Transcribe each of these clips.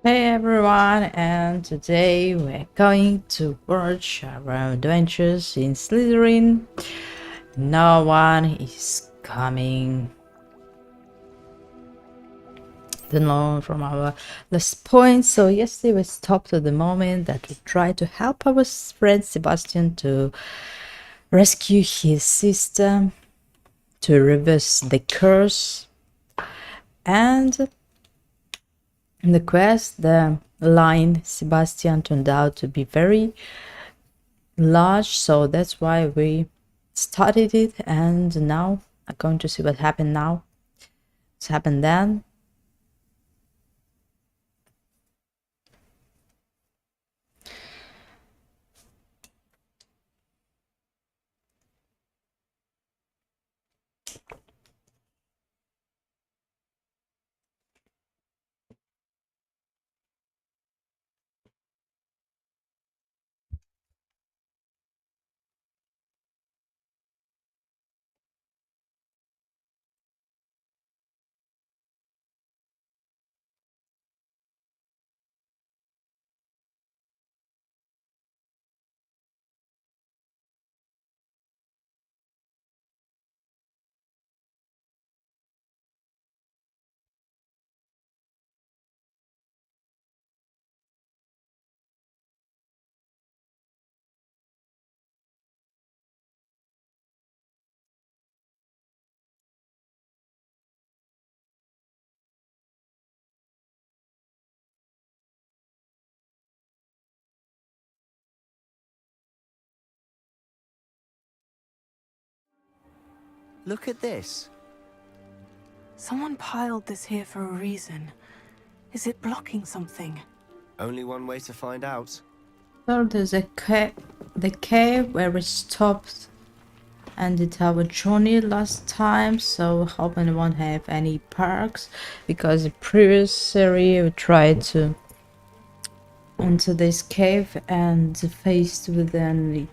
Hey everyone, and today we're going to watch our adventures in Slytherin. No one is coming along from our last point. So yesterday we stopped at the moment that we tried to help our friend Sebastian to rescue his sister, to reverse the curse, and in the quest, the line Sebastian turned out to be very large, so that's why we started it, and now I'm going to see what happened now. What's happened then. Look at this. Someone piled this here for a reason. Is it blocking something? Only one way to find out. So there's a the cave where we stopped and did our journey last time, so hoping we won't have any perks, because the previous series we tried to enter this cave and faced with an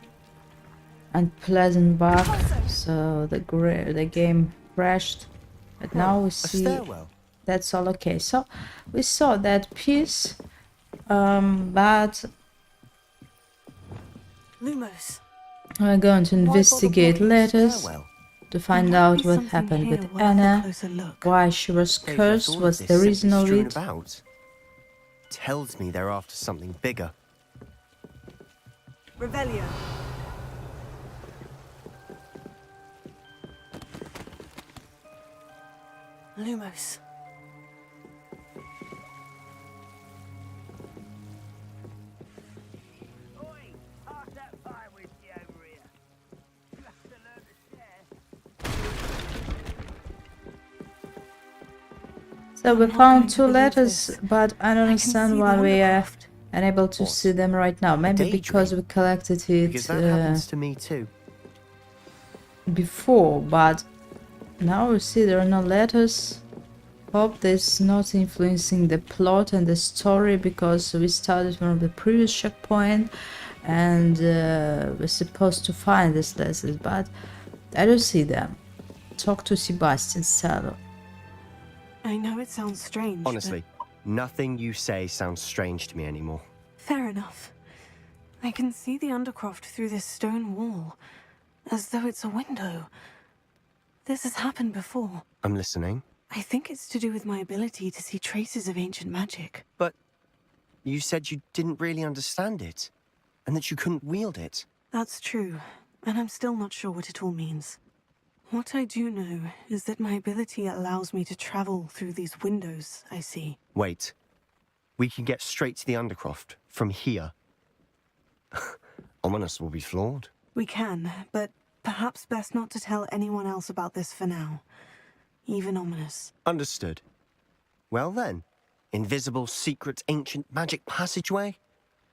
unpleasant bug, so the game crashed. But now we A see stairwell. that's all okay. So we saw that piece, but Lumos. we're going to Why bother investigate blocking a letters stairwell? to There find might out be what something happened here with worth a Anna, closer look. why she was They've left cursed, all of what's this the simply reason of strewn it. about. Tells me they're after something bigger. Revelio. Lumos. So we I'm not going found to two believe letters, this. but I don't I can see understand the why we are undercroft. unable to What? see them right now. Maybe because daydream? we collected Because it that happens to me too. before, but now we see there are no letters. Hope this not influencing the plot and the story, because we started from the previous checkpoint and we're supposed to find these letters, but I don't see them. Talk to Sebastian Salo. I know it sounds strange, Honestly, nothing you say sounds strange to me anymore. but fair enough. I can see the undercroft through this stone wall, as though it's a window. This has happened before. I'm listening. I think it's to do with my ability to see traces of ancient magic. But you said you didn't really understand it, and that you couldn't wield it. That's true, and I'm still not sure what it all means. What I do know is that my ability allows me to travel through these windows I see. Wait. We can get straight to the Undercroft from here. Ominous will be flawed. We can, but perhaps best not to tell anyone else about this for now. Even Ominous. Understood. Well then, invisible, secret, ancient magic passageway?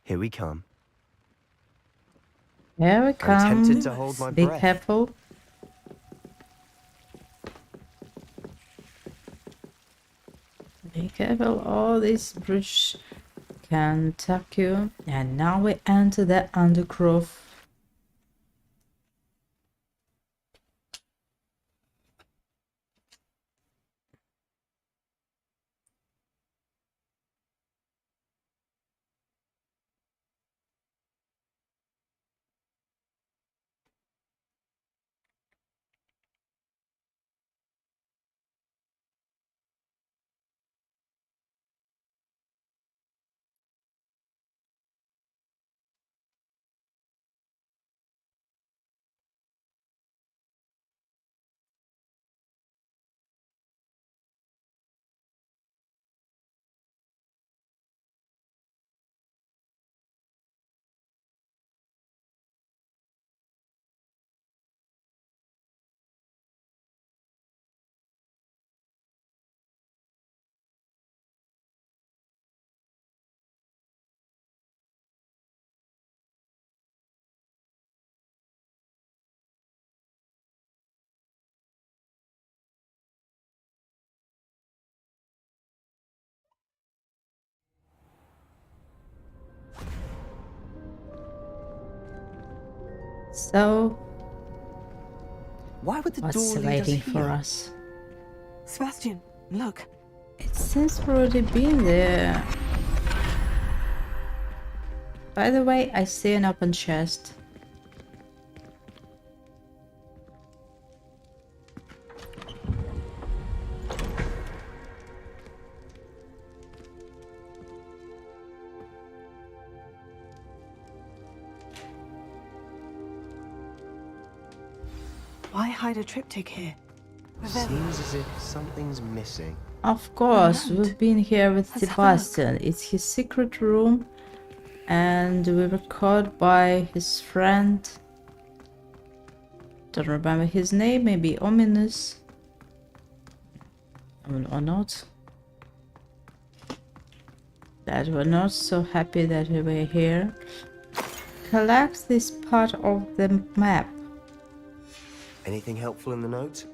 Here we come. Here we I'm come. tempted to hold my Be breath. careful. Be careful, all this bridge can attack you. And now we enter the undergrowth. So, Why would the door what's lead us waiting for here? us? Sebastian, look. It seems we've already been there. By the way, I see an open chest. Why hide a triptych here? Seems as if something's missing. Of course, note. we've been here with Let's have a look. Sebastian. It's his secret room, and we were caught by his friend. Don't remember his name, maybe Ominous. Or not. That we're not so happy that we were here. Collect this part of the map. Anything helpful in the note?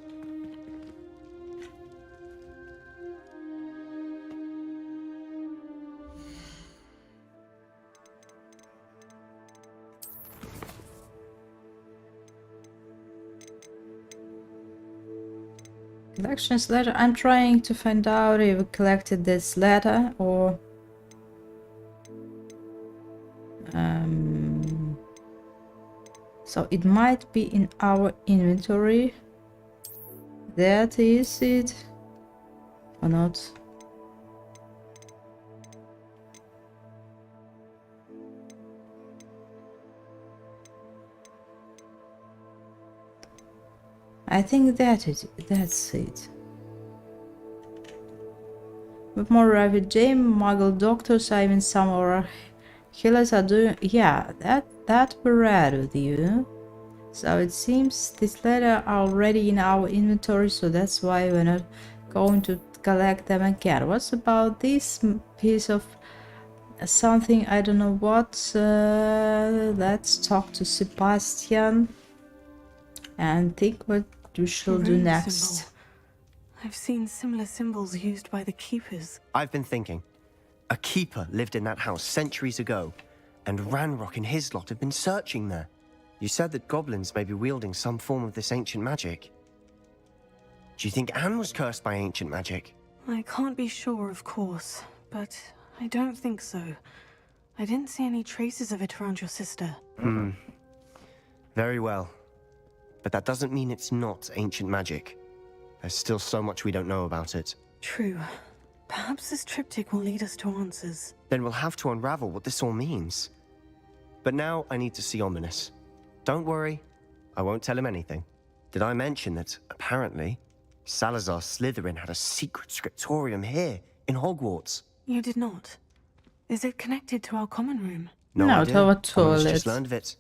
Collections letter. I'm trying to find out if we collected this letter or so it might be in our inventory. That is it or not? I think that's it. With more rapid Jane, Muggle doctors, I mean some of our healers are doing. Yeah, that we read with you. So it seems this letter are already in our inventory, so that's why we're not going to collect them again. What's about this piece of something? I don't know what. Let's talk to Sebastian and think what we should do Rune next. symbol. I've seen similar symbols used by the keepers. I've been thinking. A keeper lived in that house centuries ago, and Ranrock and his lot have been searching there. You said that goblins may be wielding some form of this ancient magic. Do you think Anne was cursed by ancient magic? I can't be sure, of course, but I don't think so. I didn't see any traces of it around your sister. Very well. But that doesn't mean it's not ancient magic. There's still so much we don't know about it. True. Perhaps this triptych will lead us to answers. Then we'll have to unravel what this all means. But now I need to see Ominous. Don't worry, I won't tell him anything. Did I mention that, apparently, Salazar Slytherin had a secret scriptorium here, in Hogwarts? You did not. Is it connected to our common room? No, idea. to our Ominous toilet. just learned of it.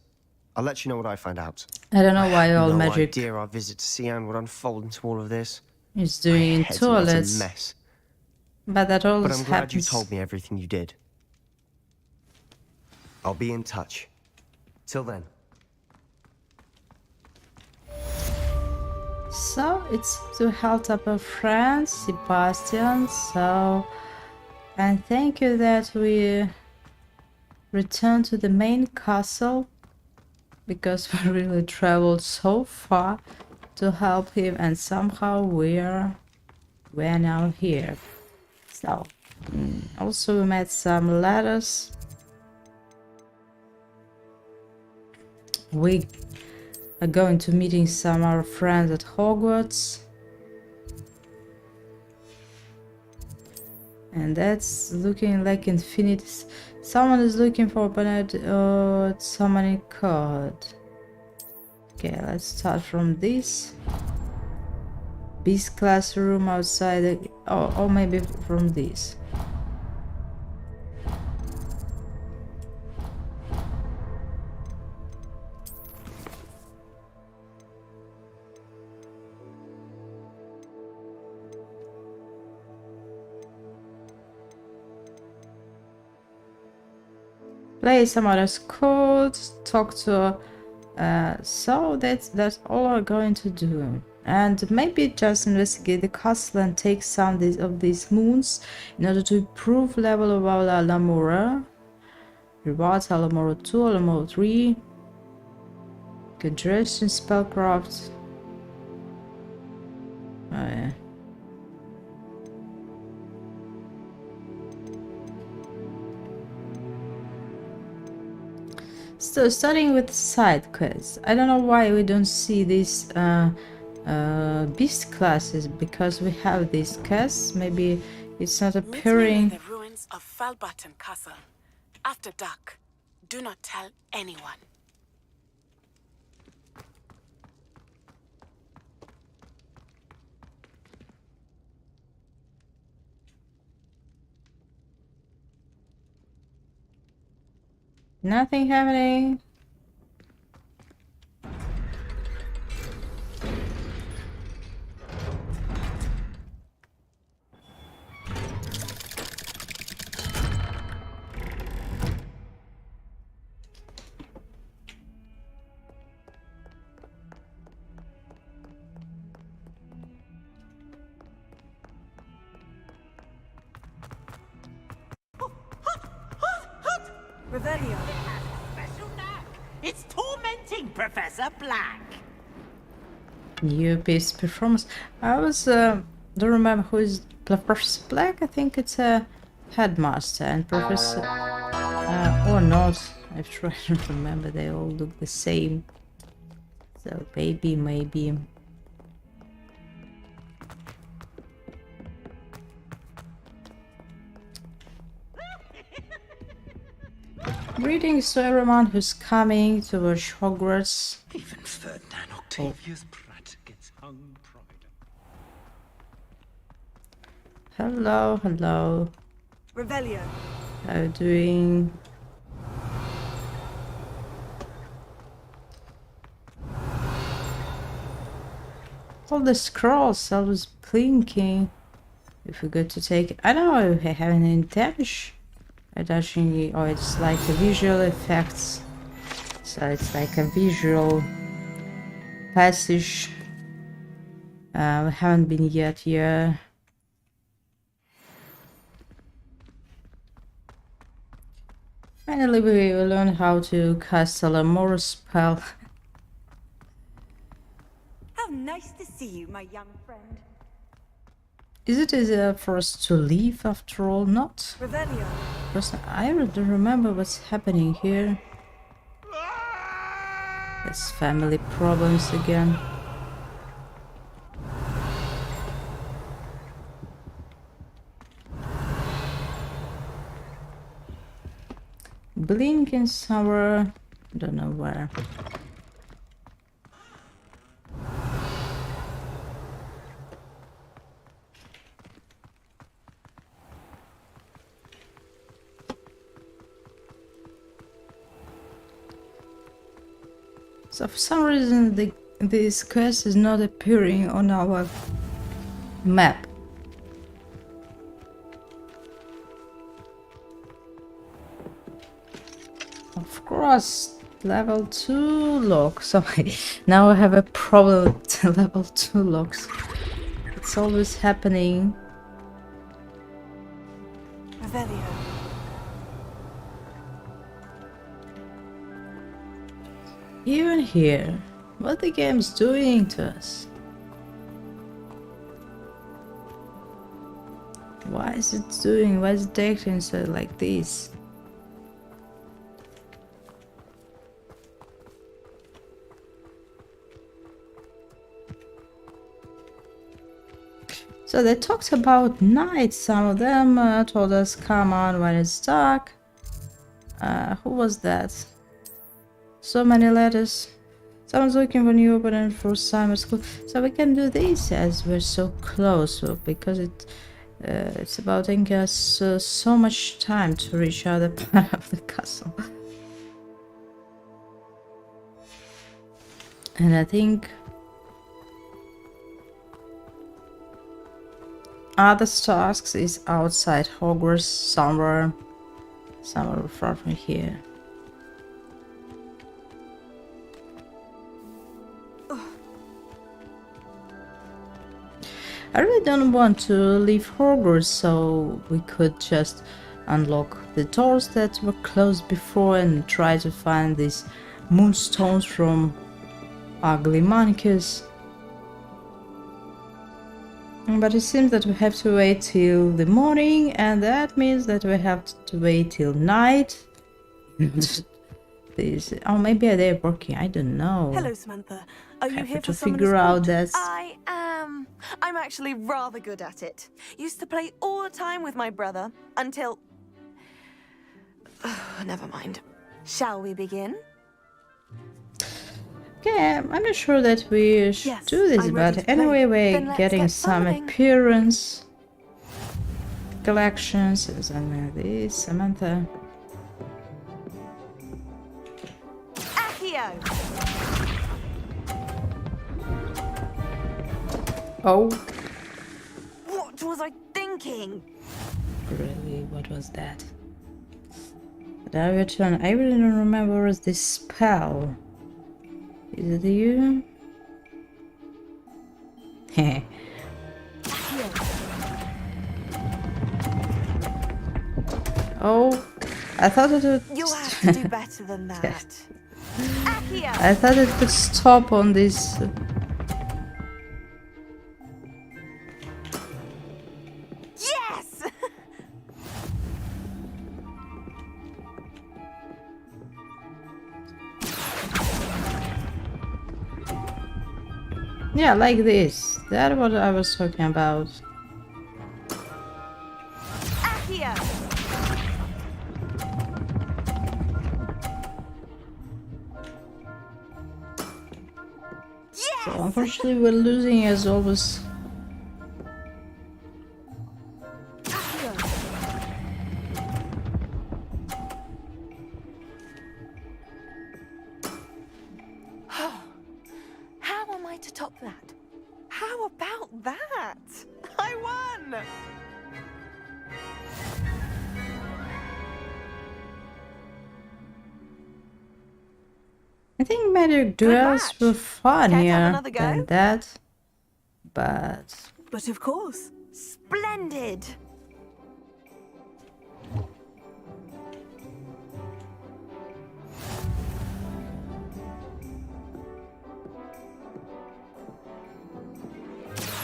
I'll let you know what I find out. I don't know why all no magic idea our visit to Sian would unfold into all of this. is doing in My head's a little toilets, mess. but that But always I'm glad happens. you told me everything you did. I'll be in touch. Till then. So it's to help up our friend Sebastian. So, and thank you that we returned to the main castle because we really traveled so far to help him, and somehow we're now here. So, also we met some letters. We are going to meeting some of our friends at Hogwarts. And that's looking like infinity. Someone is looking for a summoning code. Okay, let's start from this. Beast classroom outside, or maybe from this. Play some other code, talk to so that's all we're going to do, and maybe just investigate the castle and take some of these moons in order to improve level of our Alamora. Rewards Alamora 2, Alamora 3. Good dress in spellcraft. Oh yeah. So starting with side quests. I don't know why we don't see these beast classes, because we have these quests. Maybe it's not Meet me near appearing. the ruins of Falbaton Castle. After dark. Do not tell anyone. Nothing happening. Revelio. Special knack. It's tormenting Professor Black. New beast performance. I don't remember who is Professor Black. I think it's a headmaster and Professor. Or not. I'm trying to remember. They all look the same. So maybe. Greetings to everyone who's coming to watch Hogwarts. Even Ferdinand Octavius Pratt gets hung pride. Hello. Revelio. How you doing? All the scrolls, I was blinking. If we go to take, I don't know if I have any intention. Attaching, or it's like a visual effects. So it's like a visual passage. We haven't been yet here. Finally, we will learn how to cast a Lamora spell. How nice to see you, my young friend. Is it easier for us to leave after all? Not? Revelio. Because I don't remember what's happening here. It's family problems again. Blinking somewhere. Don't know where. So for some reason this quest is not appearing on our map. Of course, level 2 lock. So now I have a problem with level 2 locks. It's always happening. Revelio. Even here, what the game's doing to us? Why is it acting so like this? So they talked about night. Some of them told us come on when it's dark. Who was that? So many letters. Someone's looking for new opening for summer school. So we can do this as we're so close, because it's about taking us so much time to reach other part of the castle. And I think other tasks is outside Hogwarts, somewhere far from here. I really don't want to leave Hogwarts, so we could just unlock the doors that were closed before and try to find these moonstones from ugly monkeys. But it seems that we have to wait till the morning, and that means that we have to wait till night. This, oh, maybe they're working. I don't know. Hello, Samantha. Are you Have here to for Summoner's figure out Court? that. I am. I'm actually rather good at it. Used to play all the time with my brother until. Never mind. Shall we begin? Okay, I'm not sure that we should Yes, do this, I'm ready but to play. anyway, Then we're let's getting get some summoning. appearance collections. And this Samantha. Accio! Oh, What was I thinking? really? What was that? Now your turn. I really don't remember what was this spell. Is it you? Heh. Oh, I thought it would. You'll have to do better than that. Accio! I thought it could stop on this. Yes! Yeah, like this. That's what I was talking about. Accio! So unfortunately, we're losing as always. How am I to top that? How about that? I won! I think magic duels match. were Care to have funnier another go? than that, but But of course. Splendid!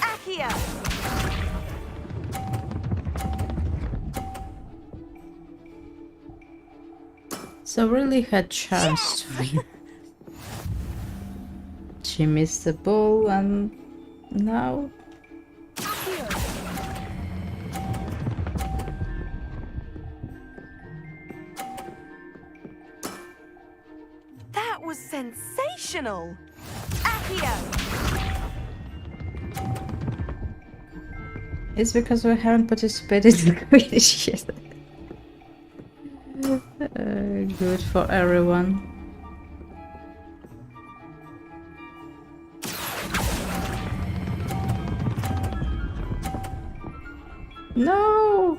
Accio! so really had chance to win. She missed the ball and now That was sensational! Accio! it's because we haven't participated in Quidditch yet. Good for everyone. No!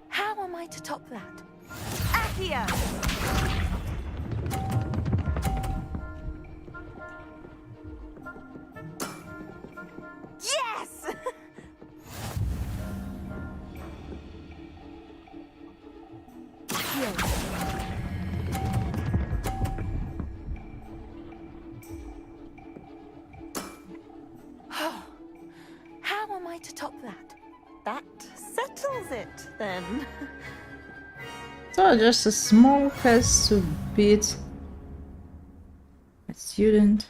How am I to top that? Accio! Yes! How am I to top that? That settles it, then. So just a small quest to beat a student.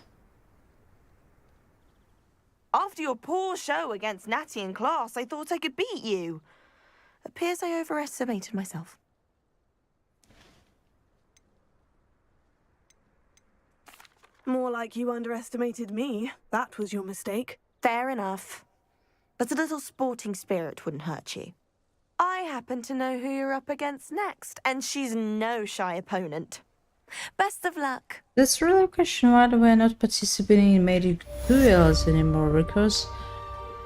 After your poor show against Natty in class, I thought I could beat you. Appears I overestimated myself. More like you underestimated me. That was your mistake. Fair enough. But a little sporting spirit wouldn't hurt you. I happen to know who you're up against next, and she's no shy opponent. Best of luck. That's really a question why we're not participating in magic duels anymore, because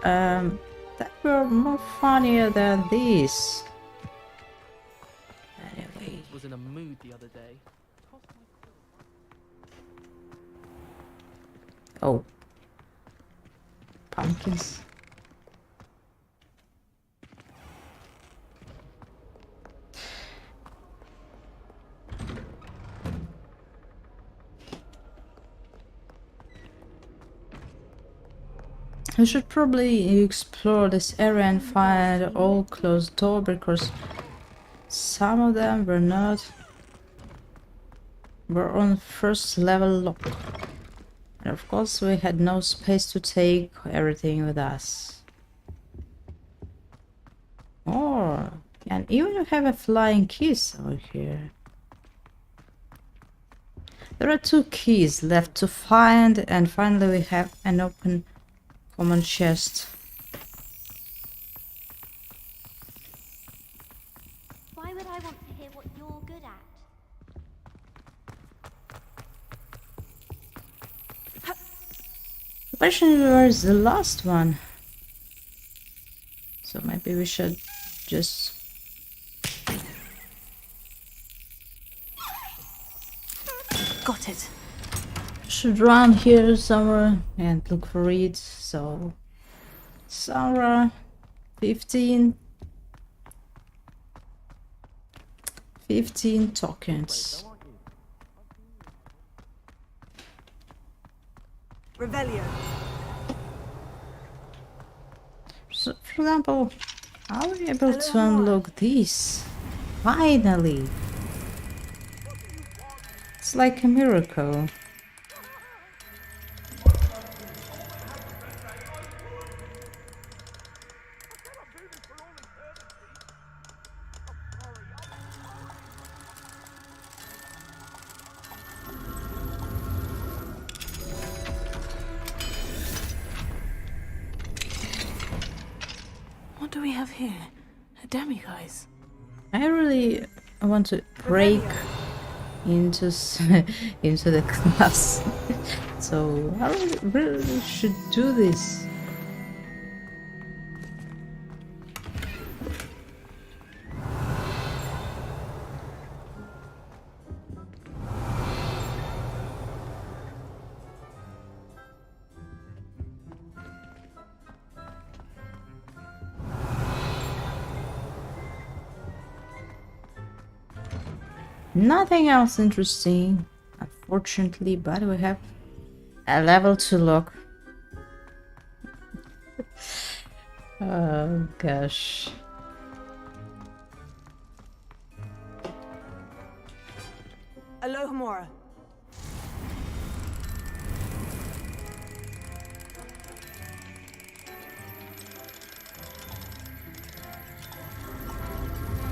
that were more funnier than this. Anyway. Was in a mood the other day. Oh. Pumpkins. We should probably explore this area and find all closed door because some of them were on first level lock. And of course we had no space to take everything with us. Or and even have a flying keys over here. There are 2 keys left to find, and finally we have an open common chest. Why would I want to hear what you're good at? The question is, where is the last one? So maybe we should just... Got it. should run here somewhere and look for it. So Sarah, 15 tokens. Revelio. So, for example, are we able to unlock this? Finally! It's like a miracle. What do we have here? A demiguise. I really want to break into into the class. So I really should do this. Nothing else interesting, unfortunately, but we have a level 2 lock. Oh gosh. Alohomora.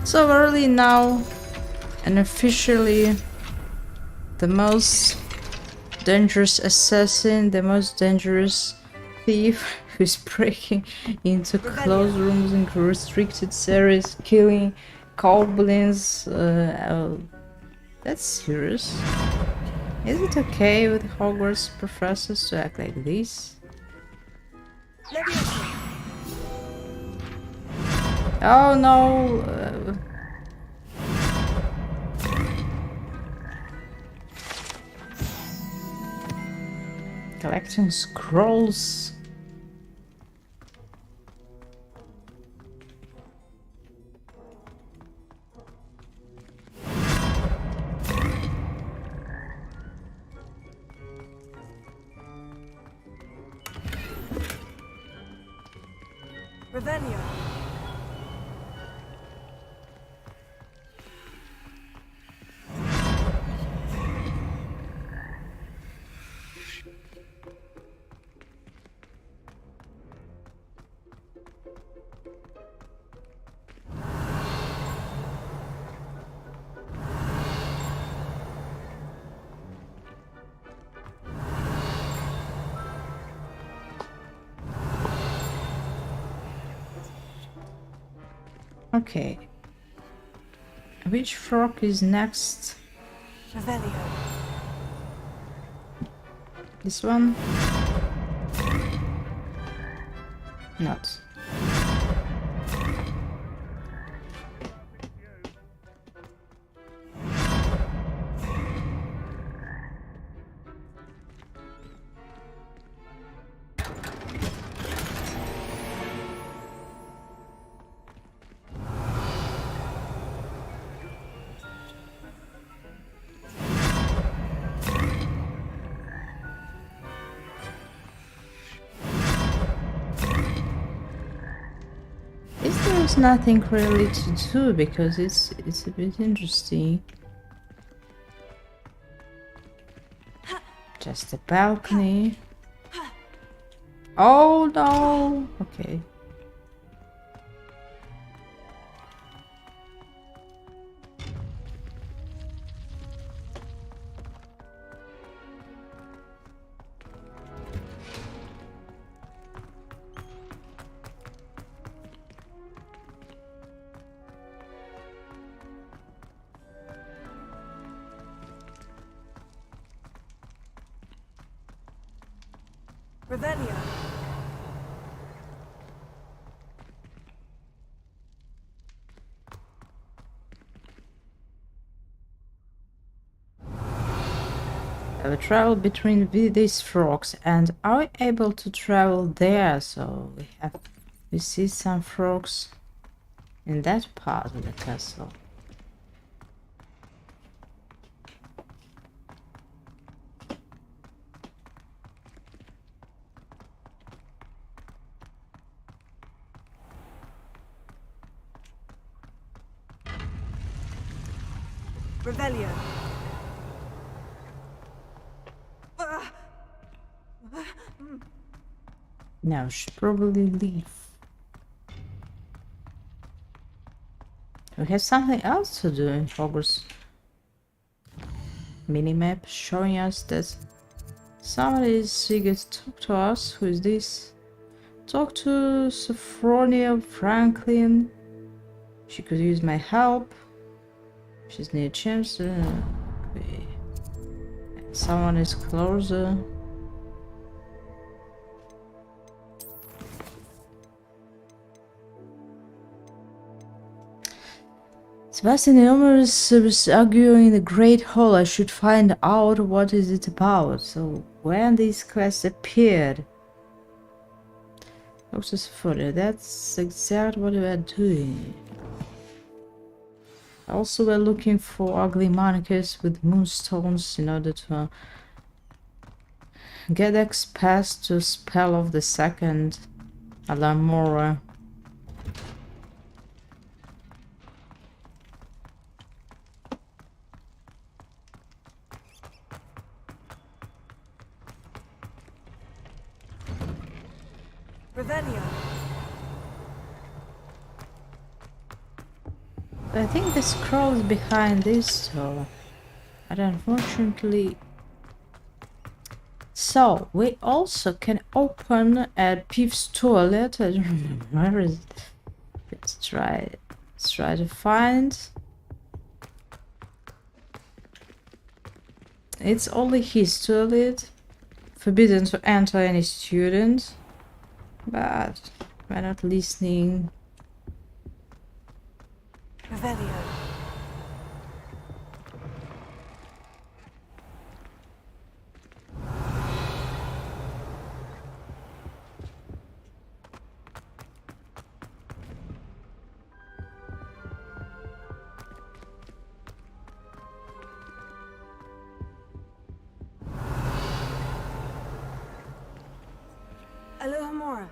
So early now, and officially the most dangerous assassin, the most dangerous thief who's breaking into closed rooms in restricted areas, killing goblins. That's serious. Is it okay with Hogwarts professors to act like this? Oh no! Collecting scrolls. Revelio. Okay. Which frog is next? Revelio. This one? Not. There's nothing really to do because it's a bit interesting. Just a balcony. Oh no! Okay. Revelio. I will travel between these frogs, and are we able to travel there? So we see some frogs in that part of the castle. Revelio. Now we should probably leave. We have something else to do in Hogwarts. Minimap showing us that somebody is eager to talk to us. Who is this? Talk to Sophronia Franklin. She could use my help. She's near chance. Okay. Someone is closer. Sebastian Ilmers was arguing in the Great Hall. I should find out what is it about. So when these quests appeared, that's exactly what we are doing. Also, we're looking for ugly monikers with moonstones in order to get access to spell of the second Alamora. Revelio. I think the scroll is behind this door. But unfortunately... So, we also can open at Peeves' toilet. I don't remember where is it. Let's try to find. It's only his toilet. Forbidden to enter any student. But we're not listening. Revelio. Alohomora.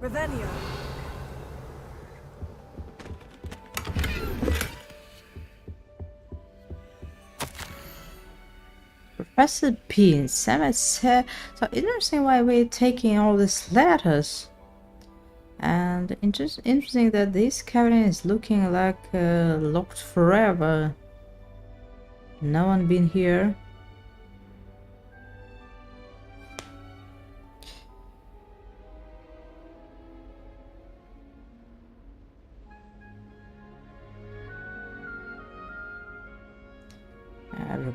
Revelio. Professor P and Sam said, so interesting why we're taking all these letters. And interesting that this cabinet is looking like locked forever. No one been here.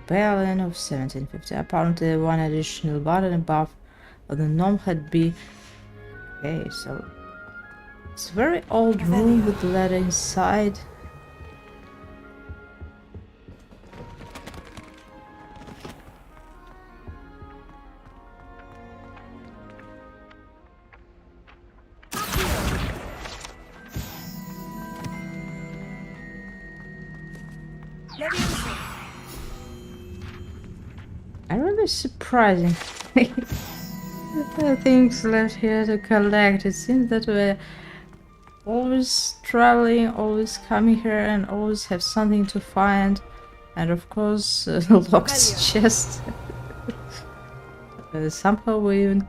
Rebellion of 1750. Apparently one additional button above the gnome had been... Okay, so... It's a very old room with the letter inside. very surprising. Things left here to collect. It seems that we're always traveling, always coming here, and always have something to find. And of course, locked chest. Somehow we even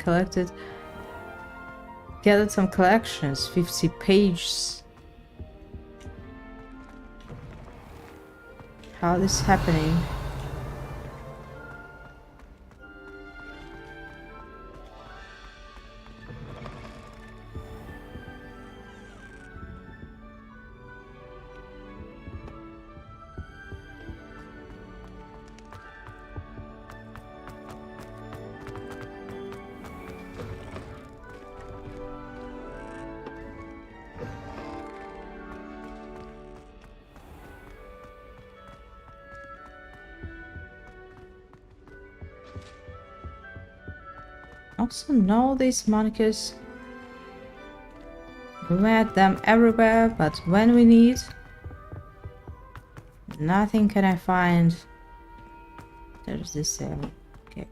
gathered some collections, 50 pages. How this happening? Also know these monikers. We met them everywhere, but when we need, nothing can I find. There's this cell. Okay.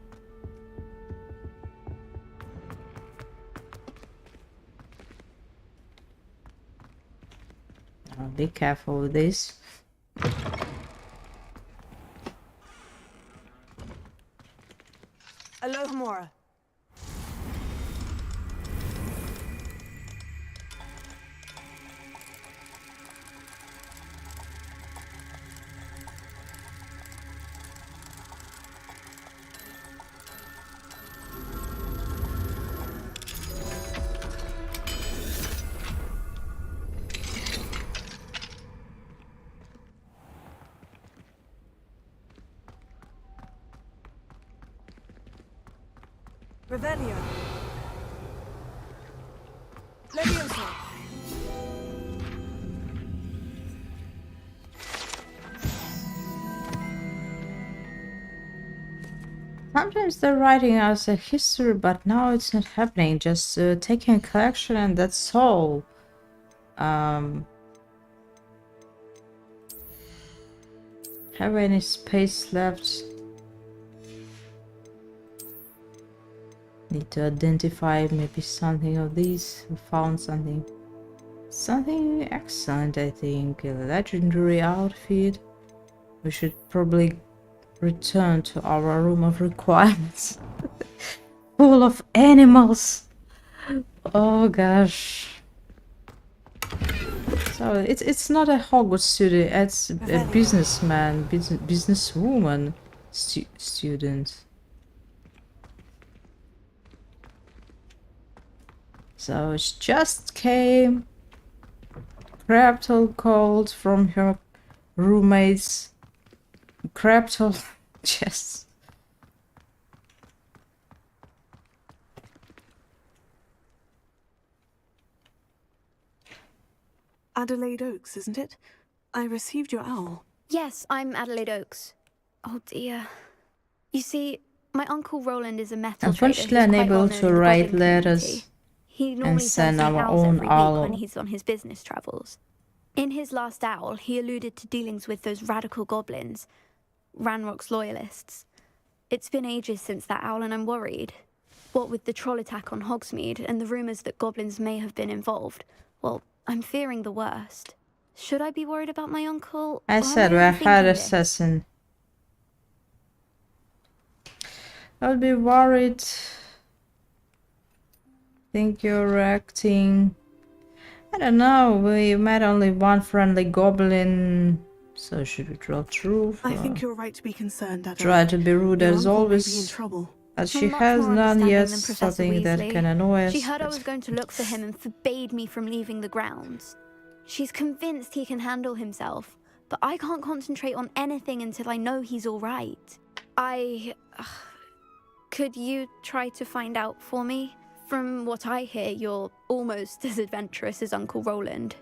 Be careful with this. Alohomora. Revelio. Leviosa. Sometimes they're writing us a history, but now it's not happening. Just taking a collection and that's all. Have we any space left? Need to identify maybe something of these. We found something. Something excellent, I think. A legendary outfit. We should probably return to our room of requirements. Full of animals. Oh gosh. So it's not a Hogwarts student, it's a businessman, businesswoman student. So she just came, grabbed all cold from her roommates, grabbed all chests. Adelaide Oaks, isn't it? I received your owl. Yes, I'm Adelaide Oaks. Oh dear. You see, my uncle Roland is a metal trader who's Unfortunately, quite unable well known to in the write Goblin letters community. He and normally send sends me our owls own every week when owl. he's on his business travels. In his last owl, he alluded to dealings with those radical goblins, Ranrock's loyalists. It's been ages since that owl and I'm worried. What with the troll attack on Hogsmeade and the rumours that goblins may have been involved, well, I'm fearing the worst. Should I be worried about my uncle? I Or am said we had overthinking this? assassin. I would be worried. Think you're acting. I don't know. We met only one friendly goblin, so should we draw truth? I think you're right to be concerned, Adelaide. Try to be rude Your as uncle may be in always. trouble. But You're she much has more none understanding yet. than Professor Something that Weasley. can annoy us. She heard I was going to look for him and forbade me from leaving the grounds. She's convinced he can handle himself, but I can't concentrate on anything until I know he's all right. Could you try to find out for me? From what I hear, you're almost as adventurous as Uncle Roland.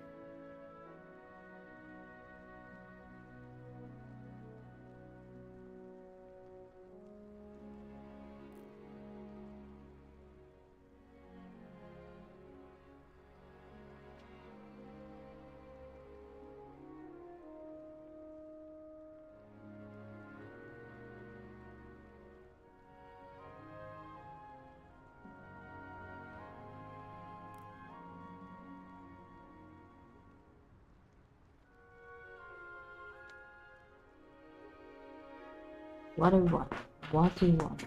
What do you want? What do you want?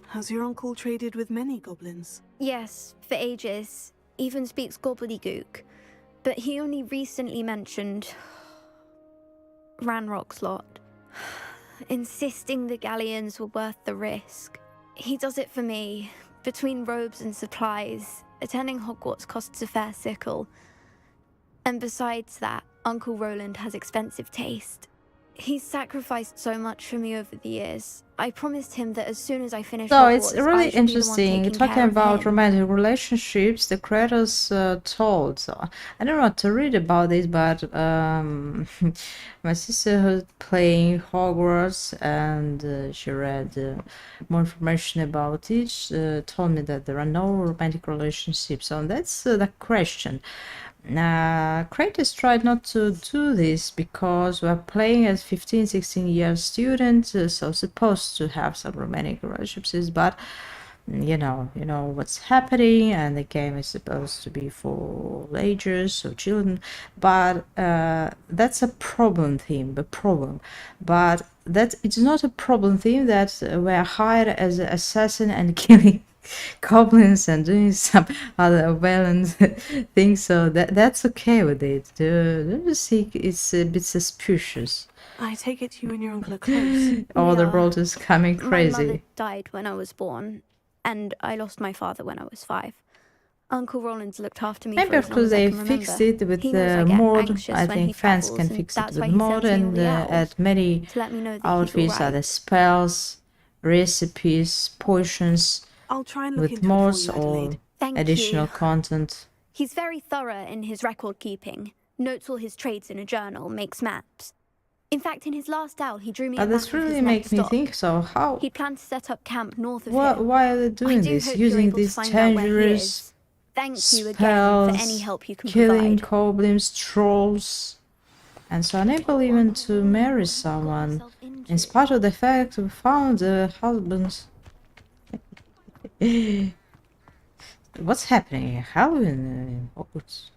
Has your uncle traded with many goblins? Yes, for ages. Even speaks gobbledygook. But he only recently mentioned Ranrock's lot, insisting the galleons were worth the risk. He does it for me. Between robes and supplies, attending Hogwarts costs a fair sickle. And besides that, Uncle Roland has expensive taste. He's sacrificed so much for me over the years. I promised him that as soon as I finish So Hogwarts, it's really I should be the one interesting. taking Talking care of about him. romantic relationships, the creators told. So I don't know what to read about this, but my sister who's playing Hogwarts and she read more information about it. Told me that there are no romantic relationships. So that's the question. Creators tried not to do this because we're playing as 15-16 year students, so supposed to have some romantic relationships, but you know what's happening, and the game is supposed to be for all ages, so children, but that's a problem theme, but that it's not a problem theme that we're hired as an assassin and killing goblins and doing some other violent things, so that's okay with it. The music is a bit suspicious. I take it you and your uncle are close. All the Yeah. world is coming My mother crazy. died when I was born, and I lost my father when I was 5. Uncle Roland's looked after me Maybe for as long after as I they can remember. fixed it with He knows I the get mod, anxious I when he think fans travels, can and fix it that's with why he mod, sends me all and the owls add many to let me know that outfits, he's all other right. spells, recipes, potions I'll try and look with into it for mods you, or Adelaide. Thank additional you. content. He's very thorough in his record keeping, notes all his trades in a journal, makes maps. In fact, in his last owl, he drew me a But map this of his really next makes me stop. think, so how, He'd planned to set up camp north of here. why are they I doing do this, hope you're using able to these find out where he dangerous is. Thank you again for any spells, help you can killing provide. goblins, trolls, and so unable even to marry someone, in spite of the fact we found husbands. What's happening? Halloween in Hogwarts.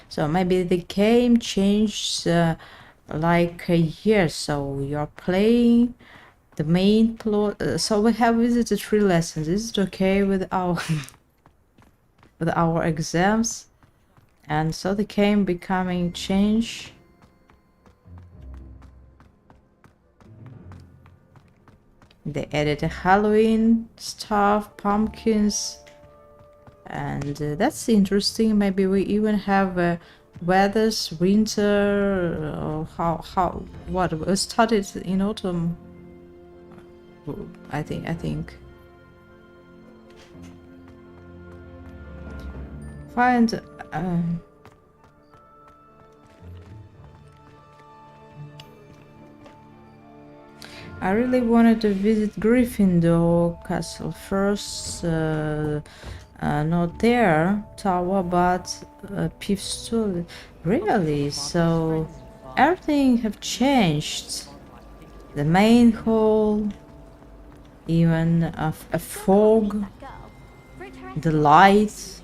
So maybe the game changed like a year. So you're playing the main plot. So we have visited 3 lessons. Is it okay with our with our exams? And so the game becoming change. They added a Halloween stuff, pumpkins, and that's interesting. Maybe we even have weathers, winter, or what we started in autumn. I think find I really wanted to visit Gryffindor Castle first, not their tower, but Pifstool. Really? So everything have changed. The main hall, even a fog, the light.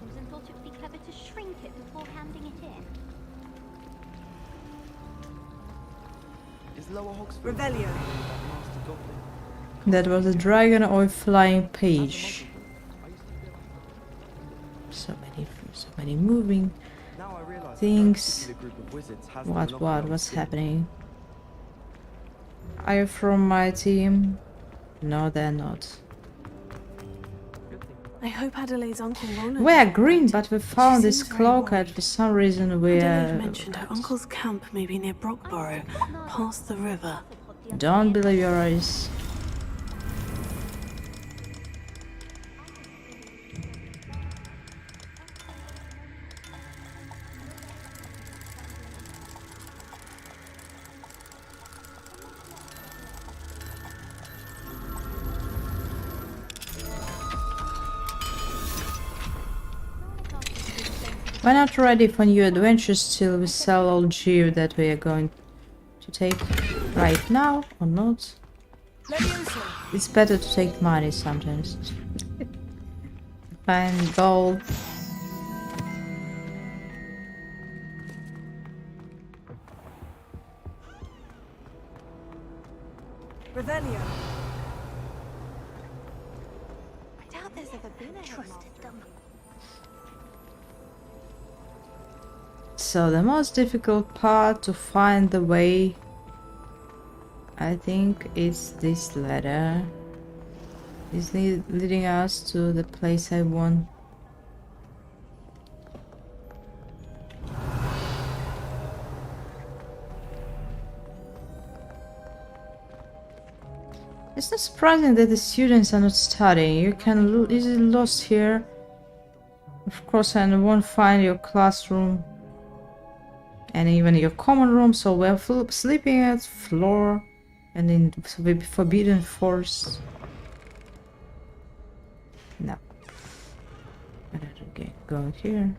Revelio. That was a dragon or a flying page. So many moving things. What's happening? Are you from my team? No, they're not. I hope Adelaide's uncle Roland. We're is green, alright. but we found She this seems very cloak, and worried. for some reason Adelaide we mentioned her uncle's camp may be near Brockborough, past the river. don't believe your eyes. We're not ready for new adventures till we sell all gear that we are going to take right now, or not. It's better to take money sometimes. Find gold. Revelio. I doubt there's ever been a trusted them. So the most difficult part to find the way, I think, is this ladder. It's leading us to the place I want. It's not surprising that the students are not studying. You can easily lost here. Of course, and won't find your classroom and even your common room. So we're sleeping at floor and in forbidden forest. No. I don't go here.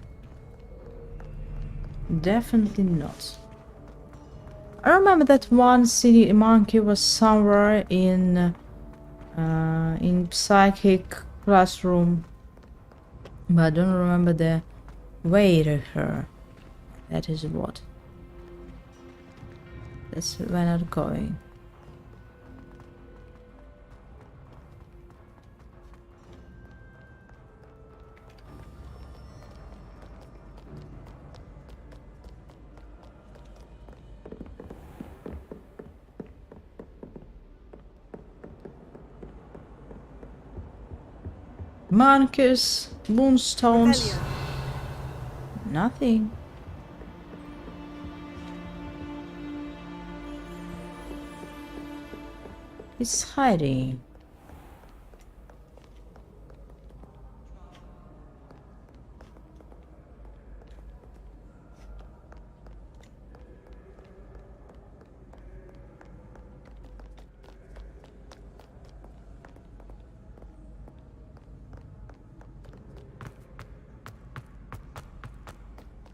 Definitely not. I remember that one city monkey was somewhere in psychic classroom, but I don't remember the way to her. That is what. That's where we're not going. Monkeys, moonstones, nothing. It's hiding.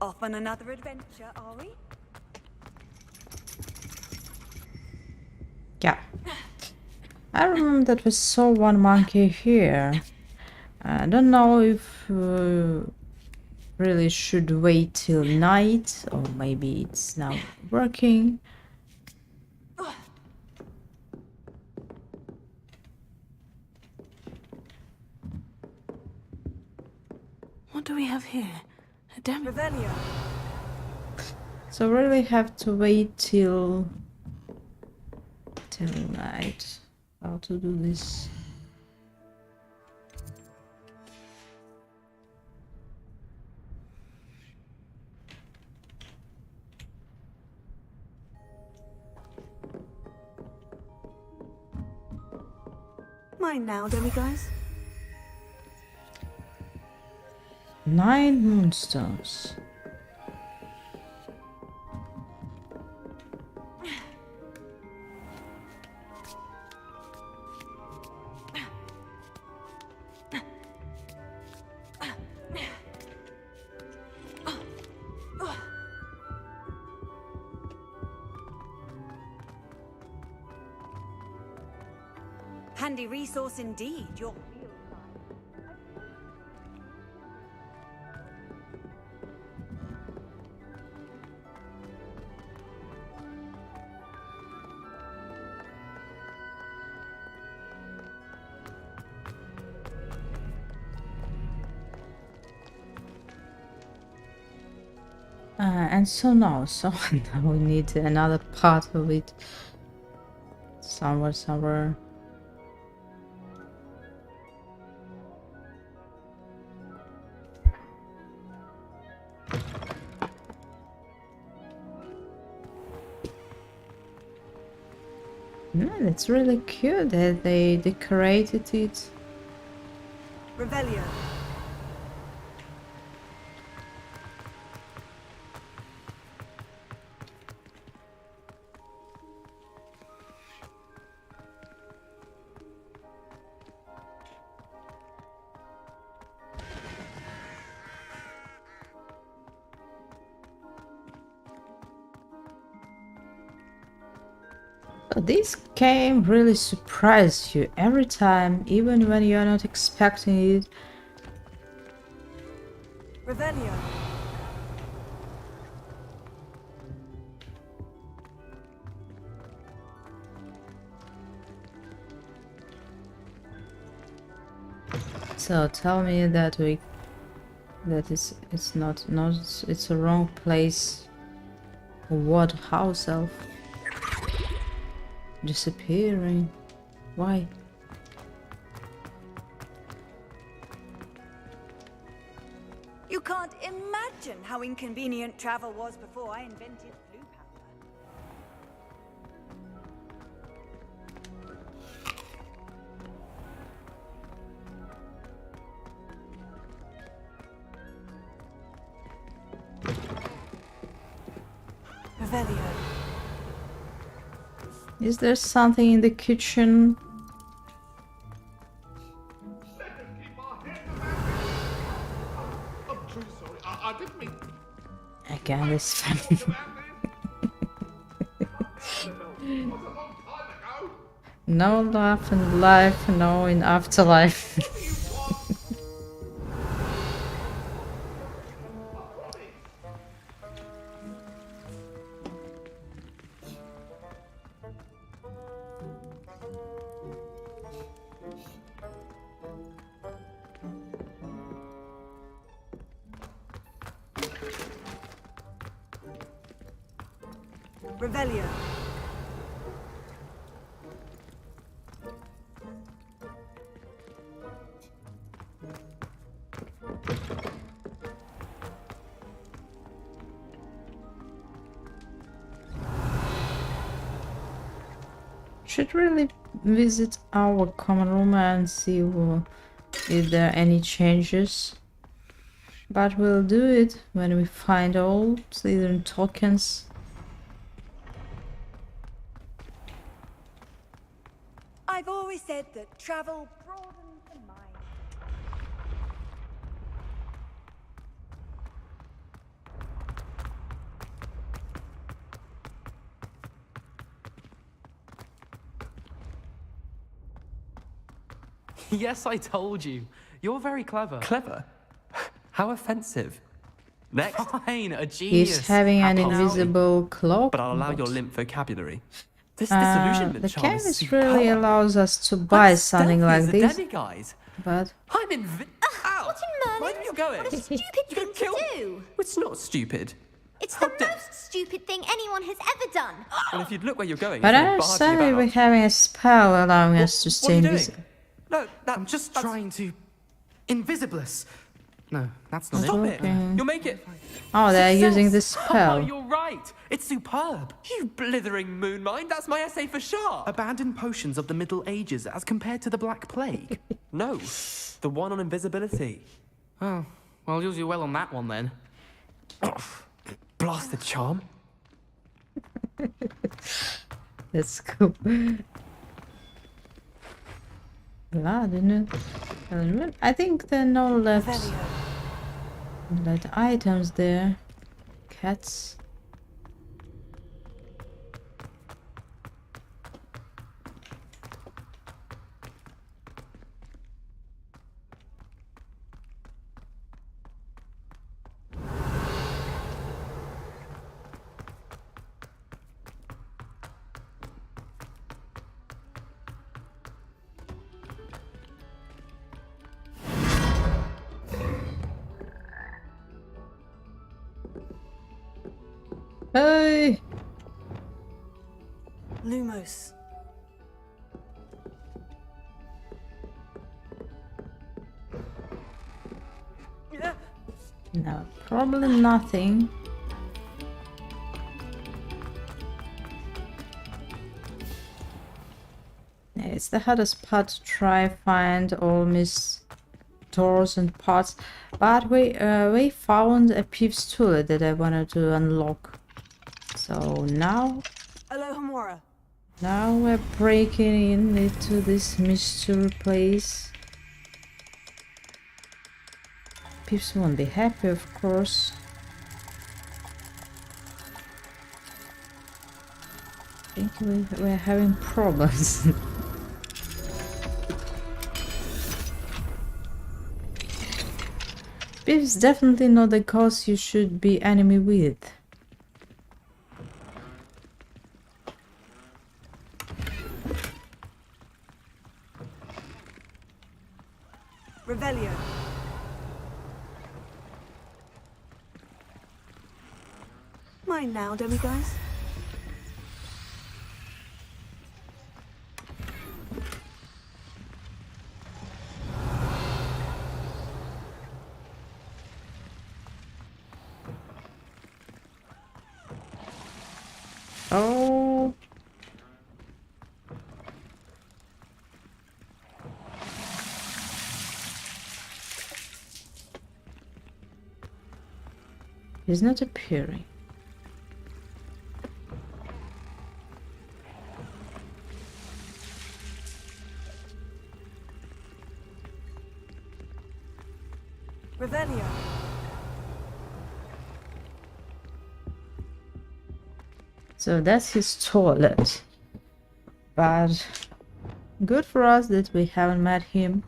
Off on another adventure, are we? Yeah. I remember that we saw one monkey here. I don't know if really should wait till night, or maybe it's now working. What do we have here? A damn Revelio. So really have to wait till night. How to do this? Mine now, demiguise. 9 moonstones. Handy resource indeed, your And so now we need another part of it. Somewhere. Man, it's really cute that they decorated it. Revelio. This game really surprises you every time, even when you're not expecting it. Revelio. So tell me that it's not it's a wrong place. What house elf? Disappearing. Why? You can't imagine how inconvenient travel was before I invented blue powder. Revelio. Is there something in the kitchen? I'm truly sorry. I didn't mean. Again, this family. No love in life, no in afterlife. Revelio. Should really visit our common room and see if there are any changes. But we'll do it when we find all Slytherin tokens. I've always said that travel broadens the mind. Yes, I told you. You're very clever. Clever? How offensive. Next. Fine, a genius. He's having an Absolutely. invisible cloak. But I'll allow your What? limp vocabulary. This The disillusionment charm game is is superb. really allows us to buy I'm something stealthy like as a this, demiguise. but I'm Ow! What in Merlin? Where are you going? What a stupid You thing gonna to kill- do! It's not stupid. It's the How dare- most stupid thing anyone has ever done. Well, if you'd look where you're going, but I instead of understand barging we're about- having a spell allowing us to What stay are you doing? invisible. No, I'm just trying to... Invisibless. No, that's not Stop it. it. Okay. You'll make it. Oh, they're Success. using this Oh, spell. you're right. It's superb. You blithering moon mind. That's my essay for sharp. Abandoned potions of the Middle Ages as compared to the Black Plague. No, the one on invisibility. Oh, well, you'll do well on that one then. Blasted charm. That's cool. Blood, isn't it? I think there are no left items there. Cats. Hey! Lumos. No, probably nothing. Yeah, it's the hardest part to try find all missed doors and parts, but we found a Peeves toilet that I wanted to unlock. So now Alohomora. we're breaking in into this mystery place. Peeves won't be happy, of course. I think we're having problems. Peeves definitely not the cause you should be enemy with. Revelio. Mine now, demiguise. Oh. He's not appearing. Revelio. So that's his toilet. But good for us that we haven't met him.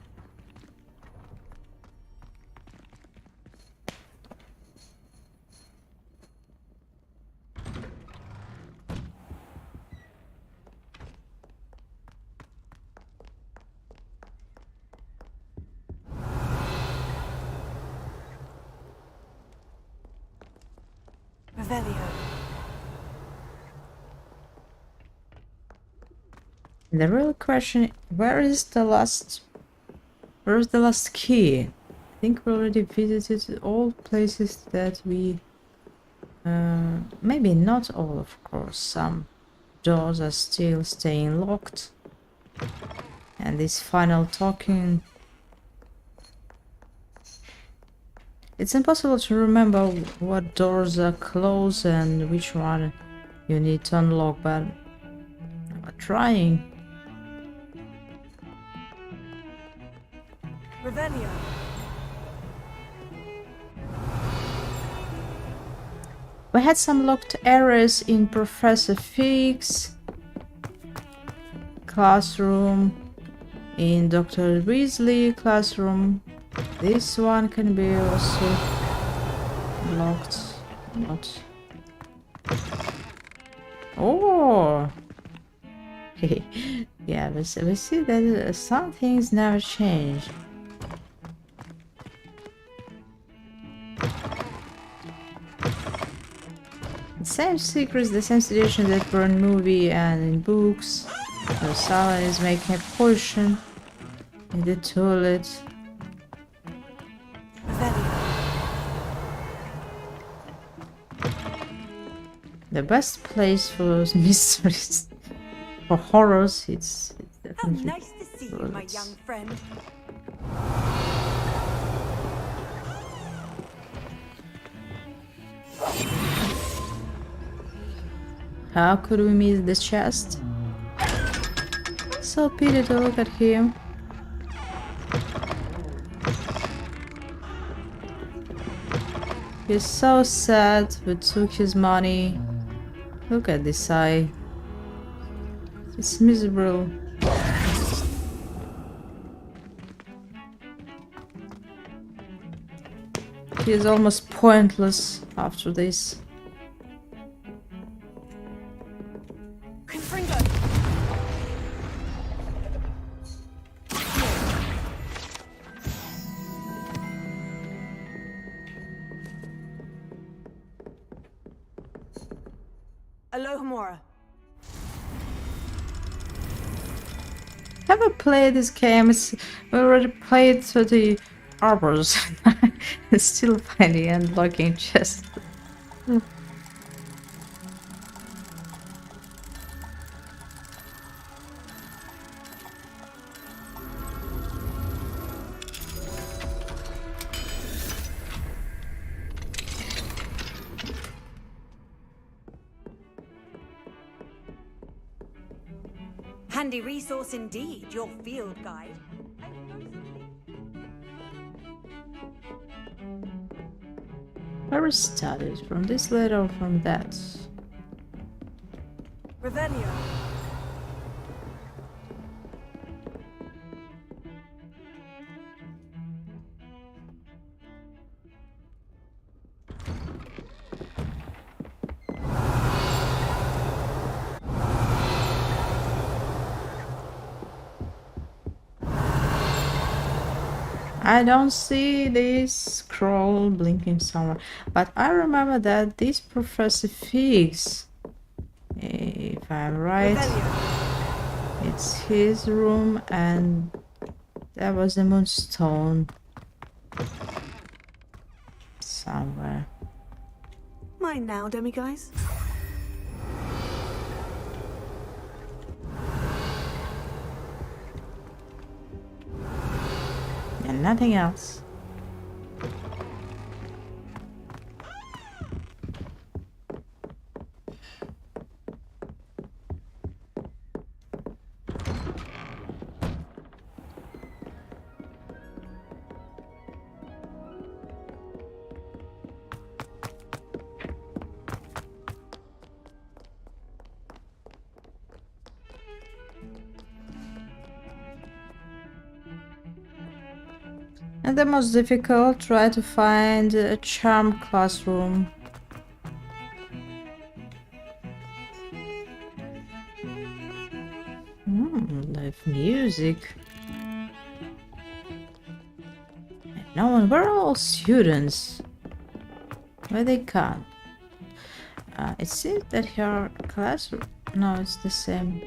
Revelio. The real question, where's the last key? I think we already visited all places that we maybe not all, of course. Some doors are still staying locked. And this final talking, it's impossible to remember what doors are closed and which one you need to unlock, but we're trying. Revelio. We had some locked areas in Professor Fig's classroom, in Dr. Weasley classroom. This one can be also locked. Not. Oh! Yeah, we see that some things never change. The same secrets, the same situation that were in movie and in books. So someone is making a potion in the toilet. The best place for mysteries, for horrors, it's definitely. How nice to see you, my young friend. How could we miss the chest? So pity to look at him. He's so sad. We took his money. Look at this eye. It's miserable. He is almost pointless after this. Alohomora. Never played this game. We already played 30 hours. Still finding and unlocking chests. Handy resource indeed, your field guide. Where is studied? From this letter or from that? Revelio. I don't see this scroll blinking somewhere, but I remember that this Professor Figgs, if I'm right, it's his room, and there was a moonstone somewhere. Mine now, demiguise. And nothing else. And the most difficult, try to find a charm classroom. Live music. No one, where are all students? Where they gone? It seems that her classroom. No, it's the same.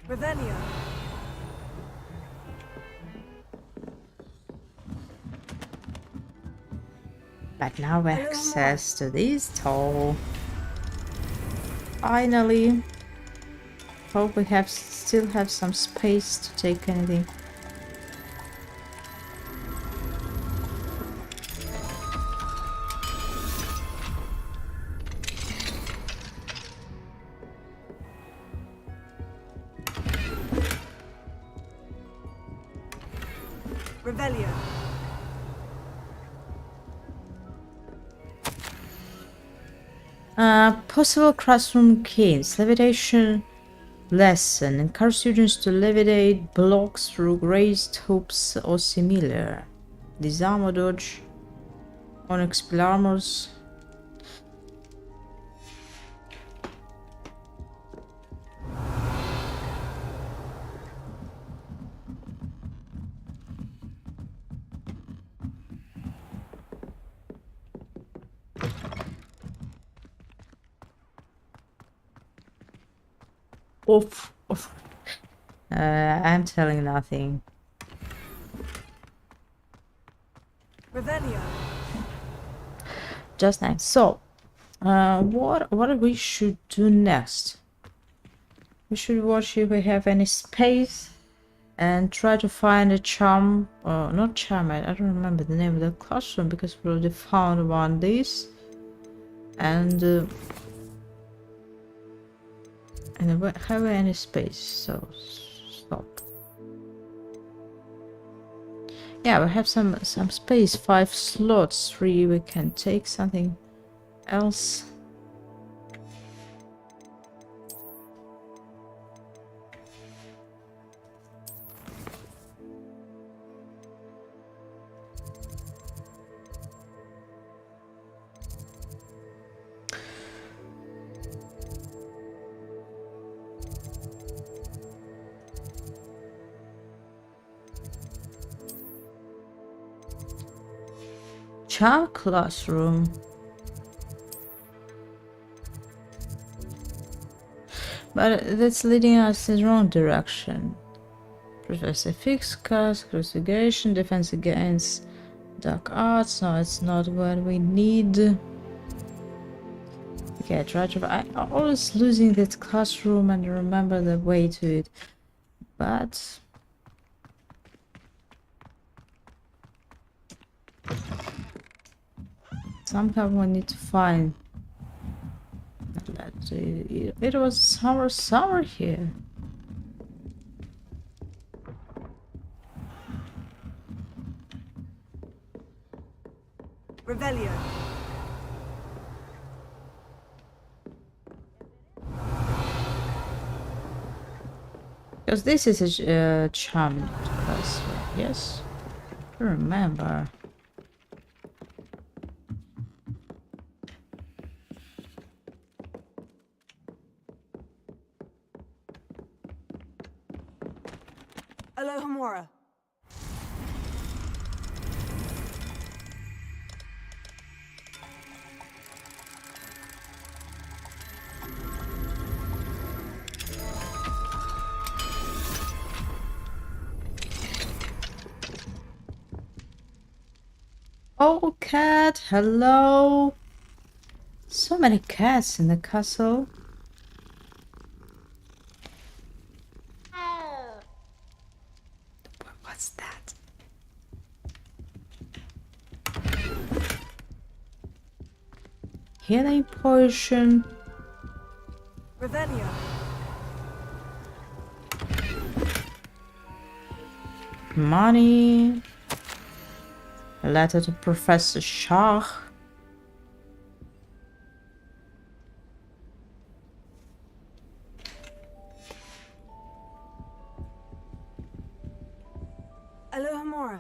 Revelio. But now we have access to this toll. Finally. Hope we still have some space to take anything. Revelio. Possible classroom keys. Levitation lesson. Encourage students to levitate blocks through raised hoops or similar. Disarm or dodge. Unexpelliarmus. Oof. Oof. I'm telling nothing. Revelio. Just nice. So, what we should do next? We should watch if we have any space and try to find a charm. Not charm. I don't remember the name of the classroom because we already found one. This and have we any space? So stop. Yeah, we have some space. 5 slots. 3 we can take something else. Charm classroom. But that's leading us in the wrong direction. Professor Fix, cast, investigation, defense against dark arts. No, it's not what we need. Okay, I'm always losing that classroom and remember the way to it. But somehow we need to find that it was summer here. Revelio. Because this is a charmed classroom, yes? I remember. Alohomora. Oh, cat, hello. So many cats in the castle. What's that? Healing potion. Revelio. Money. A letter to Professor Shah. Alohomora.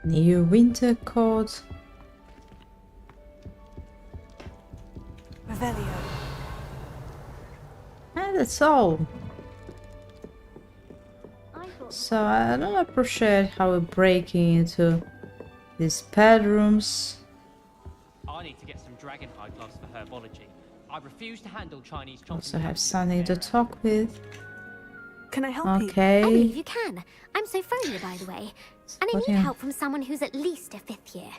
New winter coat. Revelio. And that's all. So I don't appreciate how we're breaking into these bedrooms. I need to get some dragonhide gloves for herbology. I refuse to handle Chinese Also have something to talk with. Can I help you? Okay. I believe you can. I'm Sophronia, by the way. And I What need in- help from someone who's at least a 5th year.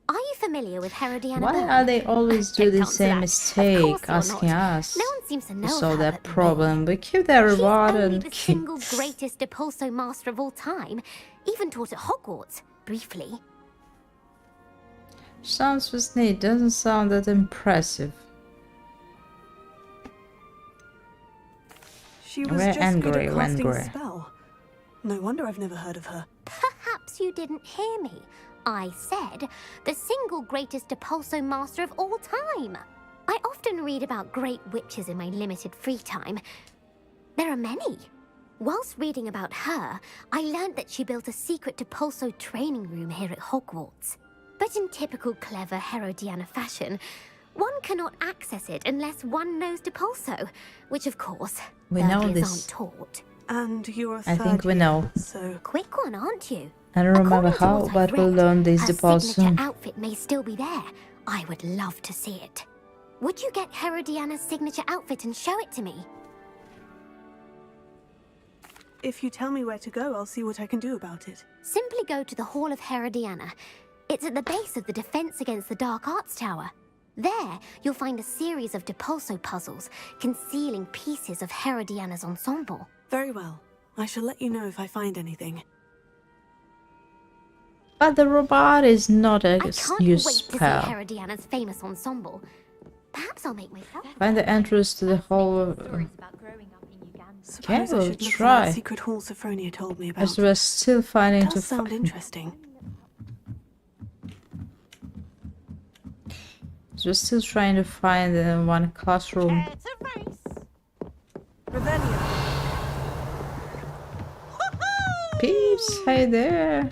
Are you familiar with Herodiana Why Byrne? are they always do the Don't answer same that. Of mistake, course you're asking not. us No one seems to to know of solve her that but me. problem? We keep their She's reward only and the keep... single greatest Depulso master of all time. Even taught at Hogwarts, briefly. Sounds was neat, doesn't sound that impressive. She was We're just angry, good at we're casting angry. a spell. No wonder I've never heard of her. Perhaps you didn't hear me. I said the single greatest Depulso master of all time. I often read about great witches in my limited free time. There are many. Whilst reading about her, I learned that she built a secret Depulso training room here at Hogwarts. But in typical clever Herodiana fashion, one cannot access it unless one knows Depulso, which of course, We know burglars this. aren't taught. And you're a I think third we year, know. So Quick one, aren't you? I don't remember According to how, what I've but we'll read, learn these her deposits signature soon. outfit may still be there. I would love to see it. Would you get Herodiana's signature outfit and show it to me? if you tell me where to go, I'll see what I can do about it. Simply go to the Hall of Herodiana. It's at the base of the Defense Against the Dark Arts Tower. There, you'll find a series of Depulso puzzles concealing pieces of Herodiana's ensemble. Very well. I shall let you know if I find anything. But the robot is not a I can't use wait to see spell. Herodiana's famous ensemble. Perhaps I'll make myself. Find the entrance to the hall of... Okay, Suppose I we'll should look for try. that secret hall Sophronia told me about. As we're still finding It to does sound find. interesting. We're still trying to find the one classroom. It's a race. Revelio. Peeps, hey there.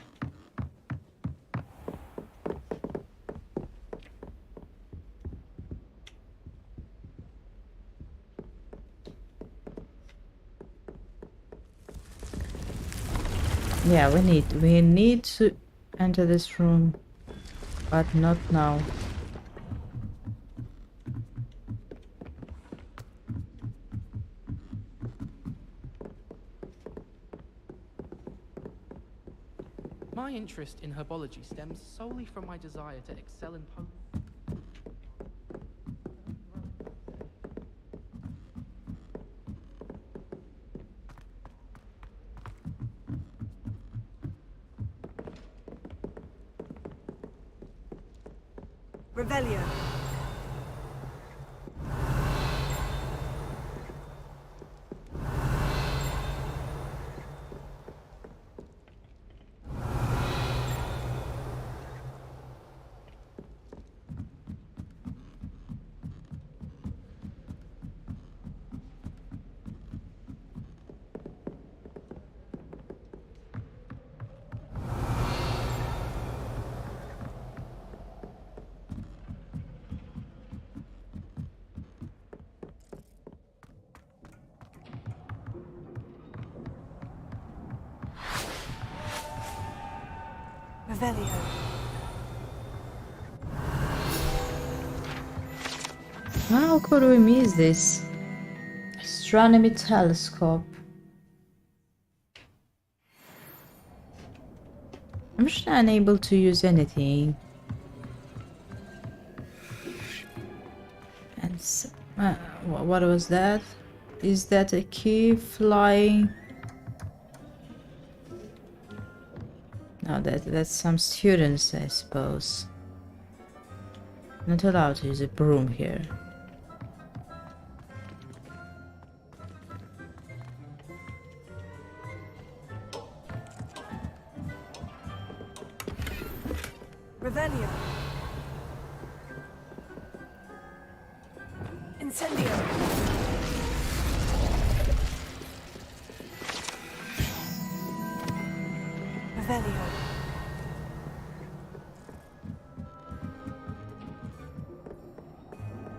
Yeah, we need to enter this room, but not now. My interest in herbology stems solely from my desire to excel in Revelio. Revelio. How could we miss this? Astronomy telescope. I'm just unable to use anything. And what was that? Is that a key flying? No, that's some students, I suppose. Not allowed to use a broom here. Revelio. Incendio. Revelio.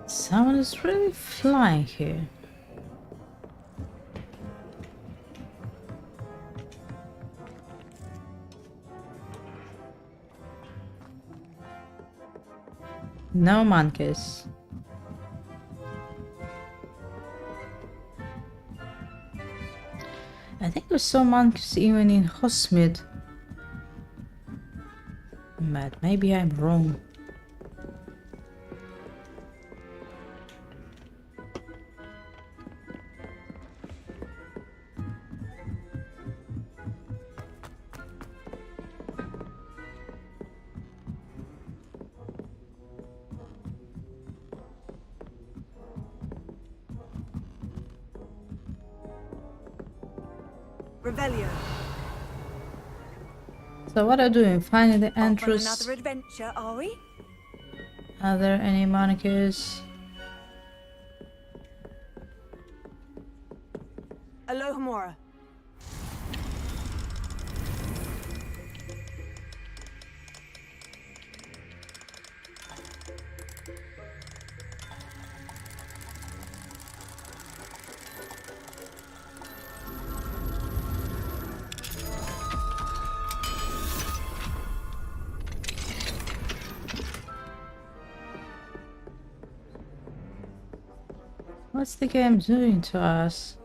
Someone is really flying here. No monkeys. I think we saw monkeys even in Hogsmeade. But maybe I'm wrong. Revelio. So what are we doing? Finding the Off on entrance. another adventure, are we? Are there any monkeys? Alohomora. What's the game doing to us?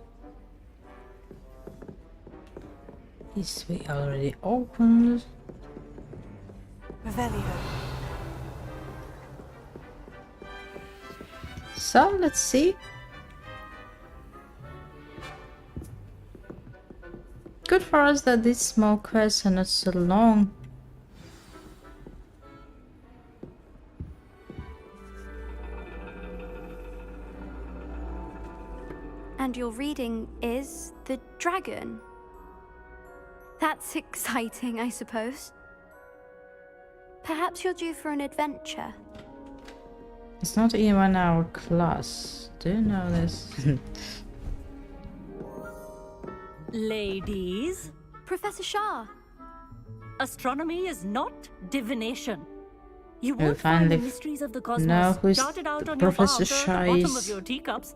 This way already opened. Revelio. So let's see. Good for us that these small quests are not so long. And your reading is the dragon. That's exciting, I suppose. Perhaps you're due for an adventure. It's not even our class. Do you know this? Ladies, Professor Shah. astronomy is not divination. You We won't find the finally mysteries of the know cosmos who's charted out the on your Professor bath or Shah at the bottom is. of your teacups.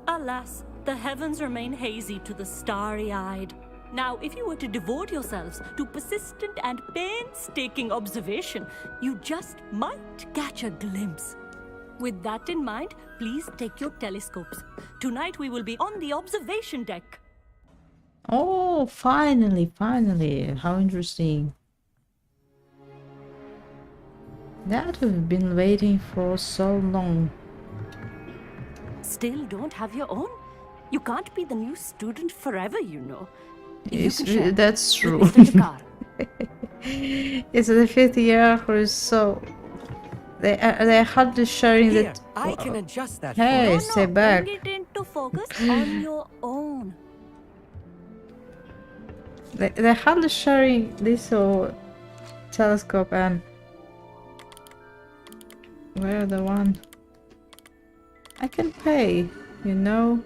Alas, the heavens remain hazy to the starry-eyed. Now, if you were to devote yourselves to persistent and painstaking observation, you just might catch a glimpse. With that in mind, please take your telescopes. Tonight we will be on the observation deck. Oh, finally, finally. How interesting. That we've been waiting for so long. Still don't have your own? You can't be the new student forever, you know. Yes, You can share that's with true. Mr. Jakar. It's the 5th year who is so... They're hardly sharing Here, that... I can adjust that. Hey, No, stay back. bring it into focus on your own. They're hardly sharing this whole telescope and... Where the one? I can pay, you know?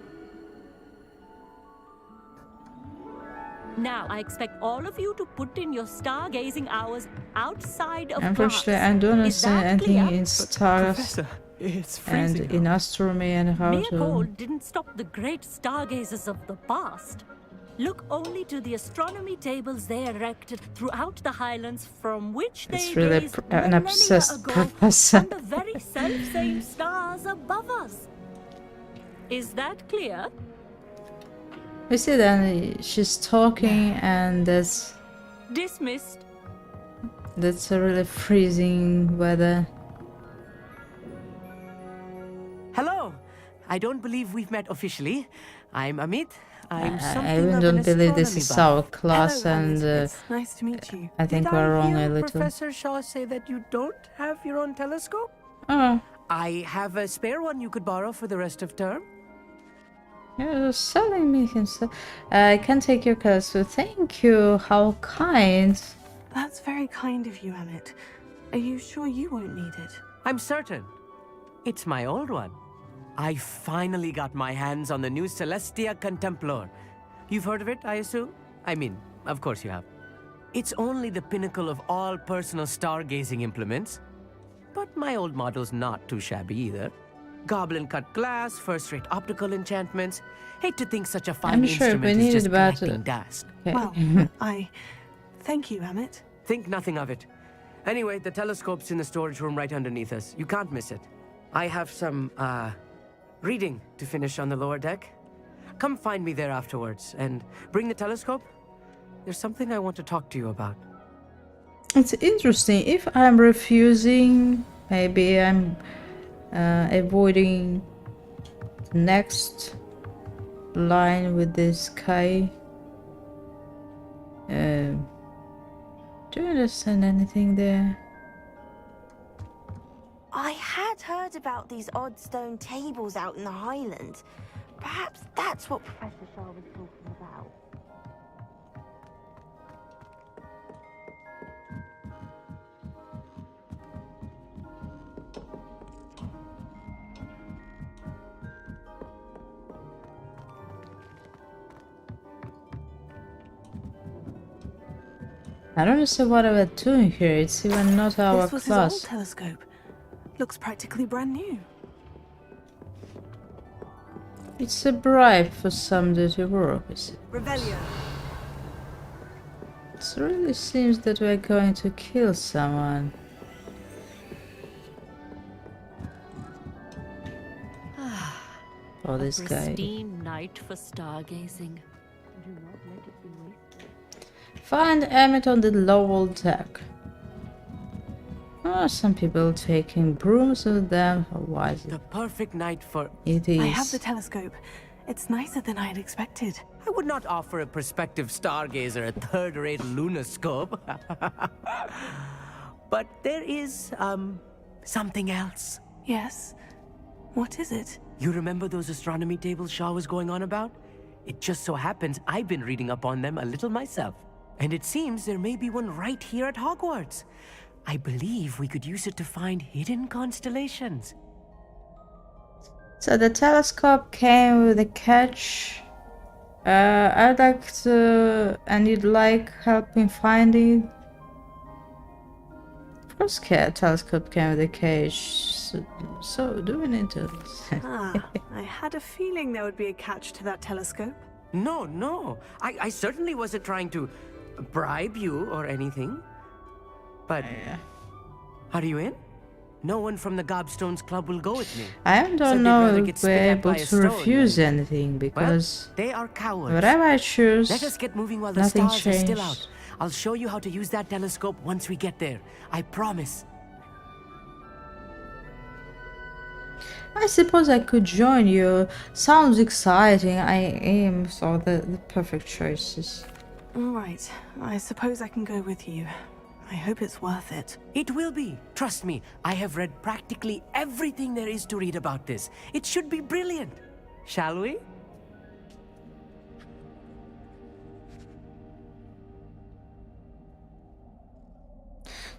Now, I expect all of you to put in your stargazing hours outside of Unfortunately, class. I don't Is that understand anything clear? in stars Professor, it's and freezing in out. astronomy and how Mere to... cold didn't stop the great stargazers of the past. Look only to the astronomy tables they erected throughout the Highlands, from which they It's really gazed an millennia obsessed ago professor. on the very self-same stars above us. Is that clear? You see, then she's talking, and Dismissed. that's a really freezing weather. Hello. I don't believe we've met officially. I'm Amit. I'm I something even of an don't believe this is astronomy our buff. class, Hello, and Amit. It's nice to meet you. I think Did we're I wrong hear a little. Professor Shaw say that you don't have your own telescope? Oh, I have a spare one you could borrow for the rest of term. you're selling me himself. I can take your class, so thank you. How kind. That's very kind of you, Amit. Are you sure you won't need it? I'm certain. It's my old one. I finally got my hands on the new Celestia Contemplar. You've heard of it, I assume? I mean, of course you have. It's only the pinnacle of all personal stargazing implements. But my old model's not too shabby either. Goblin-cut glass, first-rate optical enchantments. Hate to think such a fine I'm sure instrument we is needed just about collecting dust. Okay. Well, I thank you, Amit. Think nothing of it. Anyway, the telescope's in the storage room right underneath us. You can't miss it. I have some, reading to finish on the lower deck. Come find me there afterwards, and bring the telescope. There's something I want to talk to you about. It's interesting. If I'm refusing, maybe I'm avoiding the next line with this guy. Do you understand anything there? I had heard about these odd stone tables out in the Highlands. Perhaps that's what Professor Shaw was talking about. I don't understand what we're doing here. It's even not our This was his old class. telescope. Looks practically brand new. It's a bribe for some dirty work, is it? Revelio. It really seems that we're going to kill someone. Oh, this A guy. pristine night for stargazing. Do not let it be wasted. Find Emmett on the lower deck. Oh, some people taking brooms with them. Oh, why is it? The perfect night for... It is. I have the telescope. It's nicer than I had expected. I would not offer a prospective stargazer a third-rate lunoscope. But there is, something else. Yes? What is it? You remember those astronomy tables Shaw was going on about? It just so happens I've been reading up on them a little myself. And it seems there may be one right here at Hogwarts. I believe we could use it to find hidden constellations. So the telescope came with a catch. I'd like to, and you'd like help in finding. Of course, telescope came with a cage. So do we need to? I had a feeling there would be a catch to that telescope. No. I certainly wasn't trying to bribe you or anything. But are you in? No one from the Gobstones Club will go with me. I Said don't they'd know rather if get we're spit at able by a to stone refuse than- anything because Well, they are cowards. whatever I choose, Let us get moving while the nothing stars are still out. changed. I'll show you how to use that telescope once we get there. I promise. I suppose I could join you. Sounds exciting. I aim for the perfect choices. All right. I suppose I can go with you. I hope it's worth it. It will be. Trust me, I have read practically everything there is to read about this. It should be brilliant. Shall we?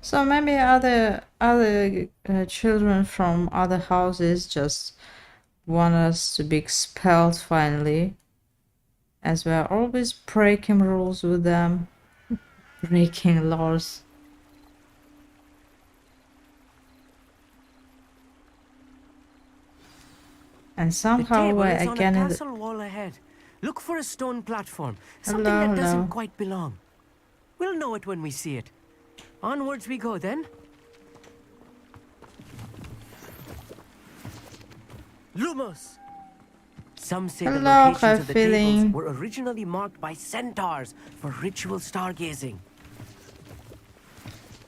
So maybe other children from other houses just want us to be expelled finally, as we're always breaking rules with them, breaking laws. And The somehow table we're is on a again in the... castle wall ahead. Look for a stone platform. Something Hello, that doesn't hello. quite belong. We'll know it when we see it. Onwards we go then. Lumos! Some say the Hello, locations of the feeling. tables were originally marked by centaurs for ritual stargazing.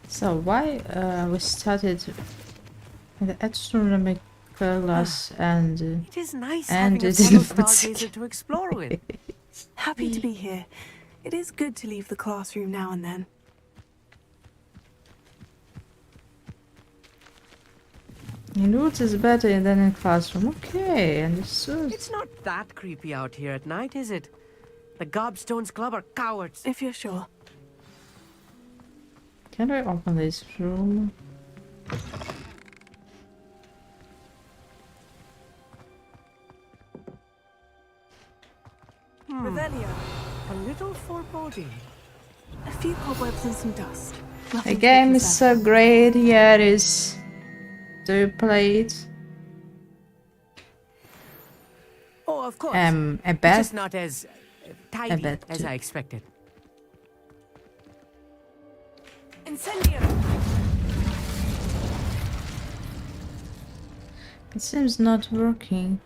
So why we started in the astronomical class and It is nice and having a it fellow would stargazer to explore with. Happy to be here. It is good to leave the classroom now and then. in woods is better than in classroom. Okay, understood. It's not that creepy out here at night, is it? The Gobstones Club are cowards. If you're sure. Can I open this room? Revelio. A little foreboding. A few cobwebs and some dust. The Nothing to game be is so concerned. great. Yeah, it is. Do you play it? Oh, of course. A It's bet. just not as tidy bet as too. I expected. Incendio! It seems not working.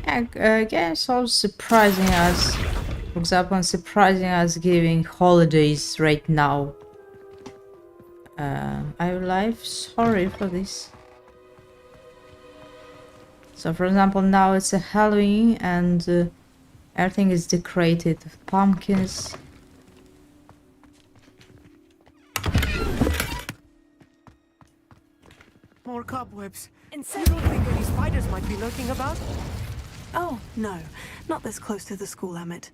Yeah, games are surprising us. For example, surprising us giving holidays right now. I'm live. Sorry for this. So, for example, now it's a Halloween and everything is decorated with pumpkins. More cobwebs. You Incendio! don't think any spiders might be lurking about? Oh, no. Not this close to the school, Emmett.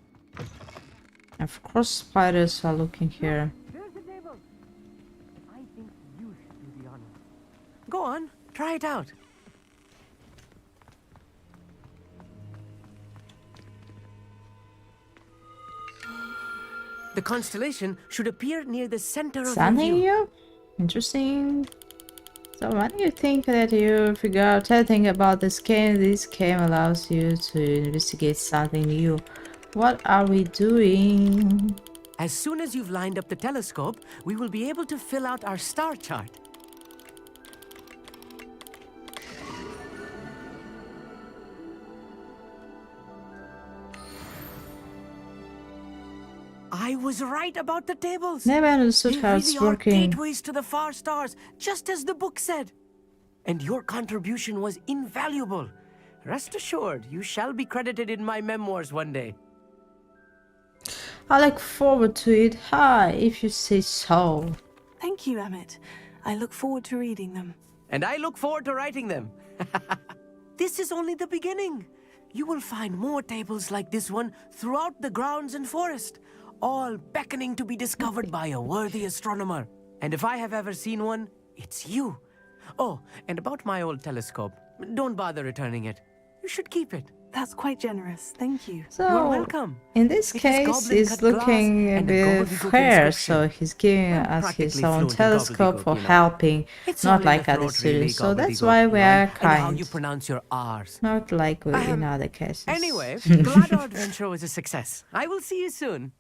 Of course, spiders are looking here. There's the table. I think you should do the honor. Go on, try it out. The constellation should appear near the center of your Something view. new? Interesting. So when you think that you figure out everything about this game allows you to investigate something new. What are we doing? As soon as you've lined up the telescope, we will be able to fill out our star chart. I was right about the tables. Never understood They how really it's are working. gateways to the far stars, just as the book said. And your contribution was invaluable. Rest assured, you shall be credited in my memoirs one day. I look forward to it. Hi, if you say so. Thank you, Emmett. I look forward to reading them. And I look forward to writing them. This is only the beginning. You will find more tables like this one throughout the grounds and forest, all beckoning to be discovered by a worthy astronomer. And if I have ever seen one, it's you. Oh, and about my old telescope, don't bother returning it. You should keep it. That's quite generous. Thank you. So, You're welcome. in this It is case, goblin he's cut glass looking a and a bit gobbledygook fair, inscription. so he's giving I'm us his practically own fluent in telescope for gobbledygook, you know. helping, It's not all in like the other throat, really, students. So that's gobbledygook, why you we know, are and how you kind. pronounce your R's. Not like in other cases. Anyway, glad our adventure was a success. I will see you soon.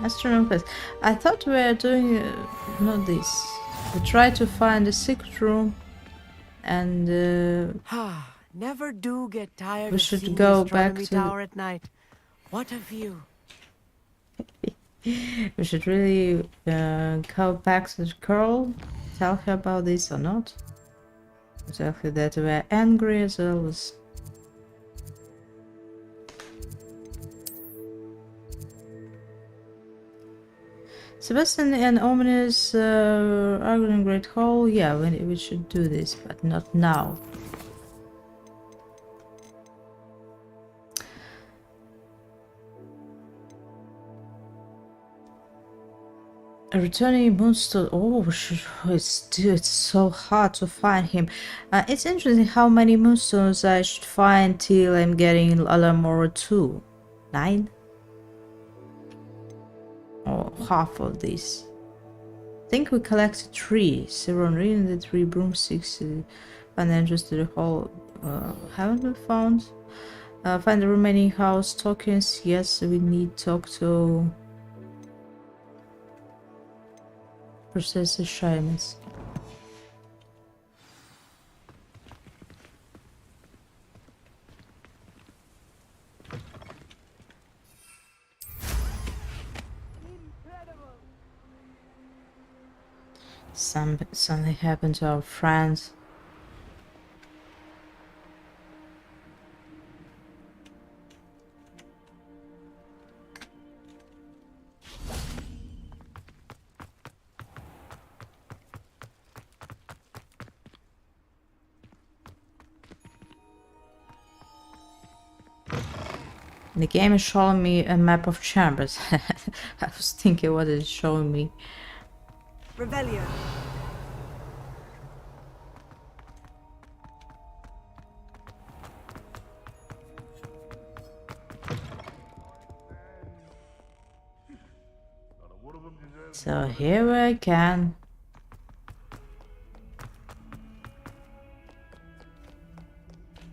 Astronomers. I thought we were doing not this. We tried to find a secret room, and Never do get tired we of should seeing go the back astronomy to tower at night. What a view. we should really go back to the girl, tell her about this or not. Tell her that we're angry as always. Sebastian and Ominous arguing in Great Hall. Yeah, we should do this, but not now. A returning Moonstone. Oh, it's so hard to find him. It's interesting how many Moonstones I should find till I'm getting Alamora 2. 9? Or half of this. I think we collected 3. 7 ring and 3 broomsticks. Find the entrance to the hall. Haven't been found. Find the remaining house tokens. Yes, we need to talk to Professor Shyness. Something happened to our friends. The game is showing me a map of chambers. I was thinking what it's showing me. Revelio. So here we can.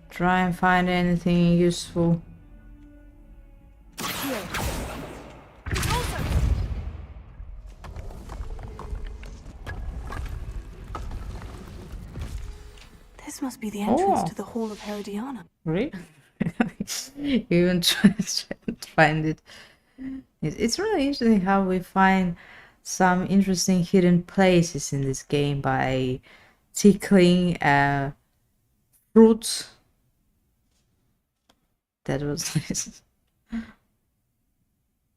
Try and find anything useful. This must be the entrance Oh. to the Hall of Herodiana. Really? Even try to find it. It's really interesting how we find some interesting hidden places in this game by tickling a fruit. That was nice.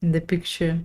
In the picture.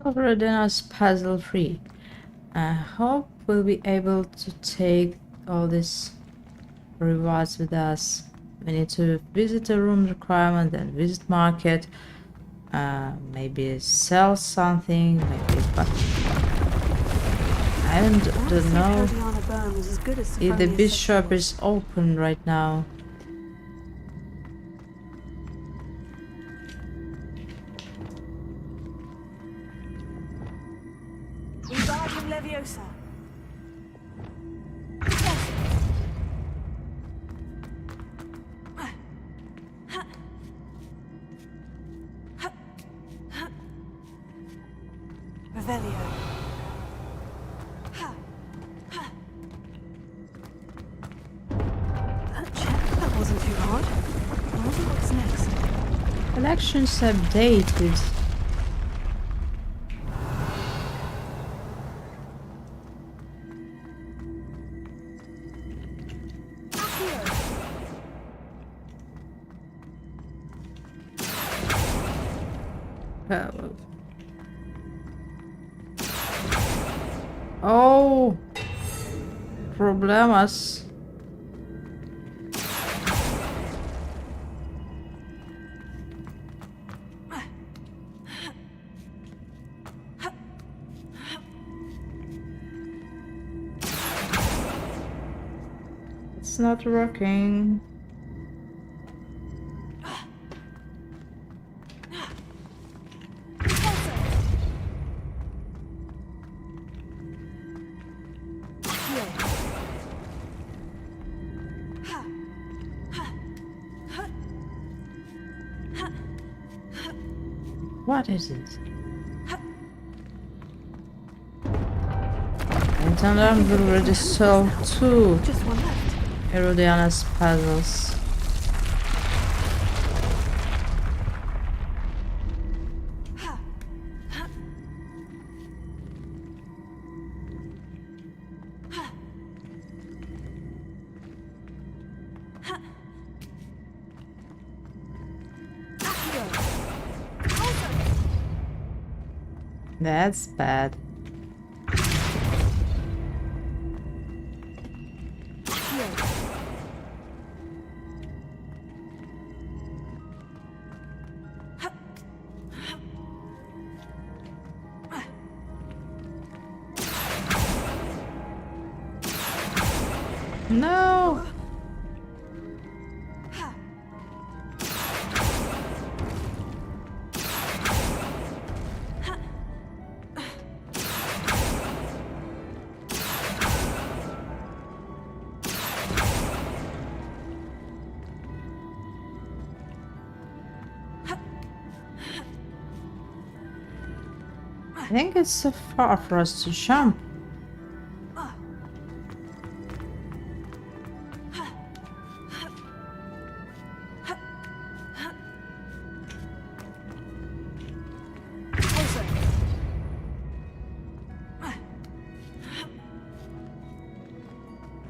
Overden's puzzle free. I hope we'll be able to take all these rewards with us. We need to visit a room requirement, then visit market, maybe sell something, maybe, but I don't know if the bishop is open right now. Wingardium Leviosa. Revelio. That wasn't too hard. I wonder what's next. Collections updated. Oh, problemas. It's not working. What is it? And will already solve two Herodiana's puzzles. That's bad. No! I think it's so far for us to jump.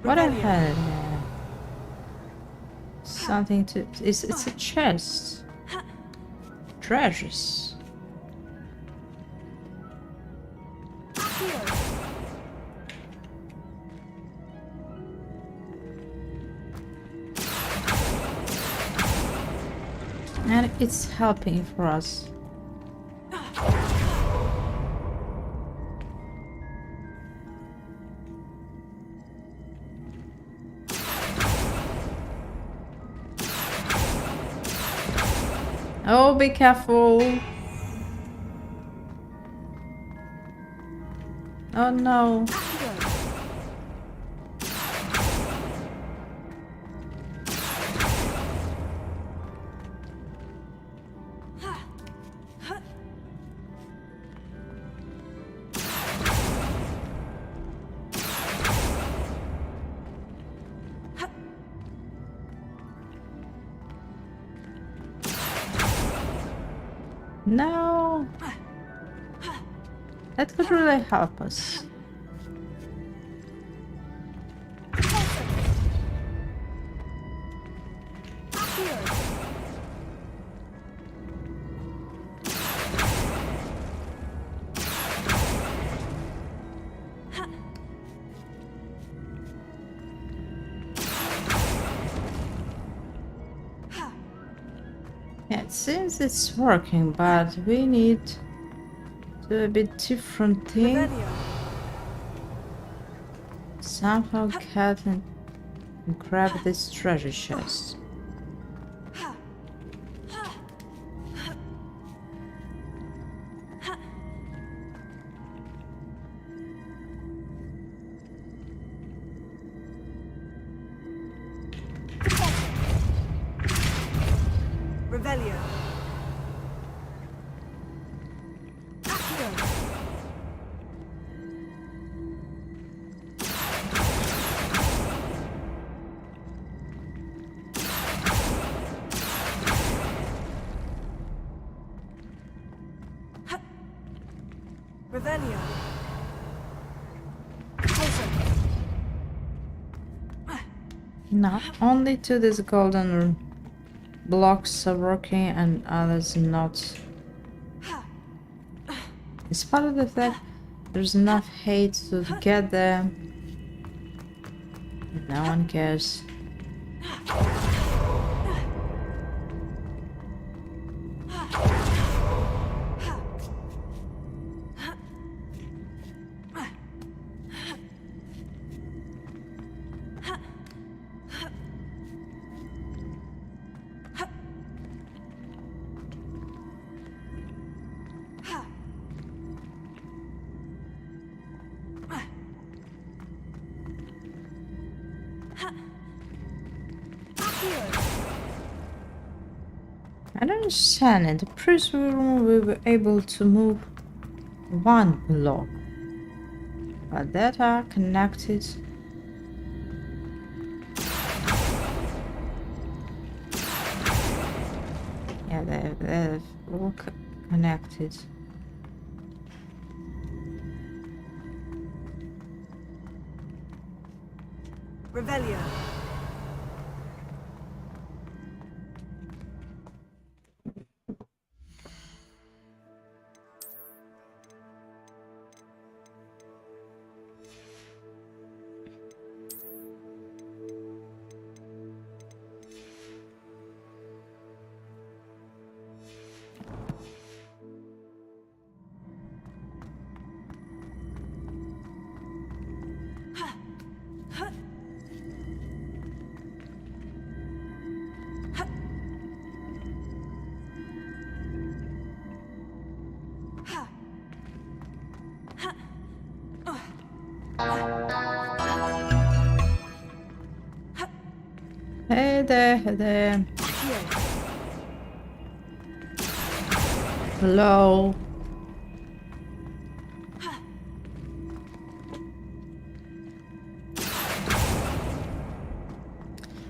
What the hell? Something to... It's a chest. Treasures. And it's helping for us. Oh, be careful. Oh no. No. That could really help us. Yeah, it seems it's working, but we need to do a bit different thing. Somehow get and grab this treasure chest. Revelio. Revelio. Not only to these golden blocks are working and others not. Despite of the fact there's enough hate to get there, no one cares. I don't understand. In the previous room we were able to move one block, but that are connected. Yeah, they're all connected. Revelio. Hey there, hey there. Hello.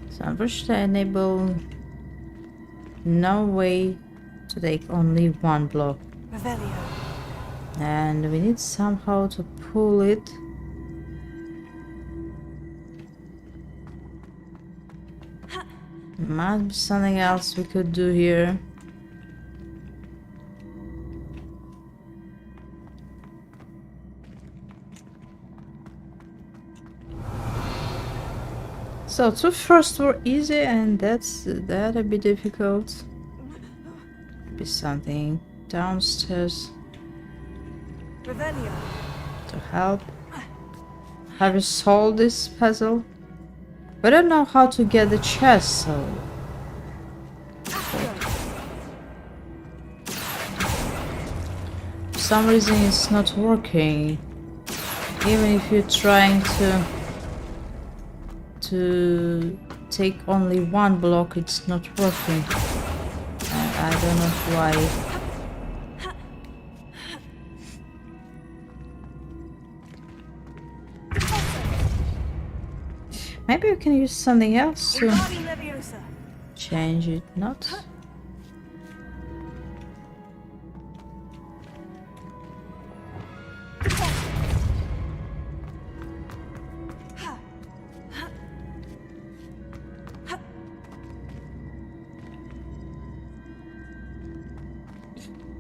So unfortunately, enable no way to take only one block. Revelio. And we need somehow to pull it. Must be something else we could do here. So two first were easy, and that a bit difficult. Be something downstairs Revelio. to help. Have you solved this puzzle? I don't know how to get the chest, so for some reason it's not working. Even if you're trying to take only one block, it's not working. And I don't know why. Maybe you can use something else to change it, not?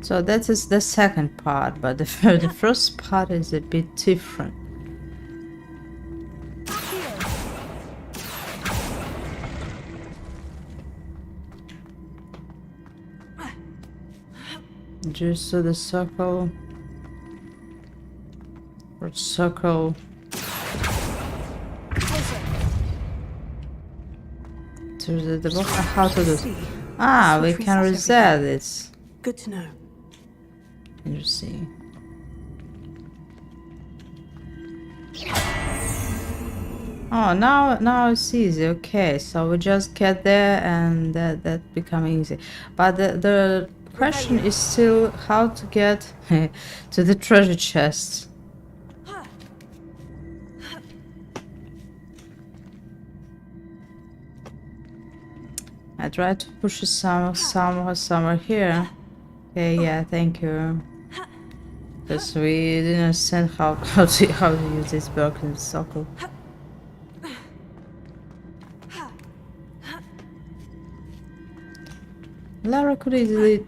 So that is the second part, but the first part is a bit different. Just to the circle. Or circle. To the box. How to do it? Ah, we can reset it. Good to know. Interesting. Oh, now it's easy. Okay, so we just get there and that become easy. But the question is still how to get to the treasure chest. I tried to push it somewhere here. Okay, yeah, thank you. Because we didn't understand how to use this block in the circle. Lara could easily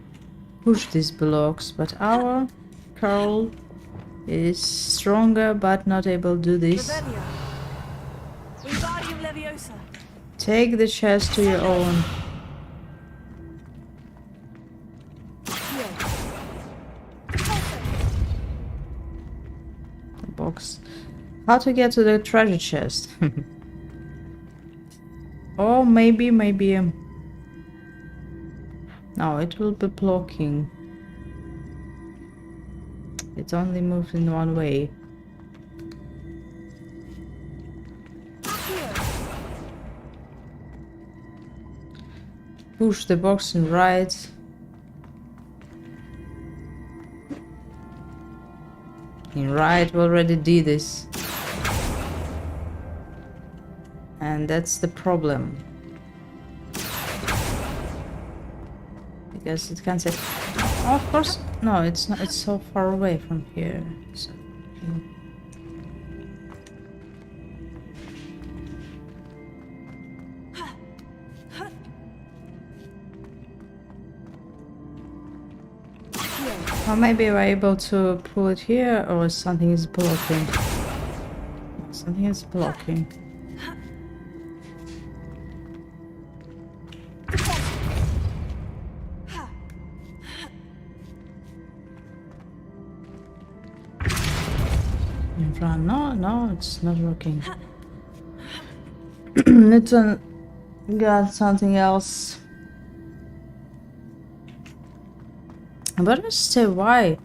push these blocks, but our Carl is stronger but not able to do this. Take the chest to your own. The box. How to get to the treasure chest? Or maybe no, it will be blocking. It only moves in one way. Push the box in right. In right, we already did this. And that's the problem. Because it can say, oh, of course, no, it's not. It's so far away from here. So, or maybe we're able to pull it here, or something is blocking. Something is blocking. In front. No, it's not working. Need to get something else. But let's say why.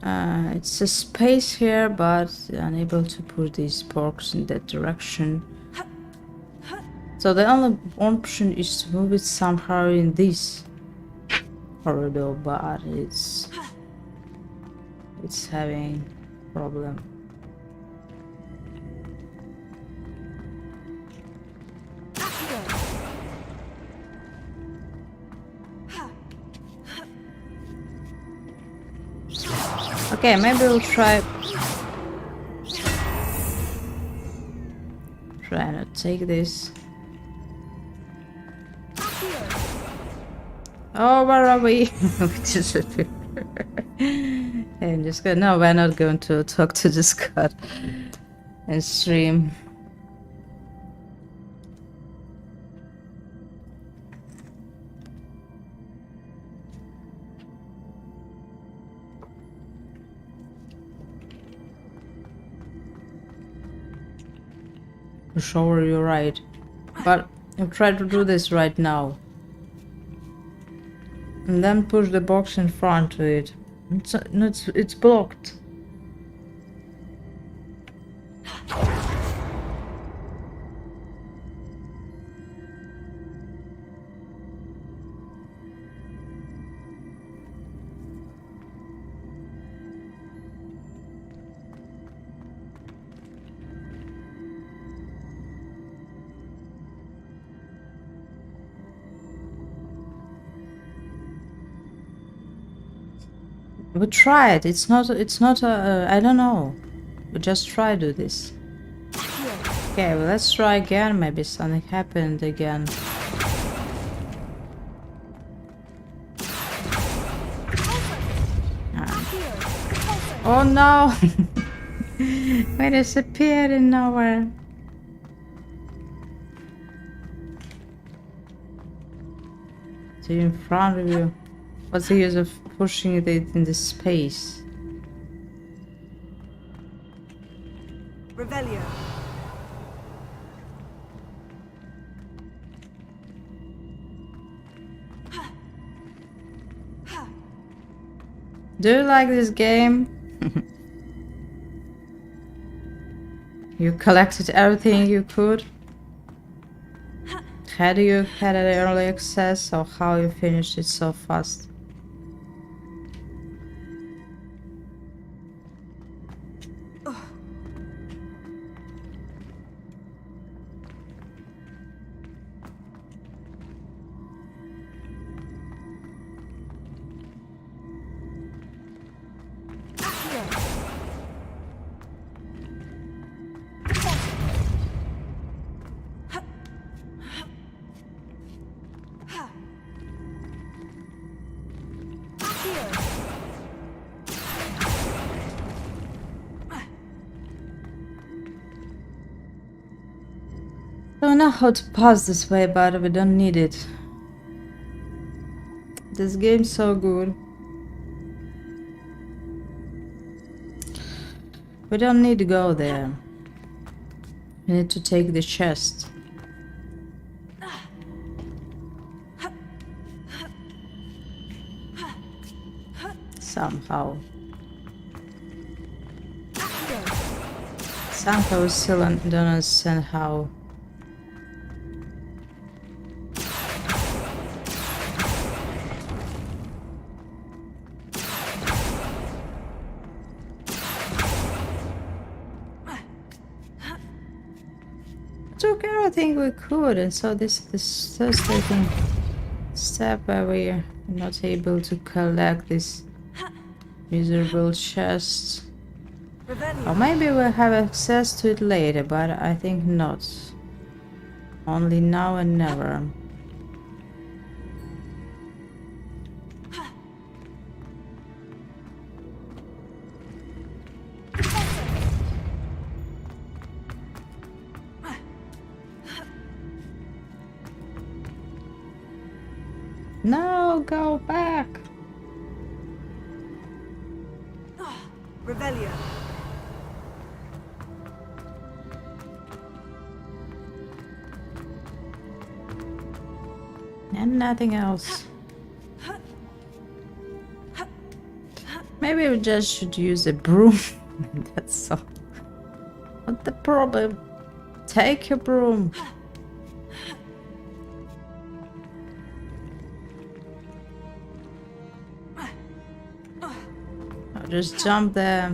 It's a space here, but unable to put these porks in that direction. So the only option is to move it somehow in this corridor, but it's having problem. Okay, maybe we'll try not take this. Oh, where are we? I'm just gonna. No, we're not going to talk to this god and stream. For sure, you're right, but I'll try to do this right now. And then push the box in front to it. It's blocked. We tried. It's not I don't know. We just try to do this. Okay, well, let's try again. Maybe something happened again. Oh no! We disappeared in nowhere. It's in front of you. What's the use of pushing it in this space? Revelio. Do you like this game? You collected everything you could? Had you had an early access, or how you finished it so fast? I don't know how to pass this way, but we don't need it. This game's so good. We don't need to go there. We need to take the chest. Somehow. Somehow we still don't understand how. Took everything we could, and so this third taking step where we're not able to collect this miserable chest. Or maybe we'll have access to it later, but I think not. Only now and never. No, go back. Revelio. And nothing else. Maybe we just should use a broom. That's all. What's the problem? Take your broom. Just jump there.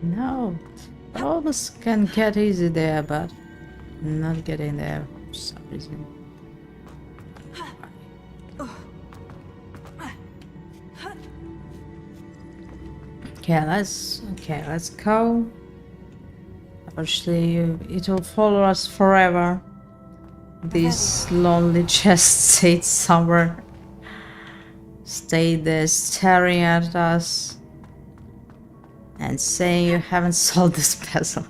No, I almost can get easy there, but not getting there for some reason. Okay, let's go. Actually, it will follow us forever. This lonely chest stayed somewhere. Stayed there staring at us and saying you haven't solved this puzzle.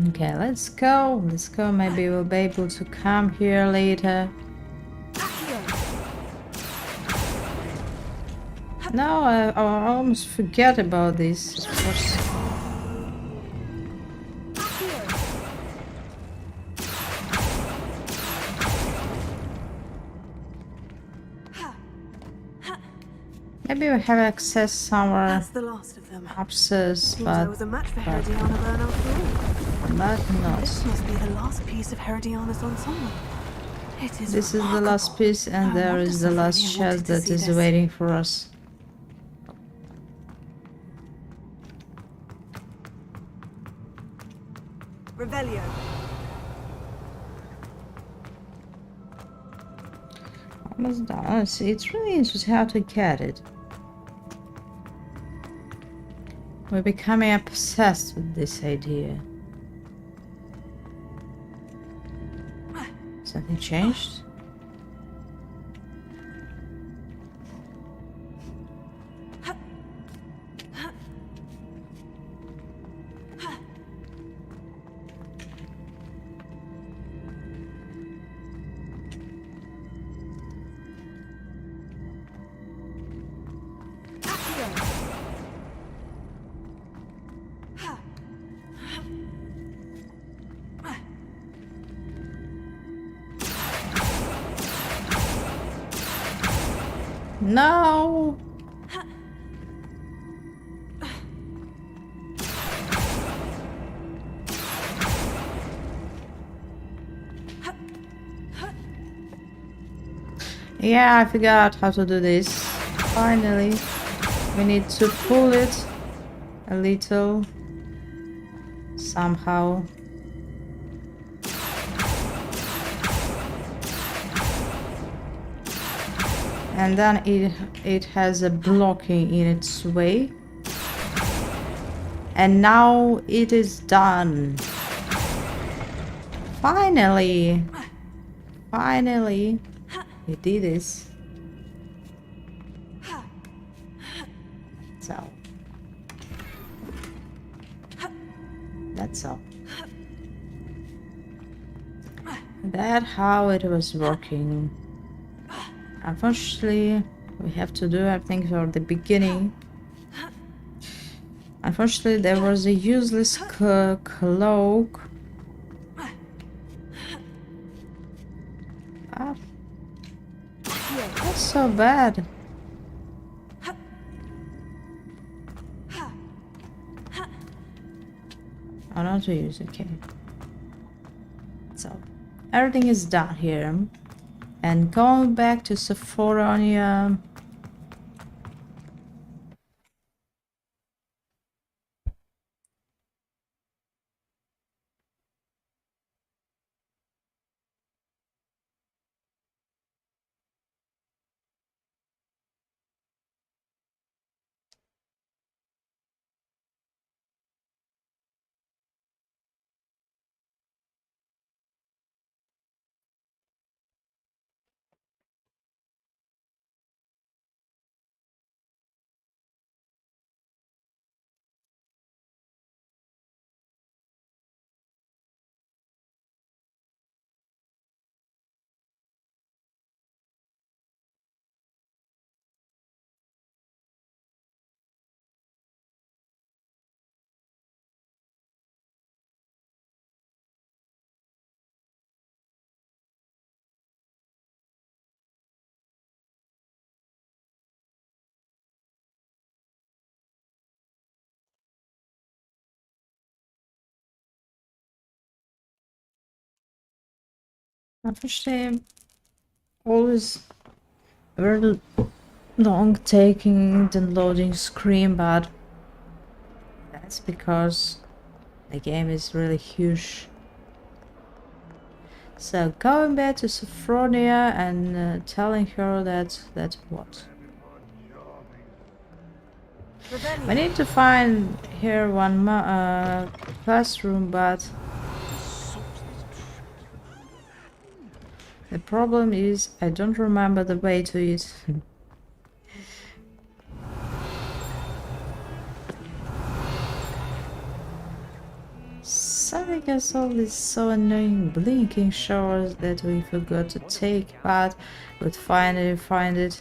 Okay, let's go. Let's go. Maybe we'll be able to come here later. No, I almost forget about this. Of course. Maybe we have access somewhere That's the last of them. upstairs, Seems but I was a match for Herodiana Byrne after all. but not. This must be the last piece of Herodiana's ensemble. It is This is the last piece, and No there wonder is the last Sophronia chest wanted to that see is this. waiting for us. Revelio. Almost done. See, it's really interesting how to get it. We're becoming obsessed with this idea. Something changed? No! Yeah, I forgot how to do this. Finally, we need to pull it a little somehow. And then it has a blocking in its way. And now it is done. Finally! Finally! We did this. So. That's all. That's how it was working. Unfortunately, we have to do everything from the beginning. Unfortunately, there was a useless cloak. Ah, that's so bad. I don't want to use it, okay. So, everything is done here. And going back to Sophronia. Unfortunately, always very long taking the loading screen, but that's because the game is really huge. So going back to Sophronia and telling her that what? We need to find here one classroom, but the problem is I don't remember the way to it. Something as all this so annoying blinking showers that we forgot to take, but we'd finally find it.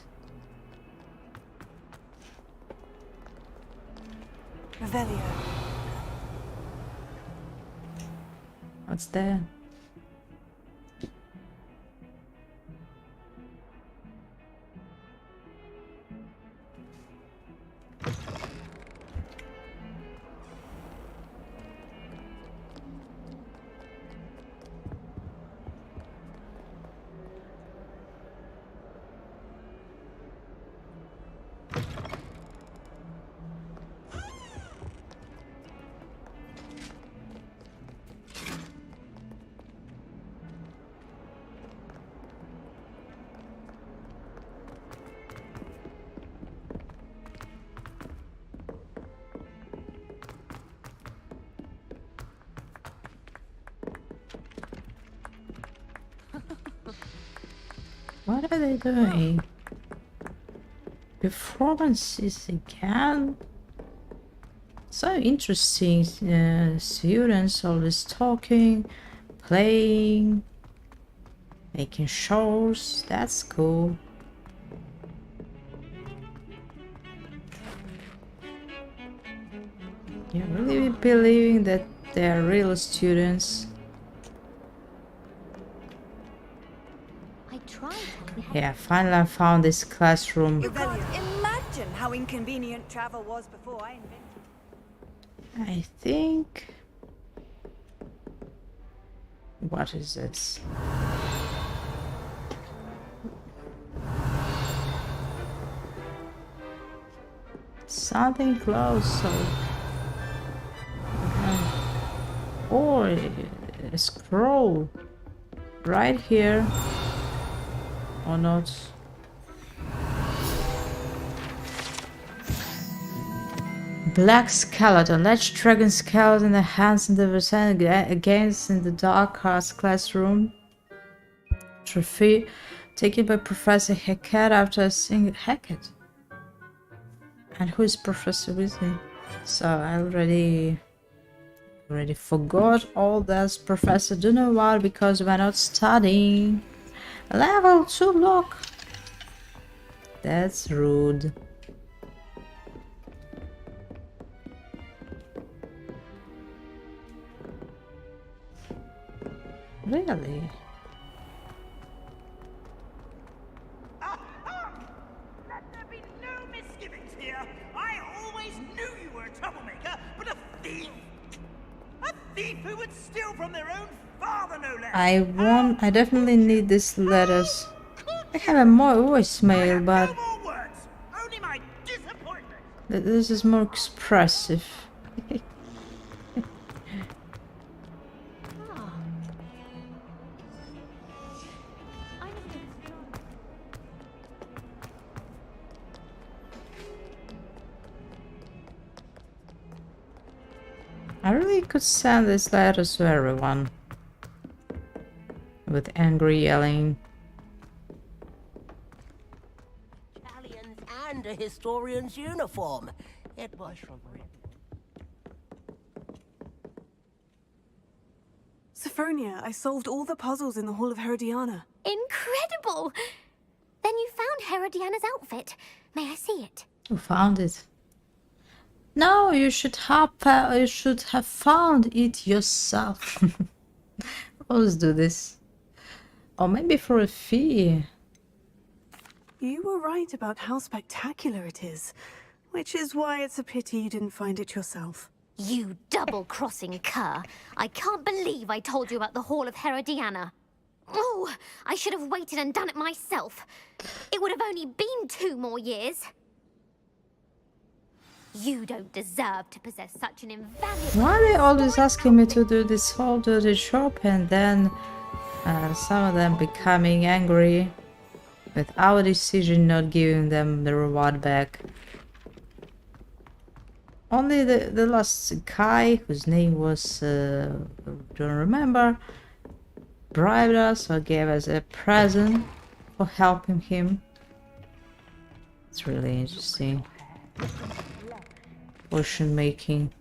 Revelio. What's there? What are they doing? Performances again? So interesting. Students always talking, playing, making shows. That's cool. You really believing that they are real students? Yeah, finally I found this classroom. You can't imagine how inconvenient travel was before I invented. I think... What is this? Something close, so... Or a scroll right here. Or not. Black skeleton, large dragon skeleton in the hands in the vicinity against in the dark arts classroom. Trophy taken by Professor Hackett after a single Hackett. And who is Professor Weasley? So I already forgot all this. Professor don't know why, because we're not studying. Level 2 lock. That's rude. Really? Let there be no misgivings here. I always knew you were a troublemaker, but a thief! A thief who would steal from their own father, no less! I definitely need these letters. I have a more voicemail, but No more words, only my disappointment. this is more expressive. I really could send these letters to everyone. With angry yelling. Italians and a historian's uniform. It was from Sophronia, I solved all the puzzles in the Hall of Herodiana. Incredible! Then you found Herodiana's outfit. May I see it? Who found it? No, you should have found it yourself. Always do this. Or maybe for a fee. You were right about how spectacular it is, which is why it's a pity you didn't find it yourself. You double-crossing cur. I can't believe I told you about the Hall of Herodiana. Oh, I should have waited and done it myself. It would have only been 2 more years. You don't deserve to possess such an invaluable... Why are they always asking me to do this whole dirty job, and then some of them becoming angry with our decision not giving them the reward back? Only the last guy, whose name was, don't remember, bribed us or gave us a present for helping him. It's really interesting. Potion making.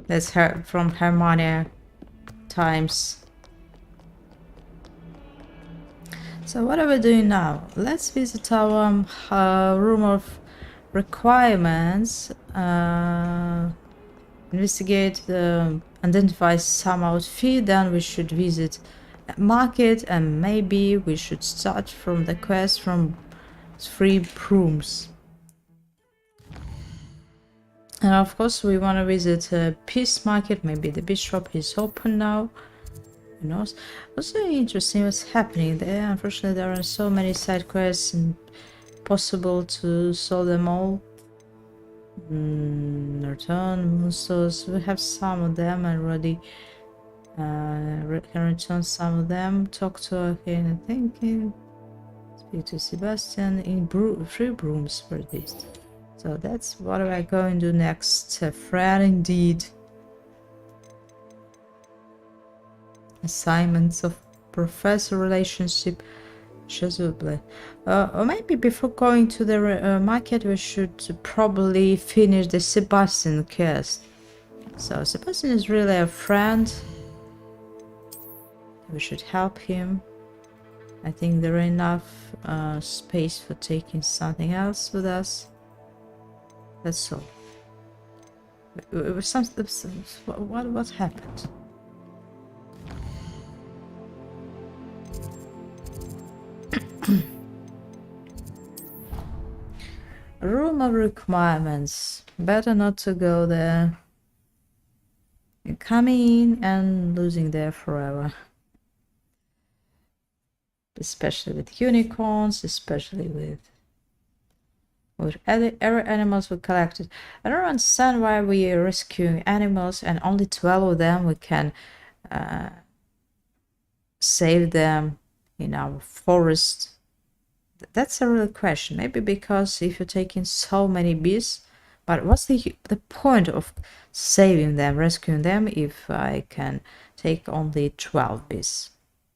That's her from Hermione times. So what are we doing now? Let's visit our room of requirements. Investigate, identify some outfit. Then we should visit a market, and maybe we should start from the quest from 3 rooms. And of course we want to visit a peace market. Maybe the bishop is open now. Who knows? What's really interesting what's happening there. Unfortunately there are so many side quests and possible to solve them all. Return monsters. We have some of them already. Can return some of them. Talk to Arcane thinking. Speak to Sebastian in 3 rooms for this. So that's what am I going to do next. Friend indeed. Assignments of professor relationship. Chasuble. Or maybe before going to the market we should probably finish the Sebastian quest. So Sebastian is really a friend. We should help him. I think there are enough space for taking something else with us. That's all. What happened? Room of requirements. Better not to go there. You're coming in and losing there forever. Especially with unicorns, especially with every animals we collected. I don't understand why we are rescuing animals and only 12 of them we can save them in our forest. That's a real question. Maybe because if you're taking so many bees, but what's the point of saving them, rescuing them, if I can take only 12 bees?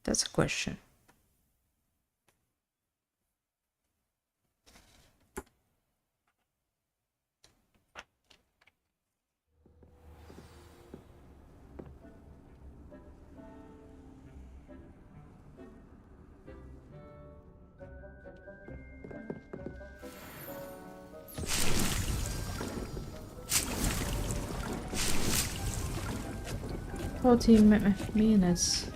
That's a question. Minutes.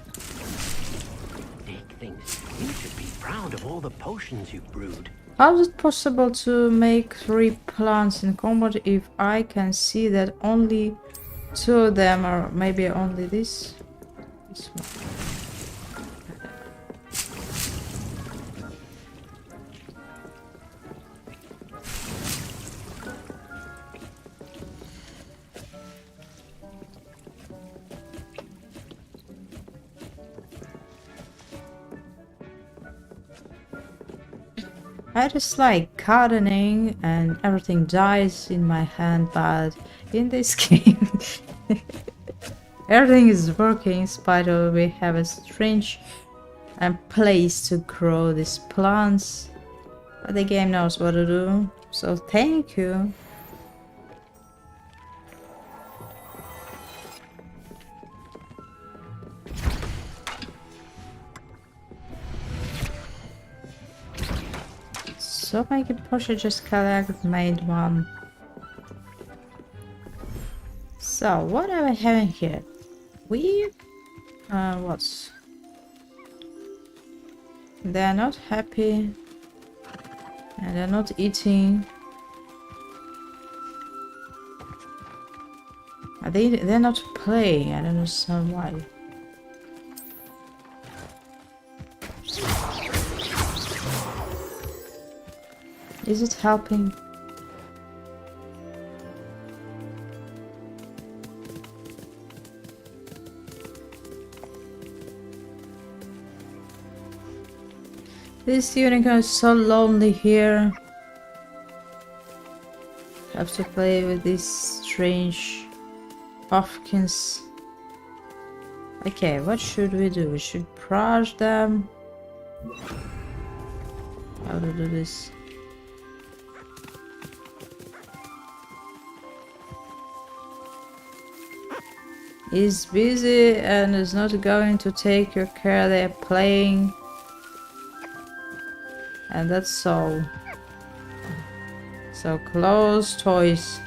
Dick thinks you should be proud of all the potions you've brewed. How is it possible to make 3 plants in combat if I can see that only 2 of them are maybe only this one? I just like gardening and everything dies in my hand, but in this game everything is working in spite of we have a strange place to grow these plants, but the game knows what to do, so thank you. So make it push, just collect made one. So what are we having here? We what's they're not happy and they're not eating. They're not playing. I don't understand why. Is it helping? This unicorn is so lonely here. Have to play with these strange pumpkins. Okay, what should we do? We should brush them. How to do this? He's busy and is not going to take your care. They're playing. And that's all. So close toys.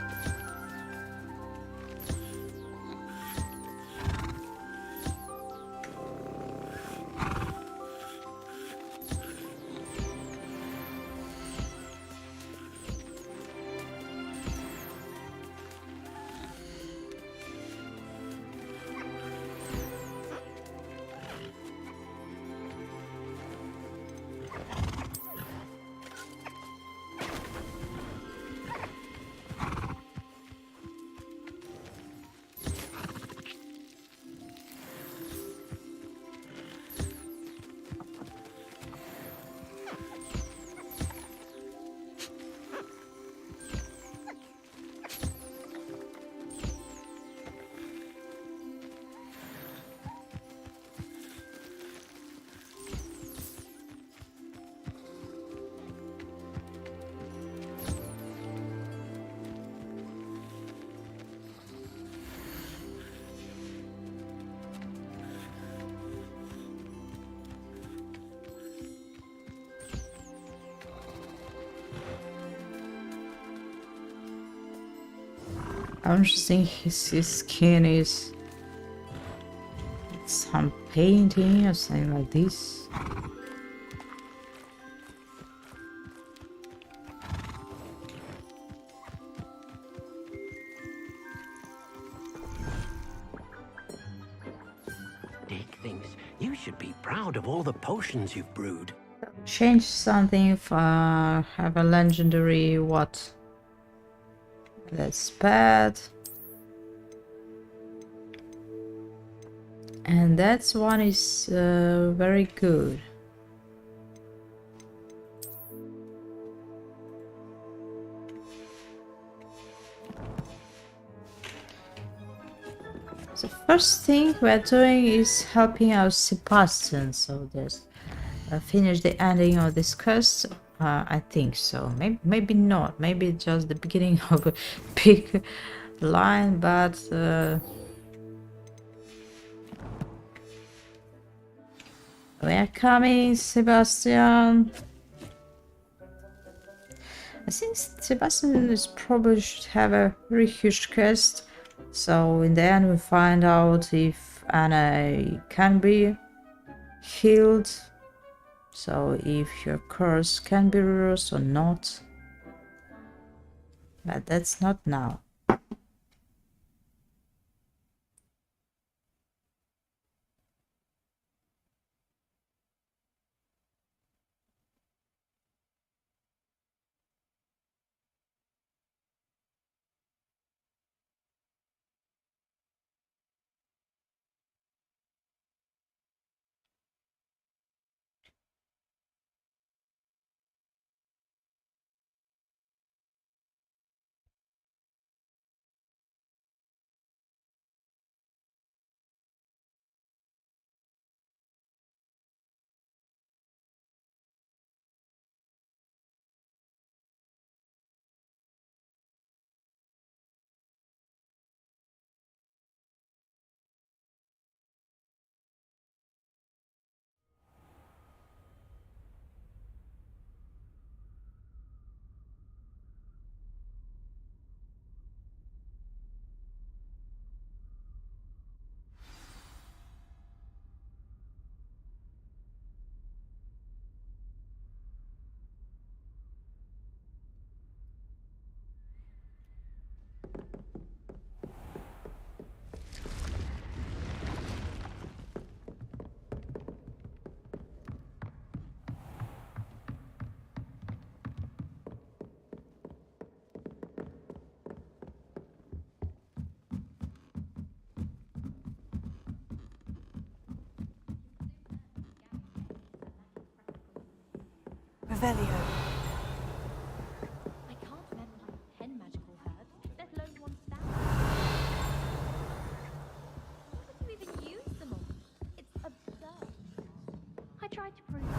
How interesting his skin is. Some painting or something like this. Dick thinks you should be proud of all the potions you've brewed. Change something if have a legendary what? That's bad. And that one is very good. The first thing we're doing is helping out Sebastian, so there's finish the ending of this quest. I think so. Maybe not. Maybe just the beginning of a big line, but we are coming, Sebastian. I think Sebastian is probably should have a very huge quest. So in the end, we find out if Anna can be healed. So if your curse can be reversed or not. But that's not now. Revelio. I can't remember 10 magical herbs, let alone 1,000. How could you even use them all? It's absurd. I tried to prove it.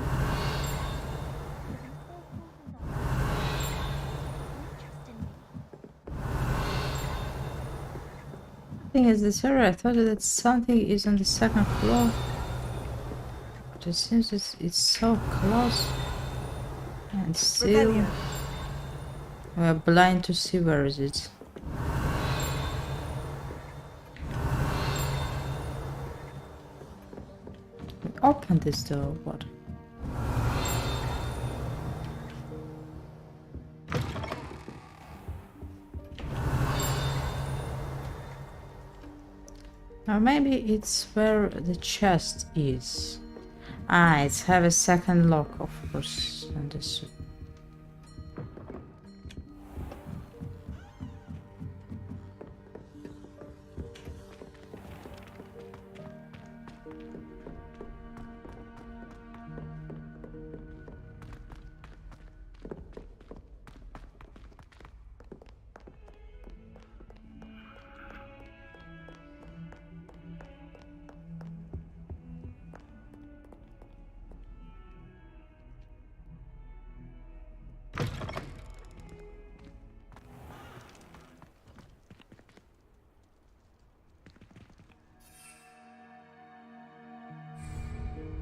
Trust in me. The thing is this area, I thought that something is on the second floor. But it seems it's so close. And still we're blind to see where is it. We open this door, what? Or maybe it's where the chest is. Ah, it's have a second lock, of course. And this.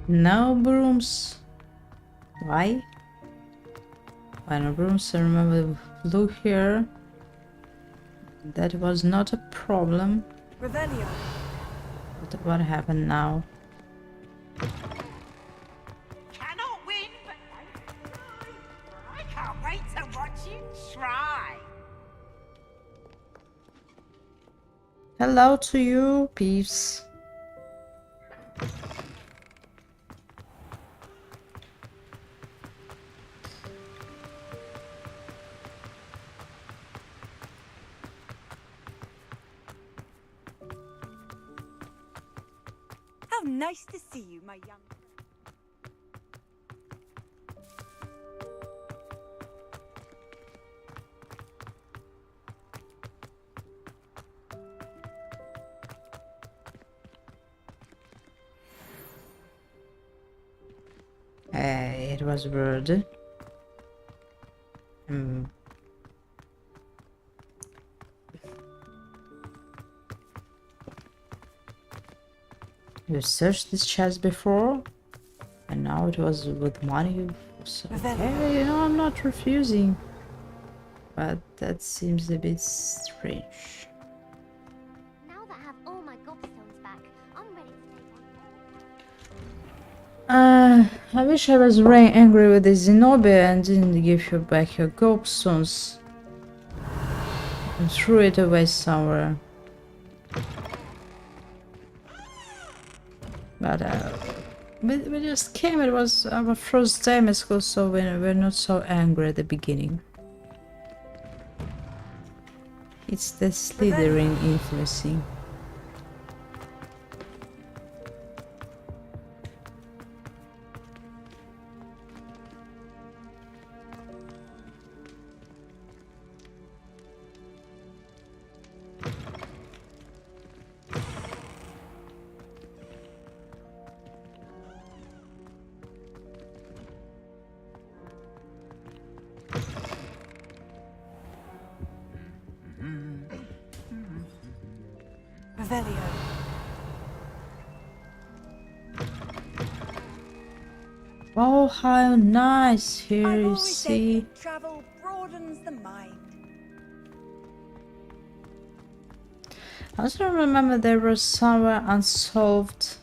No brooms. Why? Why no brooms? I remember blue here. That was not a problem. Revelio. What happened now? Cannot win, but I can't wait to watch you try. Hello to you, peeps. How nice to see you, my young. It was weird. You searched this chest before, and now it was with money. So, okay, you know, I'm not refusing, but that seems a bit strange. Now that I have all my gobstones back, I'm ready to take on. I wish I was very angry with the Zenobia and didn't give you back your gobstones and threw it away somewhere. But we just came, it was our first time at school, so we're not so angry at the beginning. It's the Slytherin influencing. Revelio. Oh, how nice! Here you see. Travel broadens the mind. I also remember there were somewhere unsolved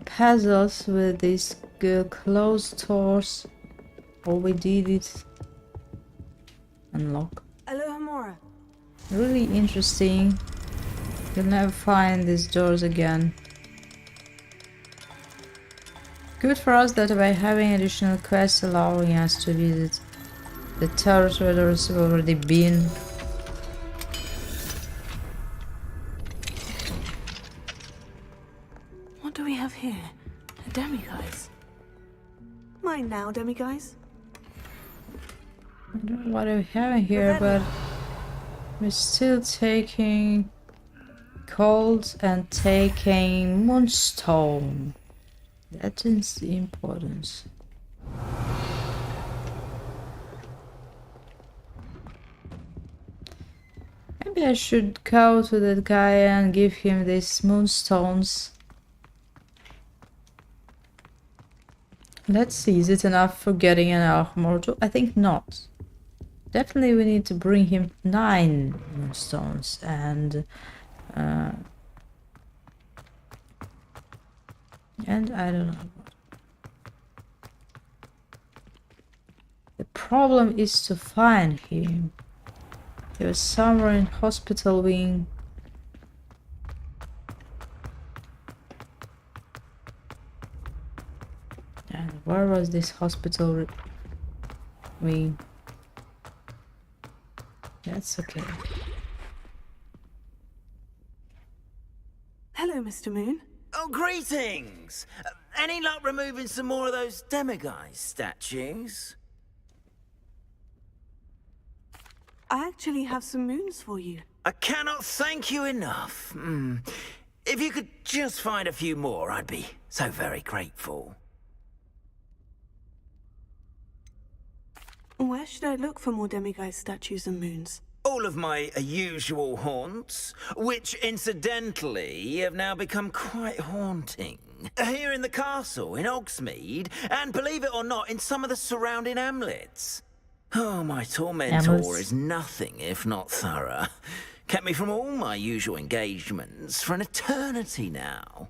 puzzles with these closed doors. All we did is unlock. Alohomora. Really interesting. You'll never find these doors again. Good for us that by having additional quests allowing us to visit the territory we've already been. What do we have here? A demiguise. Mine now, demiguise. I don't know what we have here, but we're still taking cold and taking moonstone. That is the importance. Maybe I should go to that guy and give him these moonstones. Let's see, is it enough for getting an Archmortal? I think not. Definitely we need to bring him 9 moonstones and I don't know. The problem is to find him. He was somewhere in hospital wing. And where was this hospital wing? That's okay. Hello, Mr. Moon. Oh, greetings! Any luck removing some more of those demiguise statues? I actually have some moons for you. I cannot thank you enough. If you could just find a few more, I'd be so very grateful. Where should I look for more demiguise statues and moons? All of my usual haunts, which incidentally have now become quite haunting. Here in the castle, in Hogsmeade, and believe it or not, in some of the surrounding hamlets. Oh, my tormentor is nothing if not thorough. Kept me from all my usual engagements for an eternity now.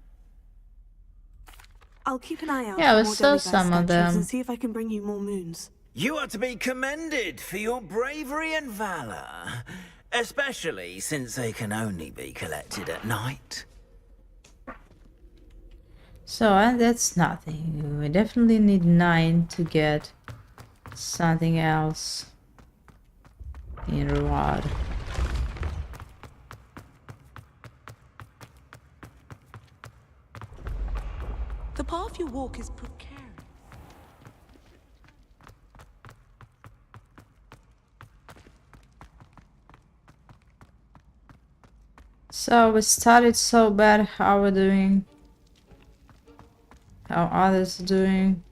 I'll keep an eye out Yeah, for we more saw demiguise some of statues them. and see if I can bring you more moons. You are to be commended for your bravery and valor, especially since they can only be collected at night. So, and that's nothing. We definitely need 9 to get something else in reward. The path you walk is precarious. So we started so bad. How we're doing? How others are doing?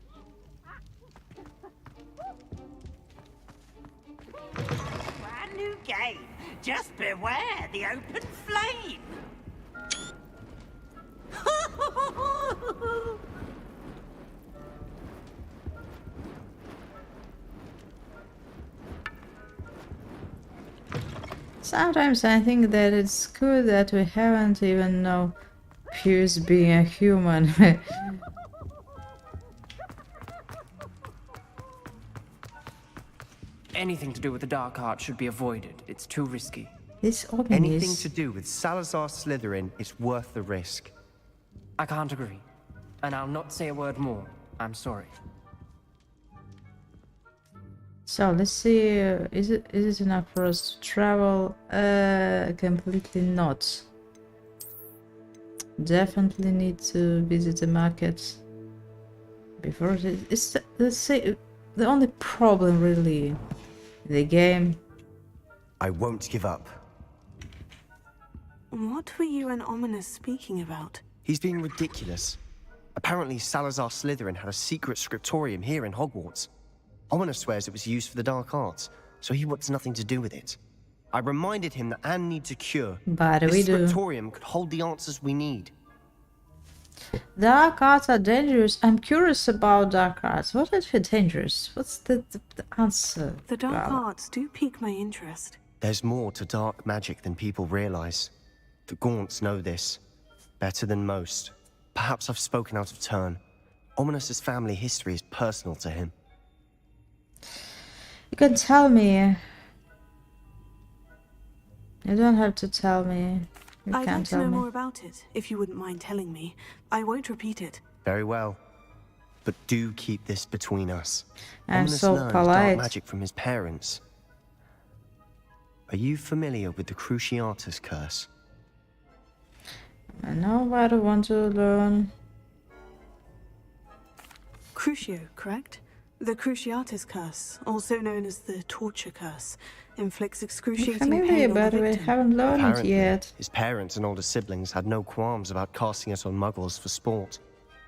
Brand new game. Just beware the open flame. Sometimes I think that it's good that we haven't even know Pierce being a human. Anything to do with the dark art should be avoided. It's too risky. This open Anything is... to do with Salazar Slytherin is worth the risk. I can't agree. And I'll not say a word more. I'm sorry. So let's see, is it enough for us to travel? Completely not. Definitely need to visit the market before it's let's say the only problem really in the game. I won't give up. What were you and Ominous speaking about? He's being ridiculous. Apparently Salazar Slytherin had a secret scriptorium here in Hogwarts. Ominous swears it was used for the dark arts, so he wants nothing to do with it. I reminded him that Anne needs a cure. But this we do. scriptorium could hold the answers we need. Dark arts are dangerous. I'm curious about dark arts. What is dangerous? What's the answer? The dark Well, arts do pique my interest. There's more to dark magic than people realize. The Gaunts know this better than most. Perhaps I've spoken out of turn. Ominous's family history is personal to him. you can tell me. You don't have to tell me. You I'd can't like to tell know me. more about it, if you wouldn't mind telling me. I won't repeat it. Very well. But do keep this between us. I'm Ominous so learned polite. dark magic from his parents. Are you familiar with the Cruciatus curse? I know what I want to learn. Crucio, correct? The Cruciatus curse, also known as the torture curse, inflicts excruciating Familiar, pain on the but we victim. haven't learned it Apparently, yet. his parents and older siblings had no qualms about casting it on muggles for sport.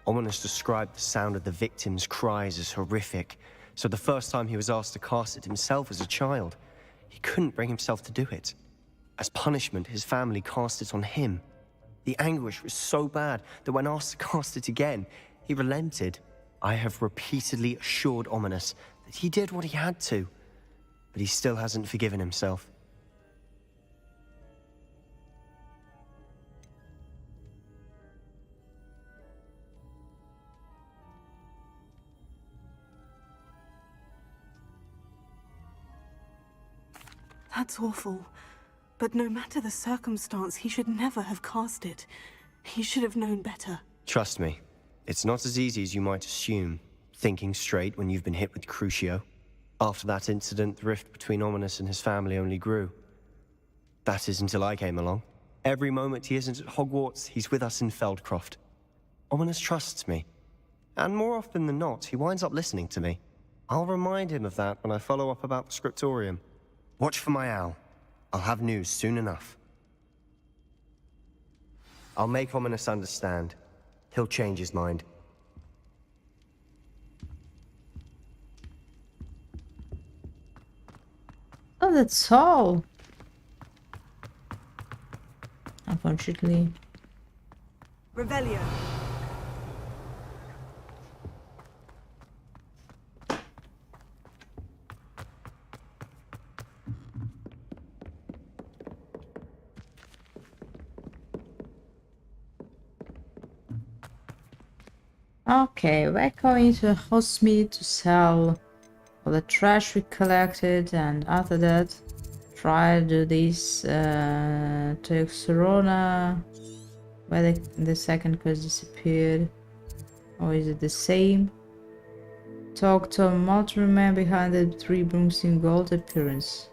Ominous described the sound of the victim's cries as horrific, so the first time he was asked to cast it himself as a child, he couldn't bring himself to do it. As punishment, his family cast it on him. The anguish was so bad that when asked to cast it again, he relented. I have repeatedly assured Ominous that he did what he had to, but he still hasn't forgiven himself. That's awful. But no matter the circumstance, he should never have cast it. He should have known better. Trust me, it's not as easy as you might assume, thinking straight when you've been hit with Crucio. After that incident, the rift between Ominous and his family only grew. That is until I came along. Every moment he isn't at Hogwarts, he's with us in Feldcroft. Ominous trusts me. And more often than not, he winds up listening to me. I'll remind him of that when I follow up about the scriptorium. Watch for my owl. I'll have news soon enough. I'll make Ominous understand. He'll change his mind. Oh, that's all. Unfortunately. Revelio. Okay, we're going to Hogsmeade to sell all the trash we collected, and after that, try to do this to Xerona, where the second quest disappeared. Or is it the same? Talk to a multi-man behind the three brooms in gold appearance.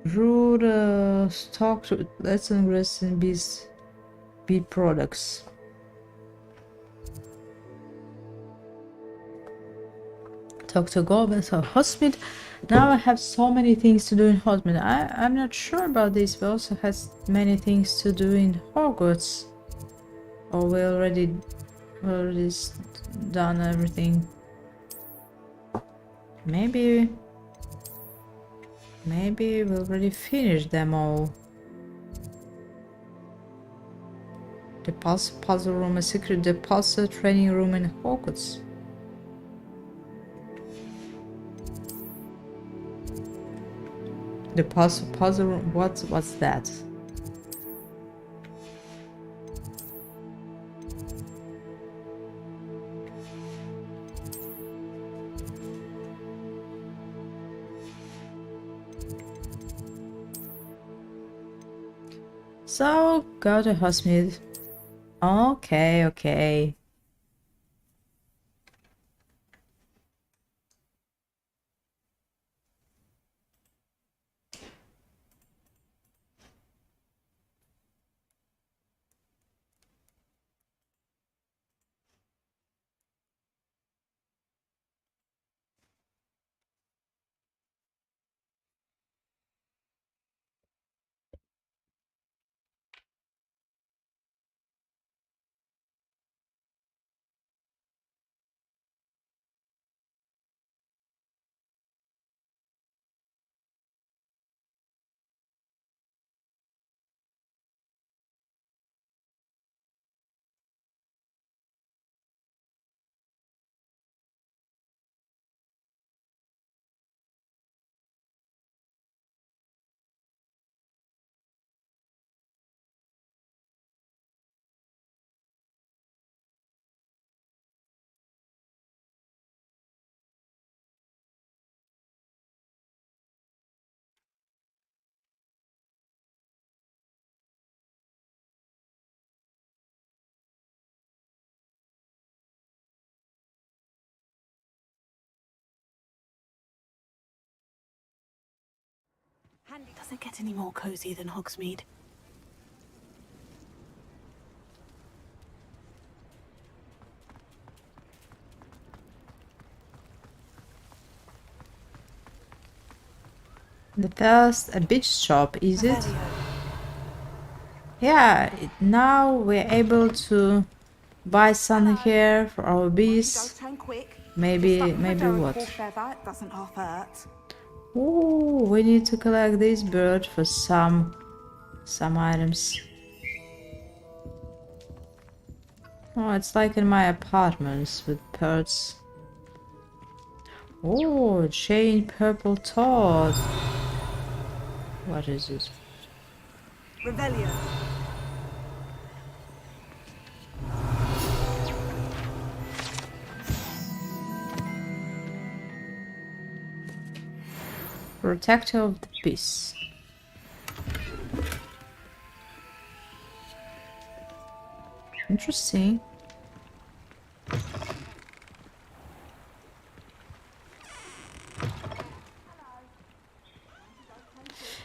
Rude stock to let's invest in beat products. Talk to goblins or Hogsmeade. Now I have so many things to do in Hogsmeade. I'm not sure about this. We also has many things to do in Hogwarts. Or we already done everything. Maybe we already finished them all. The puzzle room, a secret deposit training room in Hogwarts. The puzzle room, what's that? So, go to Hogsmeade. Okay. Doesn't get any more cozy than Hogsmeade. The first a beach shop, is it? Yeah, now we're able to buy something here for our bees. Maybe what? Doesn't half hurt. Oh, we need to collect this bird for some items. Oh, it's like in my apartments with birds. Oh, chain purple toad. What is it? Revelio. Protector of the peace. Interesting.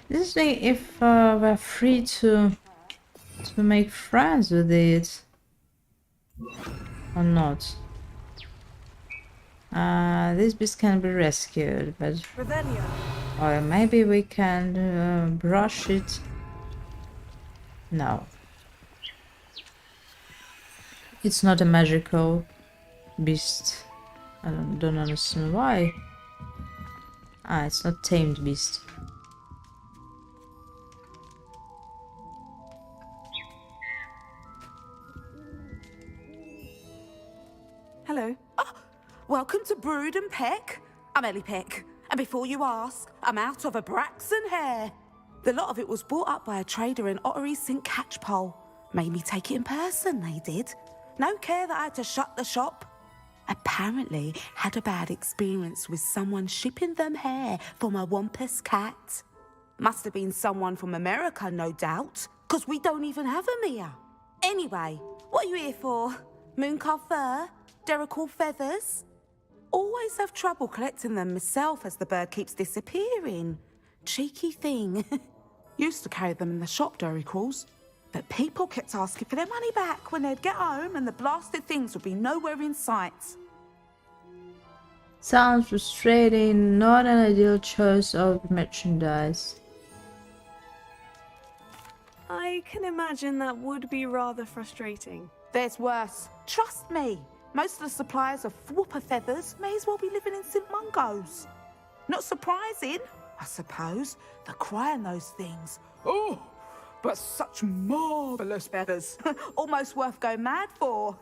This is if we're free to make friends with it or not. This beast can be rescued, but or maybe we can brush it. No, it's not a magical beast. I don't understand why. It's not tamed beast. Hello. Oh, welcome to Brood and Peck. I'm Ellie Peck, and before you ask, I'm out of a Braxton hair. The lot of it was bought up by a trader in Ottery St. Catchpole. Made me take it in person, they did. No care that I had to shut the shop. Apparently had a bad experience with someone shipping them hair from a Wampus cat. Must have been someone from America, no doubt, because we don't even have them here. Anyway, what are you here for? Mooncar fur? Derrickle feathers? Always have trouble collecting them myself as the bird keeps disappearing. Cheeky thing. Used to carry them in the shop, Derricles. But people kept asking for their money back when they'd get home and the blasted things would be nowhere in sight. Sounds frustrating, not an ideal choice of merchandise. I can imagine that would be rather frustrating. There's worse. Trust me. Most of the suppliers of whooper feathers may as well be living in St. Mungo's. Not surprising, I suppose. The cry on those things. Oh, but such marvellous feathers. Almost worth going mad for.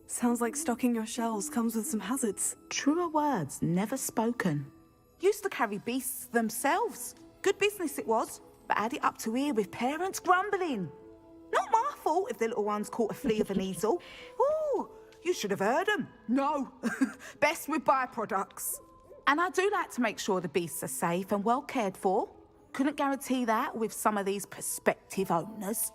Sounds like stocking your shelves comes with some hazards. Truer words never spoken. Used to carry beasts themselves. Good business it was, but had it up to here with parents grumbling. Not my fault if the little ones caught a flea of an easel. Ooh, you should have heard them. No, best with byproducts. And I do like to make sure the beasts are safe and well cared for. Couldn't guarantee that with some of these prospective owners.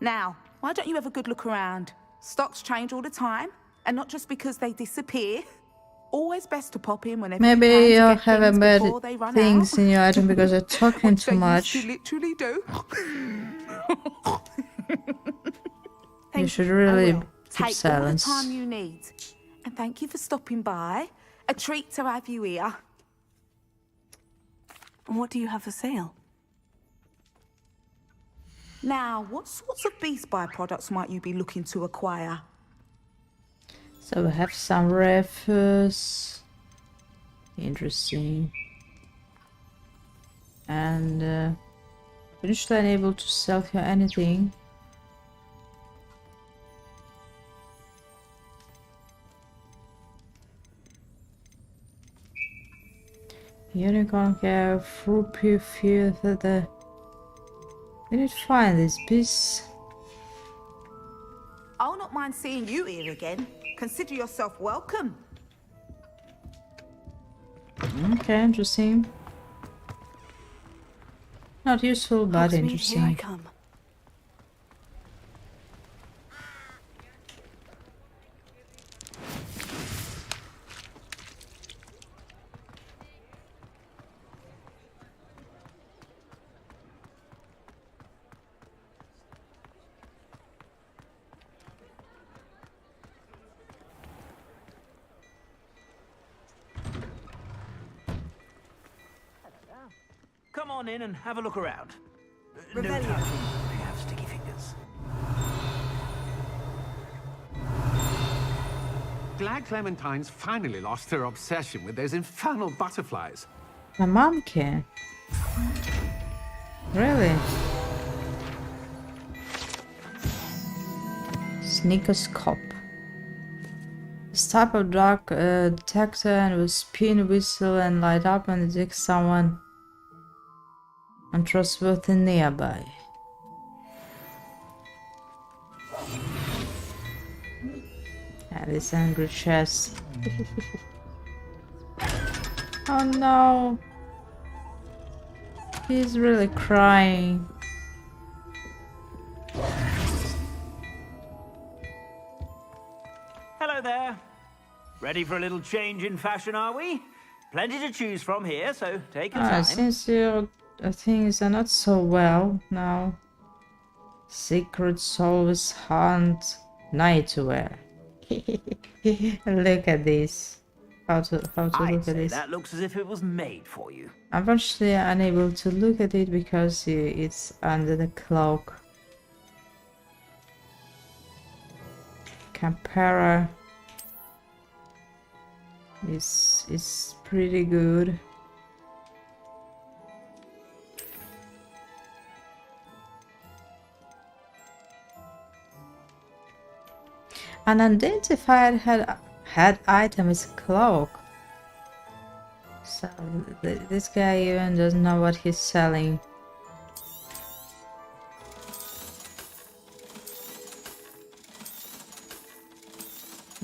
Now, why don't you have a good look around? Stocks change all the time, and not just because they disappear. Always best to pop in whenever Maybe you you'll can have a bad things out. in your item because you're talking Which too they much. used to literally do. You should really keep Take all the silence. time you need. And thank you for stopping by. A treat to have you here. What do you have for sale? Now, what sorts of beast byproducts might you be looking to acquire? So we have some refuse. Interesting. And finished unable to sell here anything. Unicorn care, fruit pure feather. We need to find this beast. I'll not mind seeing you here again. Consider yourself welcome. Okay, interesting. Not useful, but Hogsmeade, interesting. here I come. come on in and have a look around. No Revelio. touching. I have sticky fingers. Glad Clementines finally lost her obsession with those infernal butterflies. My mom can. Really? Sneakoscope. This type of dark detector and will spin, whistle, and light up and detect someone untrustworthy nearby. This angry chest. Oh no! He's really crying. Hello there. Ready for a little change in fashion, are we? Plenty to choose from here, so take your time. Since your things are not so well now. Secret Souls Hunt Nightwear. Look at this. How to I'd look at say this. that looks as if it was made for you. Unfortunately, I'm unable to look at it because it's under the cloak. Campera is pretty good. Unidentified head item is cloak. So this guy even doesn't know what he's selling.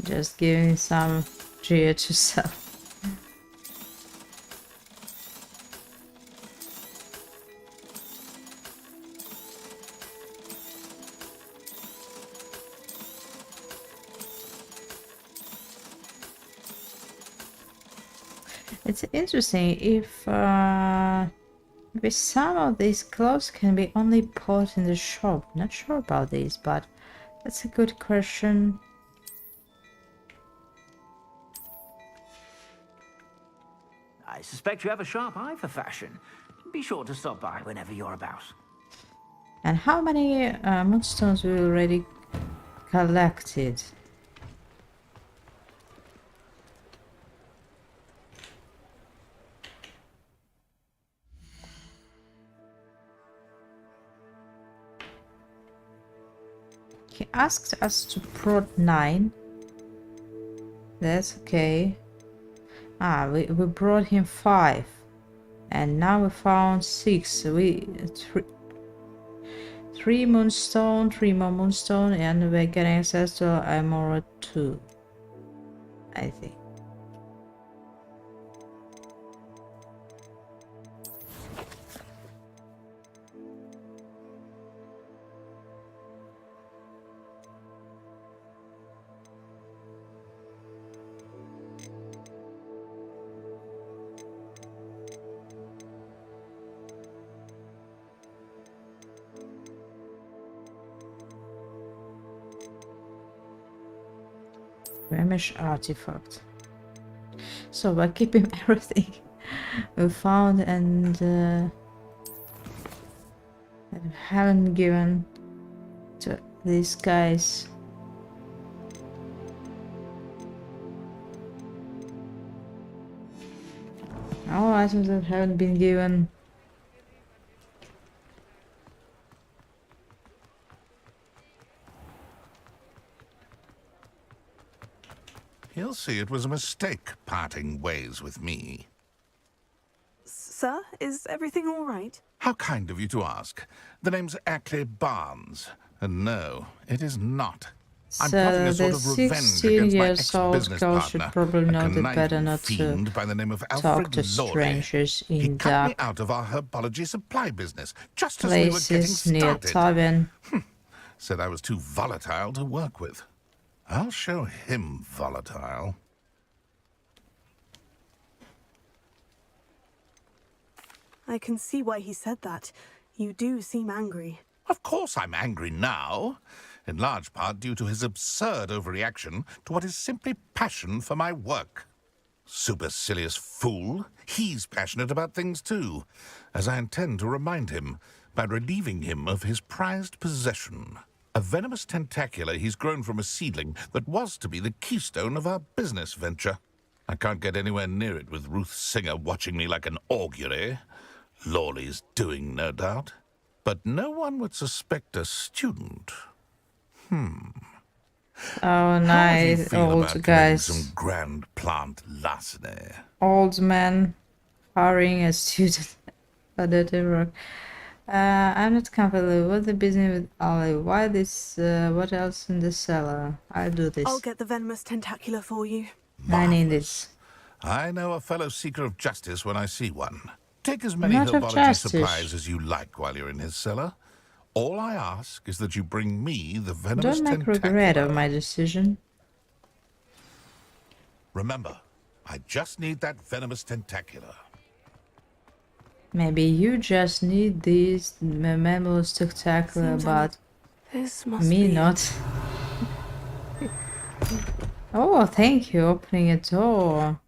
Just giving some gear to sell. It's interesting if maybe some of these clothes can be only bought in the shop. Not sure about this, but that's a good question. I suspect you have a sharp eye for fashion. Be sure to stop by whenever you're about. And how many moonstones we already collected? He asked us to prod 9. That's okay. We brought him 5. And now we found 6. So we... 3 moonstone, 3 more moonstone, and we're getting access to Emerald 2. I think. Remish artifact. So we're keeping everything we found and haven't given to these guys. All items that haven't been given. He'll see it was a mistake parting ways with me. Sir, is everything all right? How kind of you to ask. The name's Ackley Barnes. And no, it is not. I'm plotting a sort of revenge against my ex-business girl partner, should probably a know that better conniving not to fiend by the name of talk Alfred to Lawley. strangers He in cut me dark out of our herbology supply business just as we were getting places near started. tavern. Said I was too volatile to work with. I'll show him volatile. I can see why he said that. You do seem angry. Of course I'm angry now, in large part due to his absurd overreaction to what is simply passion for my work. Supercilious fool. He's passionate about things too, as I intend to remind him by relieving him of his prized possession. A venomous tentacula he's grown from a seedling that was to be the keystone of our business venture. I can't get anywhere near it with Ruth Singer watching me like an augury. Lawley's doing, no doubt. But no one would suspect a student. Oh, nice, old guys. Some grand plant larceny. Old man hiring a student for dirty work. I'm not comfortable with the business with Ollie. Why this? What else in the cellar? I'll do this. I'll get the venomous tentacula for you. I need this. I know a fellow seeker of justice when I see one. Take as many Not of herbology justice. supplies as you like while you're in his cellar. All I ask is that you bring me the venomous Don't make tentacula. regret of my decision. Remember, I just need that venomous tentacula. Maybe you just need these memories spectacular, Seems but this must me be not. Oh, thank you, opening a door.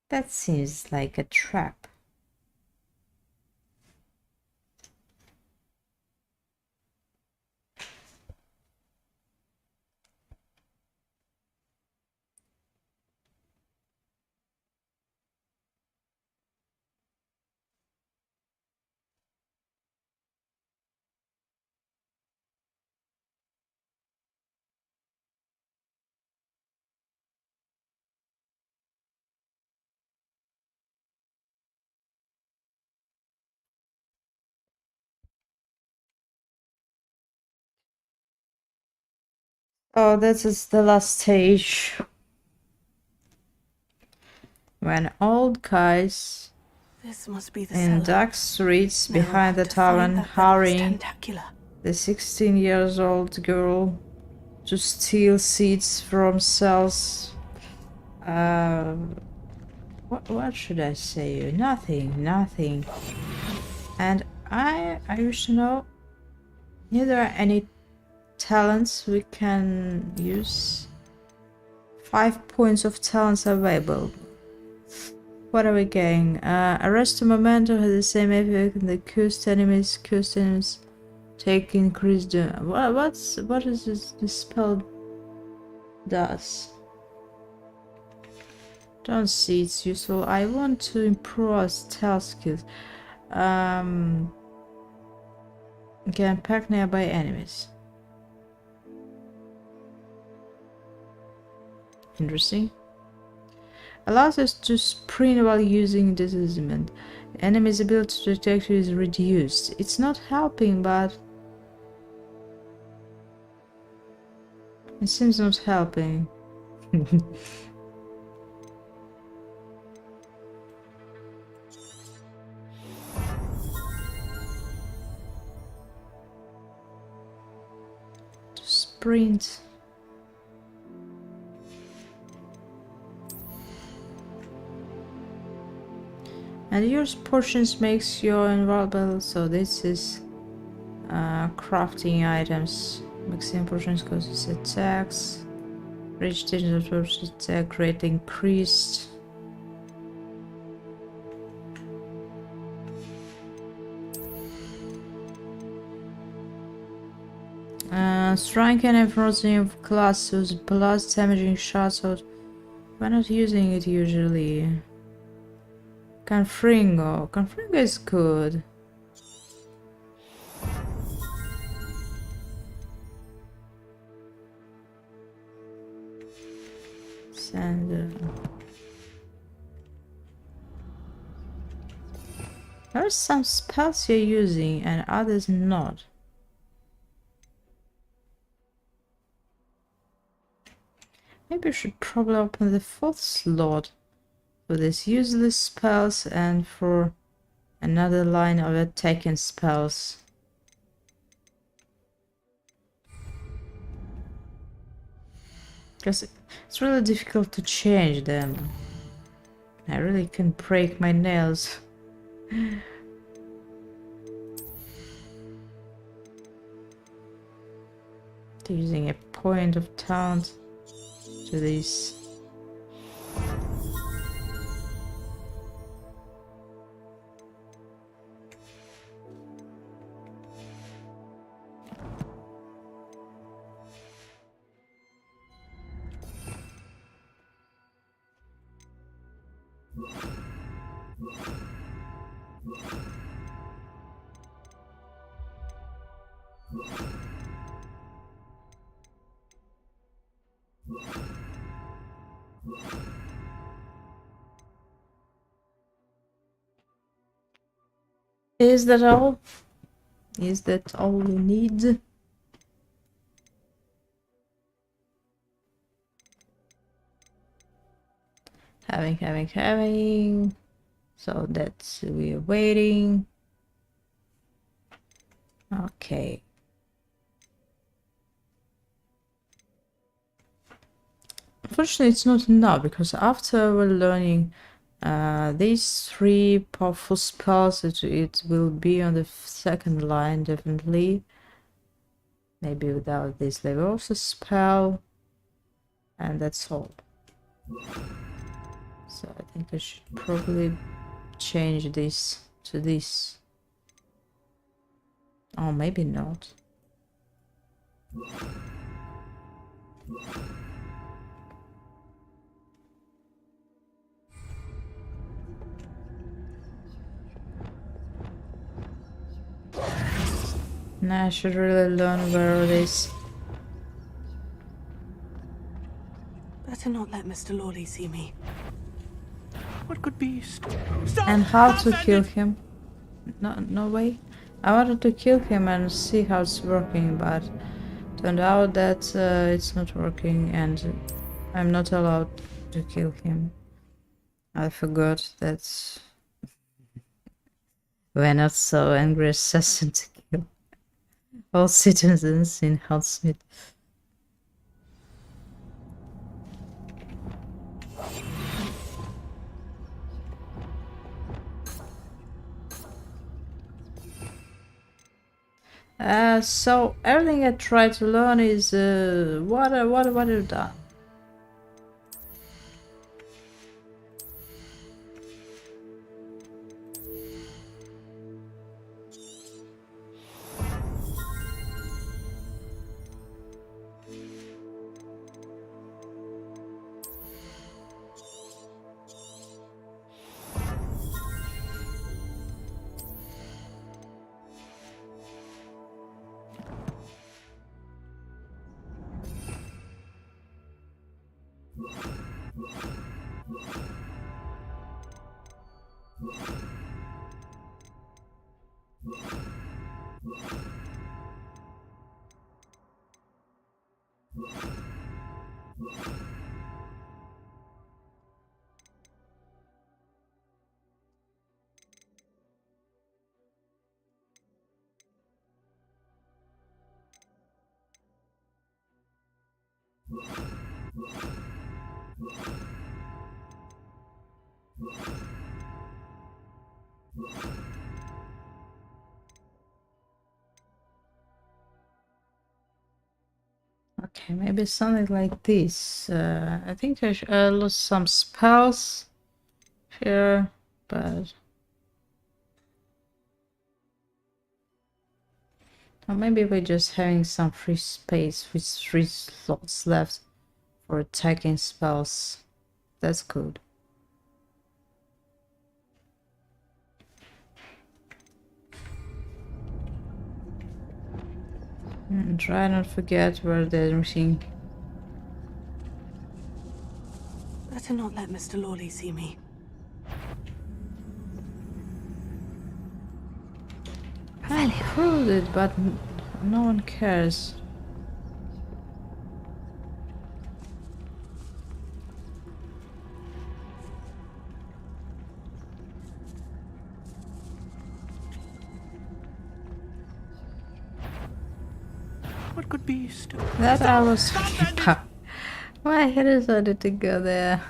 That seems like a trap. Oh, this is the last stage. When old guys This must be the in cellar. dark streets Now I behind the have to find tavern that venomous hurrying tentacula. the 16 years old girl to steal seeds from cells. What should I say? Nothing. And I wish to know if there are any talents we can use. 5 points of talents available. What are we getting? Arrest a momentum has the same effect on the cursed enemies. Cursed enemies take increased damage. What is this spell does? Don't see it's useful. I want to improve our stealth skills. Can pack nearby enemies. Interesting. Allows us to sprint while using disarmament. Enemy's ability to detect you is reduced. It's not helping, but it seems not helping. To sprint. And use portions makes you invulnerable, so this is crafting items. Mixing portions causes attacks. Reach distance of portions attack rate increased. Striking and frozen of class with blast damaging shots, so we're not using it usually. Confringo is good. Sand. There are some spells you're using and others not. Maybe we should probably open the 4th slot for these useless spells and for another line of attacking spells. Because it's really difficult to change them. I really can break my nails. Using a point of talent to this. Is that all? Is that all we need? Having. So that's we're waiting. Okay. Unfortunately, it's not enough because after we're learning these 3 powerful spells, it will be on the second line definitely. Maybe without this Leviosa spell, and that's all. So I think I should probably change this to this. Oh, maybe not. Nah, I should really learn where it is. Better not let Mr. Lawley see me. What could be... And how to kill him? No way. I wanted to kill him and see how it's working, but turned out that it's not working and I'm not allowed to kill him. I forgot that we're not so angry assassin to kill all citizens in Hogsmeade. So everything I try to learn is what I've done. Okay, maybe something like this. I think I lost some spells here, but or maybe we're just having some free space with 3 slots left for attacking spells. That's good. And try not forget where the everything. Better not let Mr. Lawley see me. I proved it, but no one cares. What could be... That I was talking about. Why I decided to go there.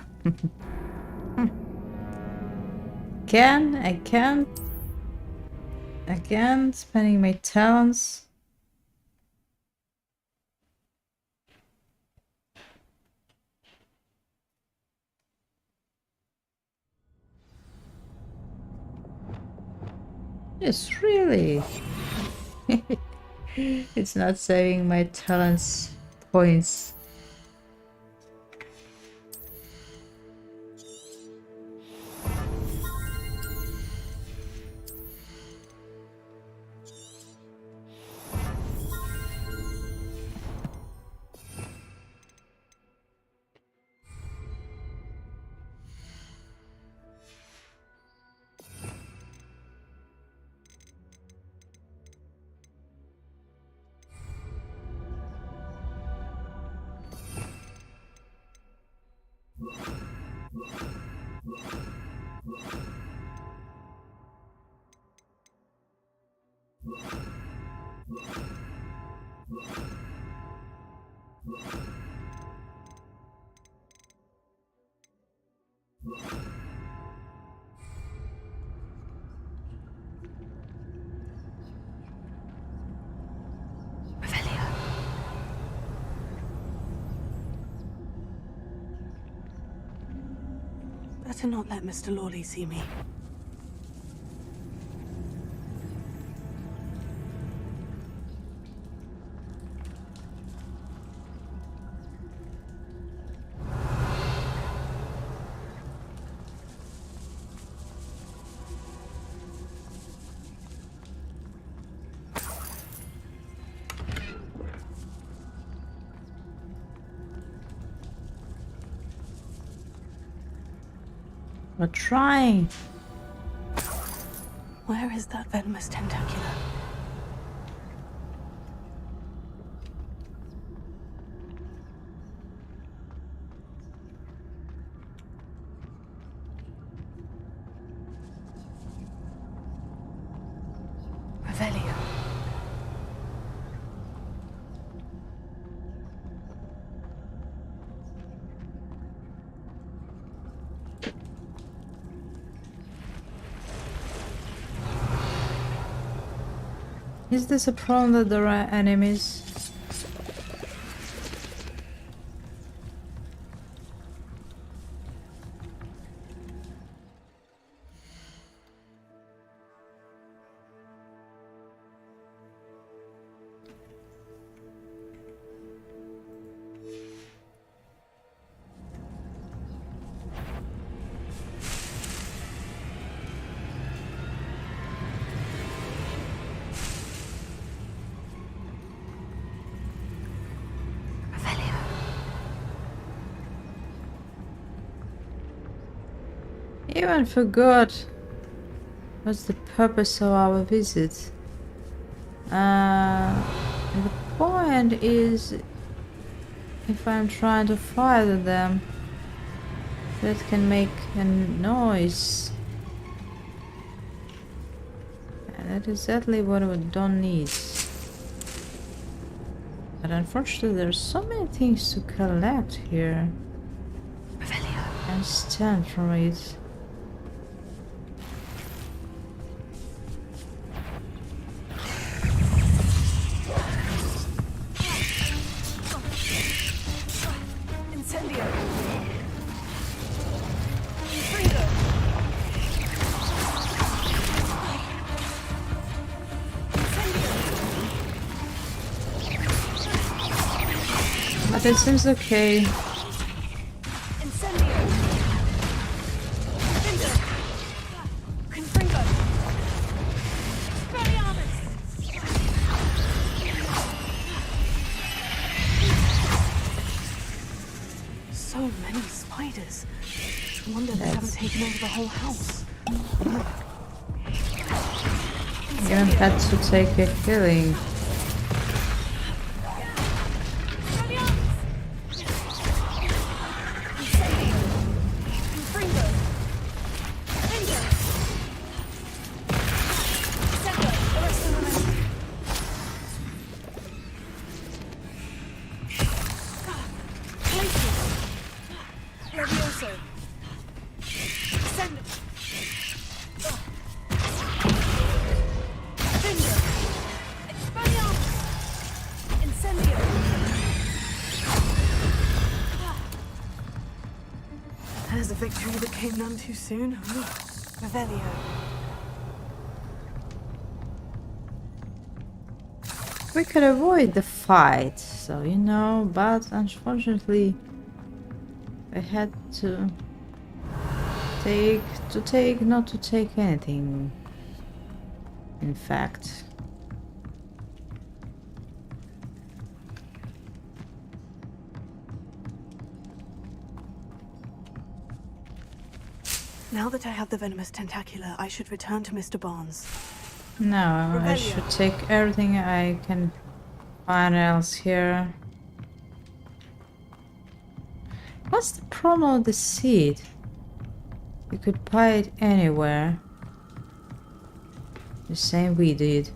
Again, spending my talents. Yes, really. It's not saving my talents points. Better not let Mr. Lawley see me. We're trying. Where is that venomous tentacula? Revelio. Is this a problem that there are enemies? Even forgot what's the purpose of our visit. And the point is, if I'm trying to fire them, that can make a noise. And that's exactly what we don't need. But unfortunately, there's so many things to collect here. And stand from it. But it seems okay. So many spiders. I wonder they haven't taken over the whole house. I'm gonna have to take a killing. There's a victory that came none too soon. Revelio. We could avoid the fight, so you know, but unfortunately I had to not to take anything, in fact. Now that I have the venomous tentacula, I should return to Mr. Barnes. No, I should take everything I can find else here. What's the problem with the seed? You could buy it anywhere. The same we did.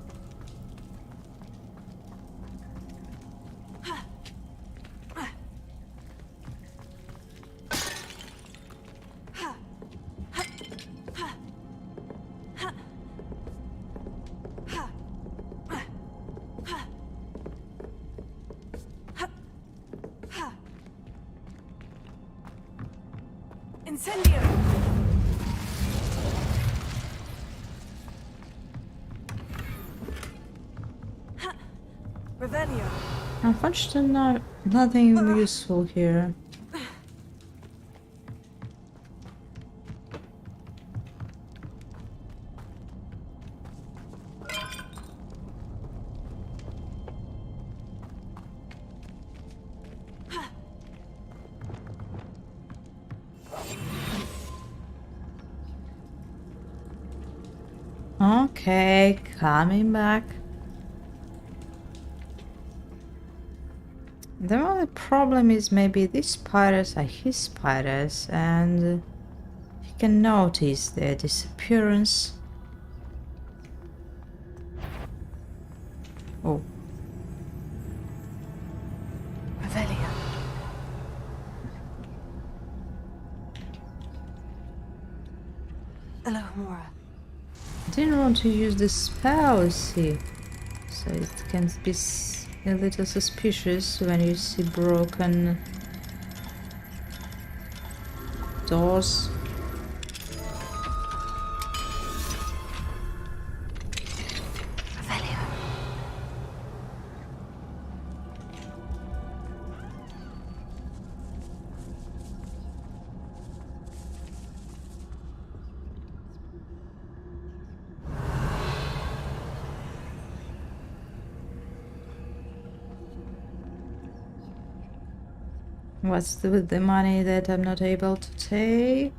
Incendio! Revelio. Unfortunately, nothing useful here. Okay, coming back. The only problem is maybe these spiders are his spiders and he can notice their disappearance. Oh. Revelio. Alohomora. I didn't want to use the spell, see, so it can be a little suspicious when you see broken doors. What's with the money that I'm not able to take?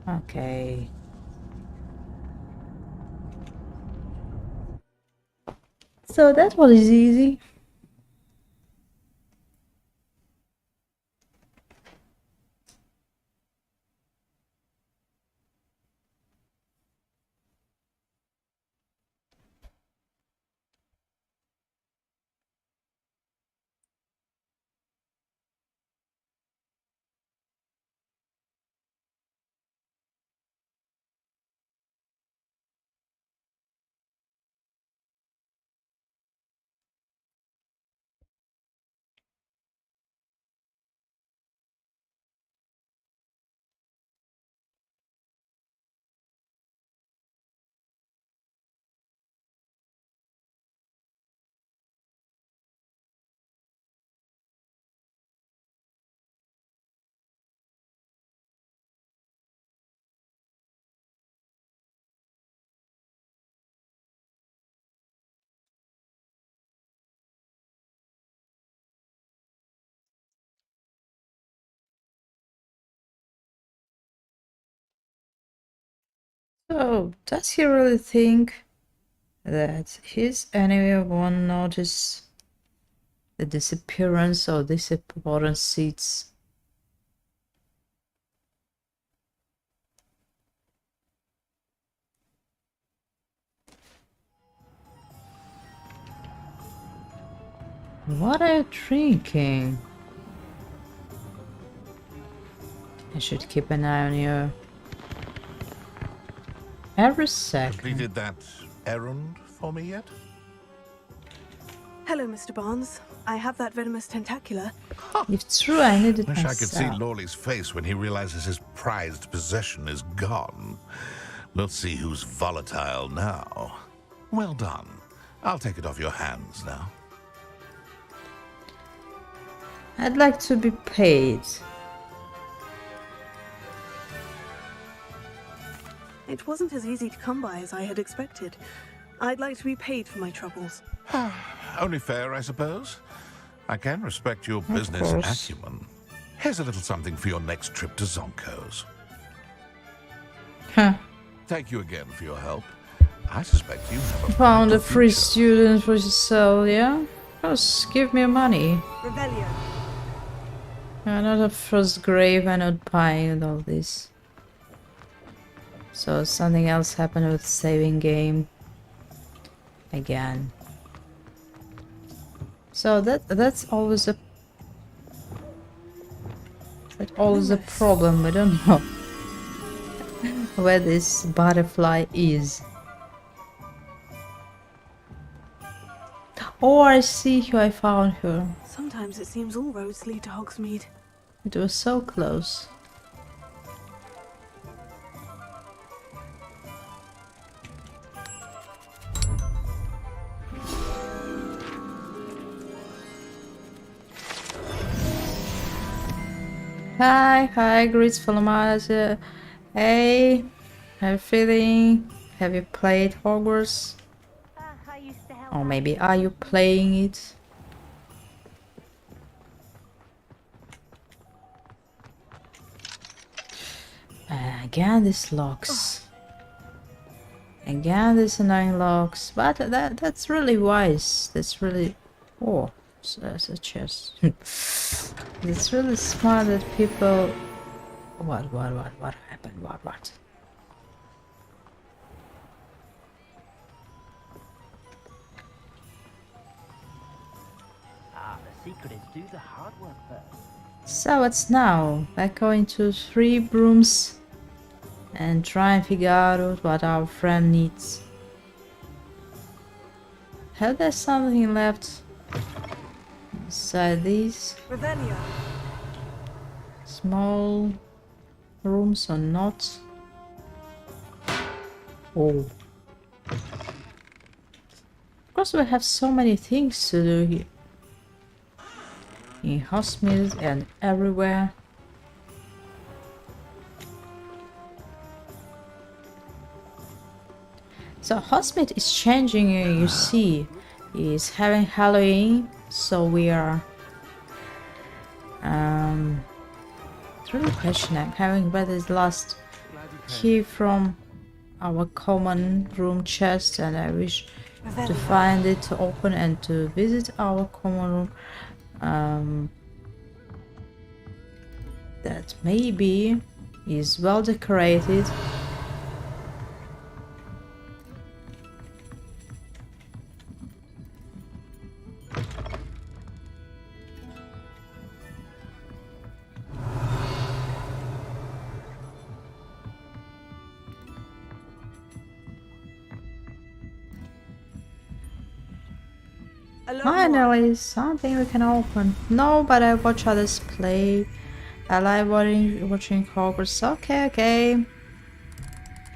Okay. So that was easy. So, does he really think that his enemy won't notice the disappearance of these important seeds? What are you drinking? I should keep an eye on you every second. Completed that errand for me yet? Hello, Mr. Barnes. I have that venomous tentacula. If true, I need it Wish myself. I could see Lawley's face when he realizes his prized possession is gone. Let's see who's volatile now. Well done. I'll take it off your hands now. I'd like to be paid. It wasn't as easy to come by as I had expected. I'd like to be paid for my troubles. Only fair, I suppose. I can respect your business course. acumen. Here's a little something for your next trip to Zonko's. Huh. Thank you again for your help. I suspect you have a Found a brighter free future. student for yourself, yeah? Just give me money. Revelio. Another first grave, I'm not buying all this. So something else happened with saving game. Again. So that's always a problem. We don't know where this butterfly is. Oh, I see who I found her. Sometimes it seems all roads lead to Hogsmeade. It was so close. Hi, greets from Malaysia. Hey, how you feeling? Have you played Hogwarts? Or maybe are you playing it? Again, these locks. Again, these annoying locks. But that's really wise. That's really... Oh, so there's a chest. It's really smart that people... What happened? What? The secret is do the hard work first. So what's now? We're going to 3 brooms and try and figure out what our friend needs. Have there something left inside these? Revelio. Small rooms or not? Oh. Of course we have so many things to do here. In hospitals and everywhere. So Hogsmeade is changing, you see. It's having Halloween, so we are it's really a question. I'm having read this last key from our common room chest, and I wish to find it, to open and to visit our common room. That maybe is well decorated. Finally, something we can open. No, but I watch others play. I like watching Hogwarts. Okay.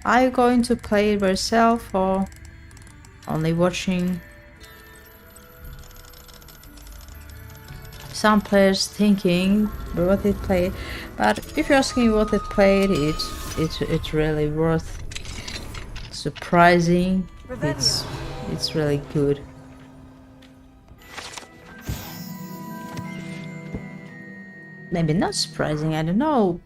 Are you going to play it by yourself or only watching? Some players thinking what they played, but if you're asking what they played, it's really worth surprising. It's really good. Maybe not surprising, I don't know.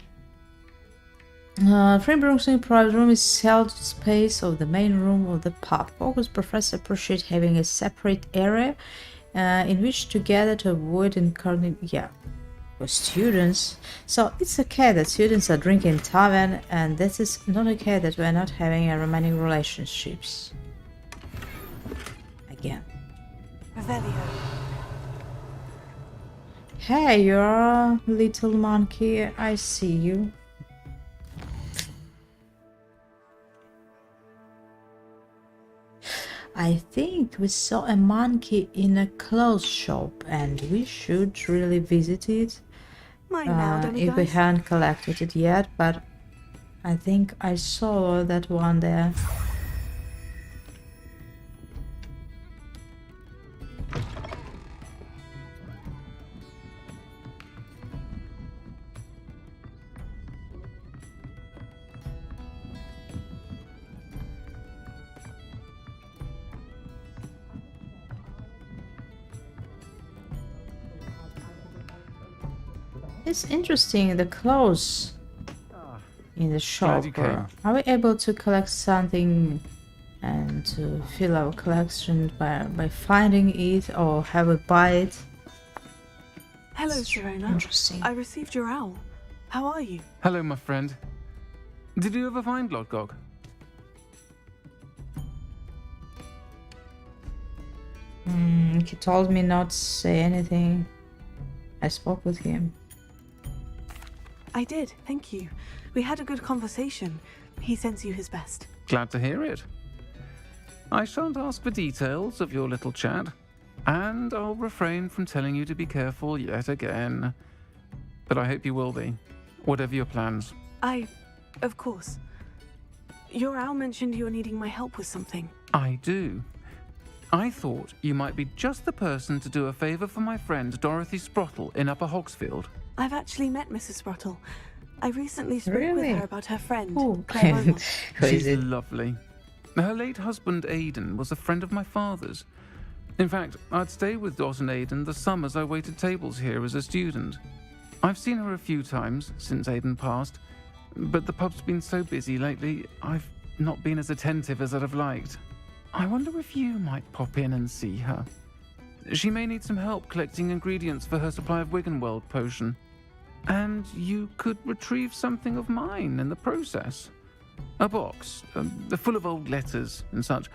Free private room is held space of the main room of the pub. Focus professors appreciate having a separate area in which to gather to avoid incarnate. Yeah, for students. So it's okay that students are drinking tavern, and this is not okay that we're not having a romantic relationships. Again. Revelio. Hey, you're a little monkey. I see you. I think we saw a monkey in a clothes shop and we should really visit it. If we haven't collected it yet, but I think I saw that one there. It's interesting, the clothes in the shop. you came. Are we able to collect something and to fill our collection by finding it, or have a buy it? Hello, Sharona. Interesting. I received your owl. How are you? Hello, my friend. Did you ever find Lodgok? He told me not to say anything. I spoke with him. I did, thank you. We had a good conversation. He sends you his best. Glad to hear it. I shan't ask for details of your little chat, and I'll refrain from telling you to be careful yet again. But I hope you will be, whatever your plans. Of course. Your owl mentioned you were needing my help with something. I do. I thought you might be just the person to do a favour for my friend Dorothy Sprottle in Upper Hogsfield. I've actually met Mrs. Sprottle. I recently spoke with Really? her about her friend, Oh. Claire Beaumont. She's lovely. Her late husband Aidan was a friend of my father's. In fact, I'd stay with Dot and Aidan the summers I waited tables here as a student. I've seen her a few times since Aidan passed, but the pub's been so busy lately, I've not been as attentive as I'd have liked. I wonder if you might pop in and see her. She may need some help collecting ingredients for her supply of Wiggenweld potion. And you could retrieve something of mine in the process. A box, full of old letters and such.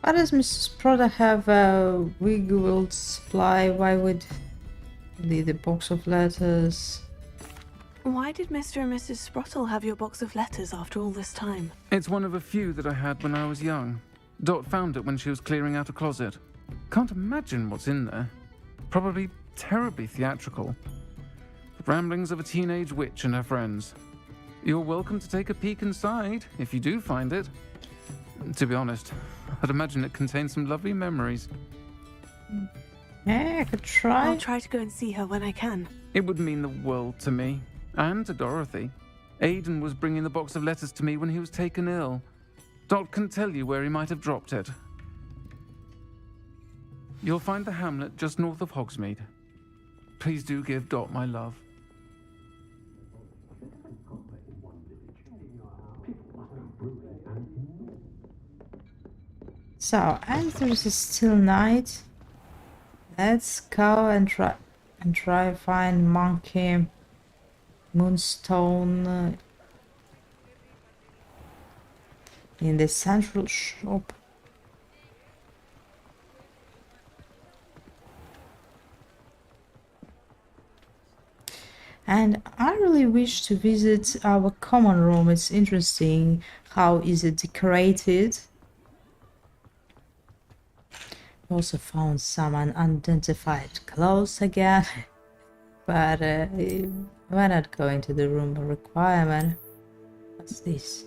Why does Mrs. Prada have a Wiggled supply? Why would the box of letters? Why did Mr. and Mrs. Sprottle have your box of letters after all this time? It's one of a few that I had when I was young. Dot found it when she was clearing out a closet. Can't imagine what's in there. Probably terribly theatrical. The ramblings of a teenage witch and her friends. You're welcome to take a peek inside, if you do find it. To be honest, I'd imagine it contains some lovely memories. Yeah, I could try. I'll try to go and see her when I can. It would mean the world to me, and to Dorothy. Aidan was bringing the box of letters to me when he was taken ill. Dot can tell you where he might have dropped it. You'll find the hamlet just north of Hogsmeade. Please do give Dot my love. So, as there's still night, let's go and try find Monkey Moonstone in the central shop. And I really wish to visit our common room. It's interesting how is it decorated. We also found some unidentified clothes again. But we're not going to the room of requirement. What's this?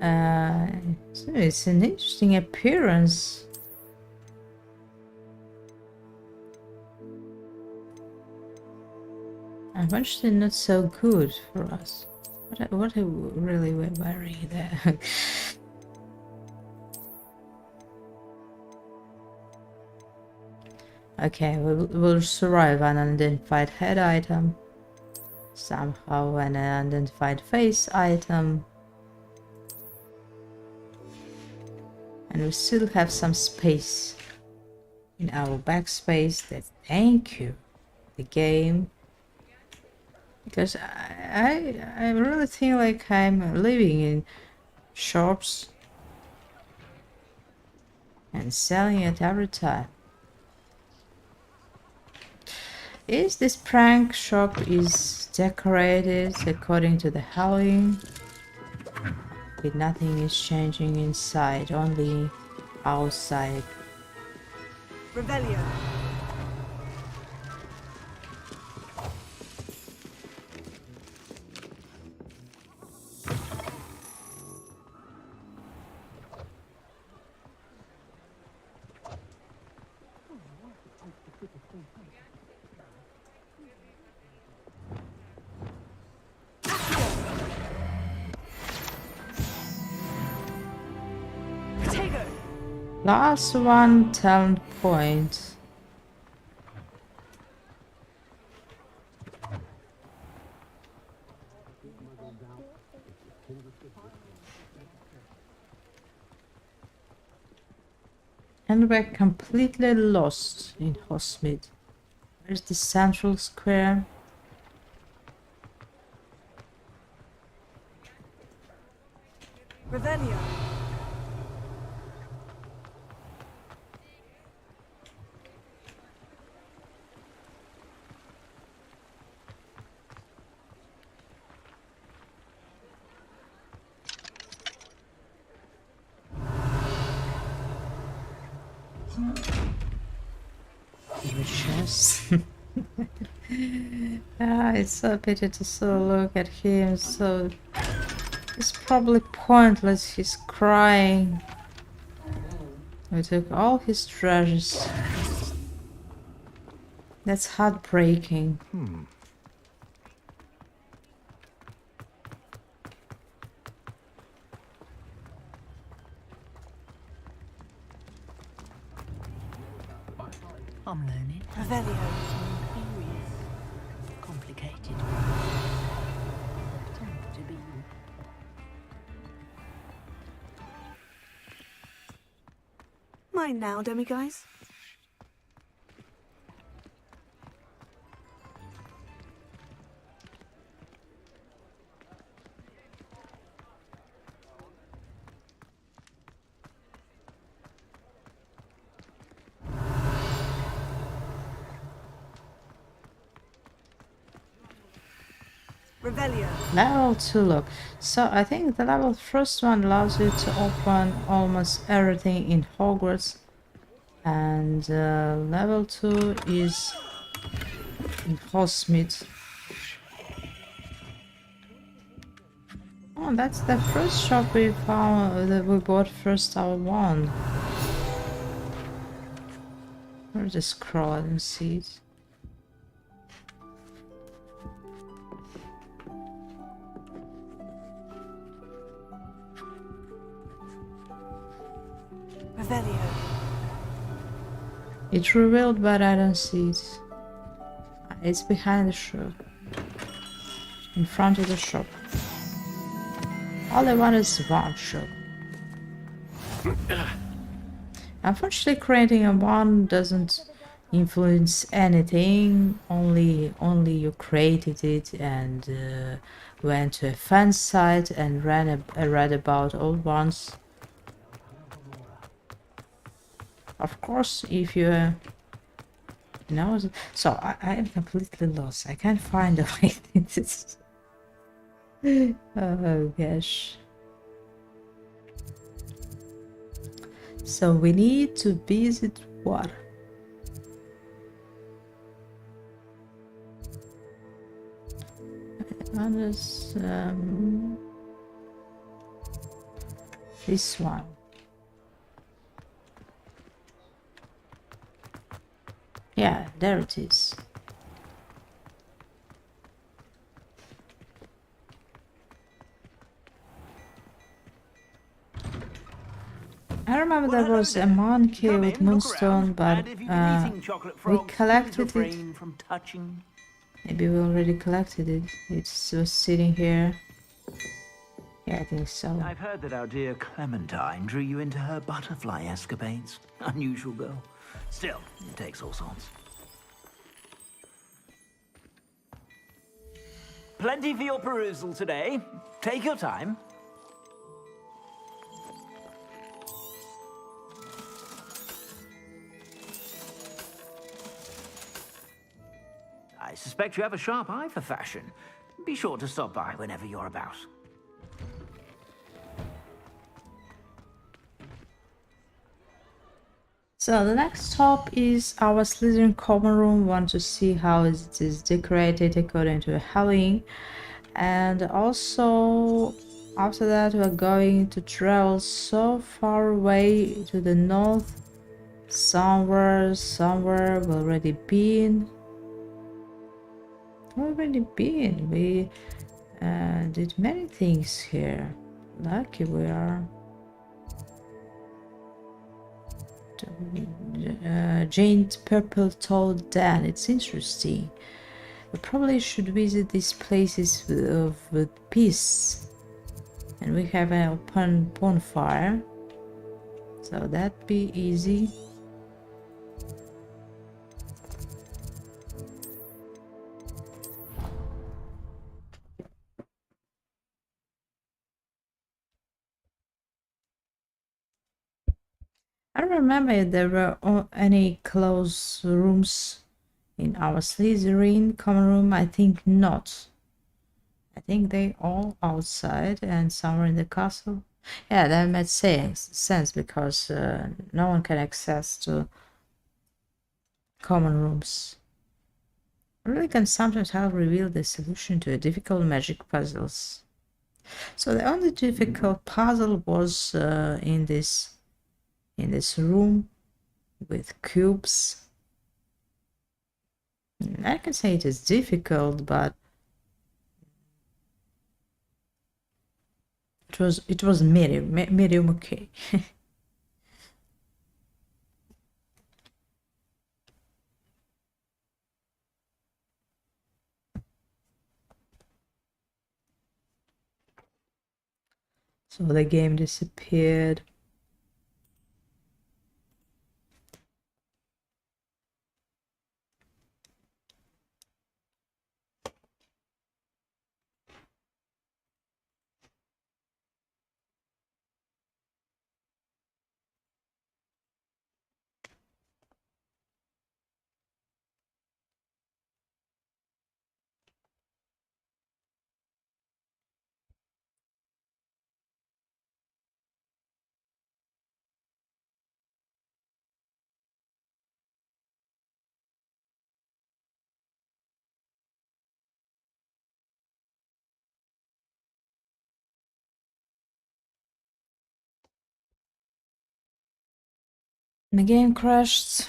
So it's an interesting appearance. Unfortunately, not so good for us. What are we really wearing there? Okay, we'll survive an unidentified head item. Somehow an unidentified face item. And we still have some space in our backspace. That thank you, the game. Because I really think like I'm living in shops and selling it every time. Is this prank shop is decorated according to the Halloween? But nothing is changing inside, only outside. Revelio. Last one talent point. And we're completely lost in Hogsmeade. Where's the central square? Revelio. Chest. It's so pity to so look at him. So it's probably pointless. He's crying. We took all his treasures. That's heartbreaking. I'm learning. Revelio. Complicated. Tend to be. Mine now, demiguise. Revelio. Level 2, look. So I think the level first one allows you to open almost everything in Hogwarts. And level 2 is in Hogsmeade. Oh, that's the first shop we found that we bought first our one. Where's the scroll? I didn't see it. Revelio. It's revealed, but I don't see it. It's behind the shop. In front of the shop. All I want is one shop. Unfortunately, creating a one doesn't influence anything. Only you created it and went to a fan site and read about old ones. Of course, if you know, so I am completely lost. I can't find a way in this. Oh gosh. So we need to visit what? This one. Yeah, there it is. I remember there was a monkey with moonstone, but we collected it. From touching. Maybe we already collected it. It was sitting here. Yeah, I think so. I've heard that our dear Clementine drew you into her butterfly escapades. Unusual girl. Still, it takes all sorts. Plenty for your perusal today. Take your time. I suspect you have a sharp eye for fashion. Be sure to stop by whenever you're about. So the next stop is our Slytherin common room. Want to see how it is decorated according to Halloween. And also after that we're going to travel so far away to the north. Somewhere we've already been. We did many things here. Lucky we are. Giant purple tall den. It's interesting. We probably should visit these places with peace. And we have an open bonfire, so that'd be easy. I don't remember if there were any closed rooms in our Slytherin common room. I think not. I think they all outside and somewhere in the castle. Yeah, that makes sense because no one can access to common rooms. Really can sometimes help reveal the solution to a difficult magic puzzles. So the only difficult puzzle was in this room with cubes. I can say it is difficult, but it was medium okay. So the game disappeared. The game crashed.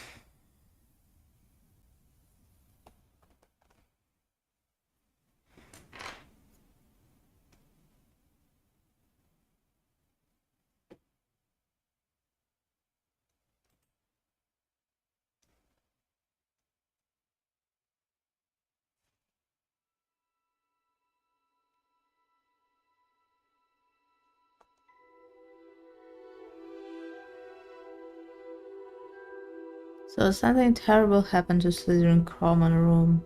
So something terrible happened to Slytherin common room.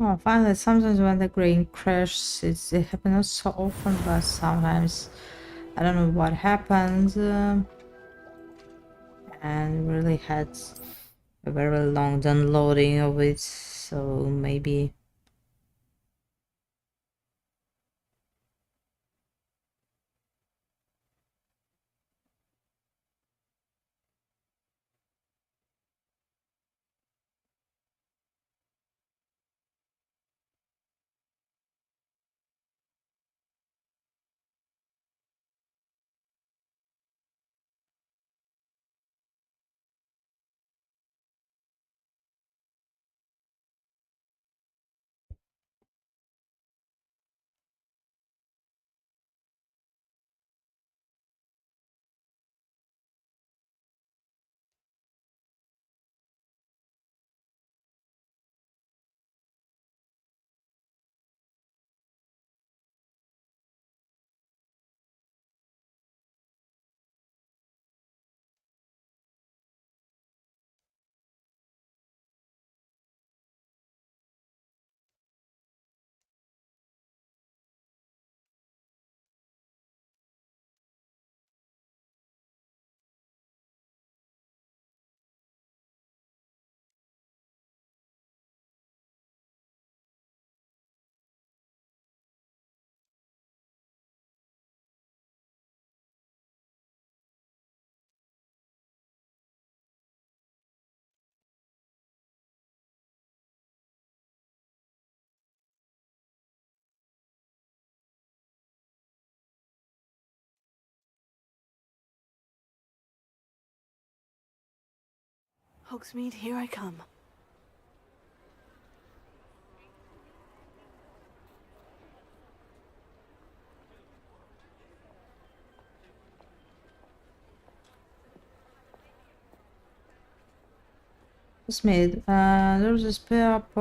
Oh, finally, sometimes when the grain crashes, it happens not so often, but sometimes I don't know what happened, and really had a very long downloading of it, so maybe. Hogsmeade, here I come. Smith, there's a spare up.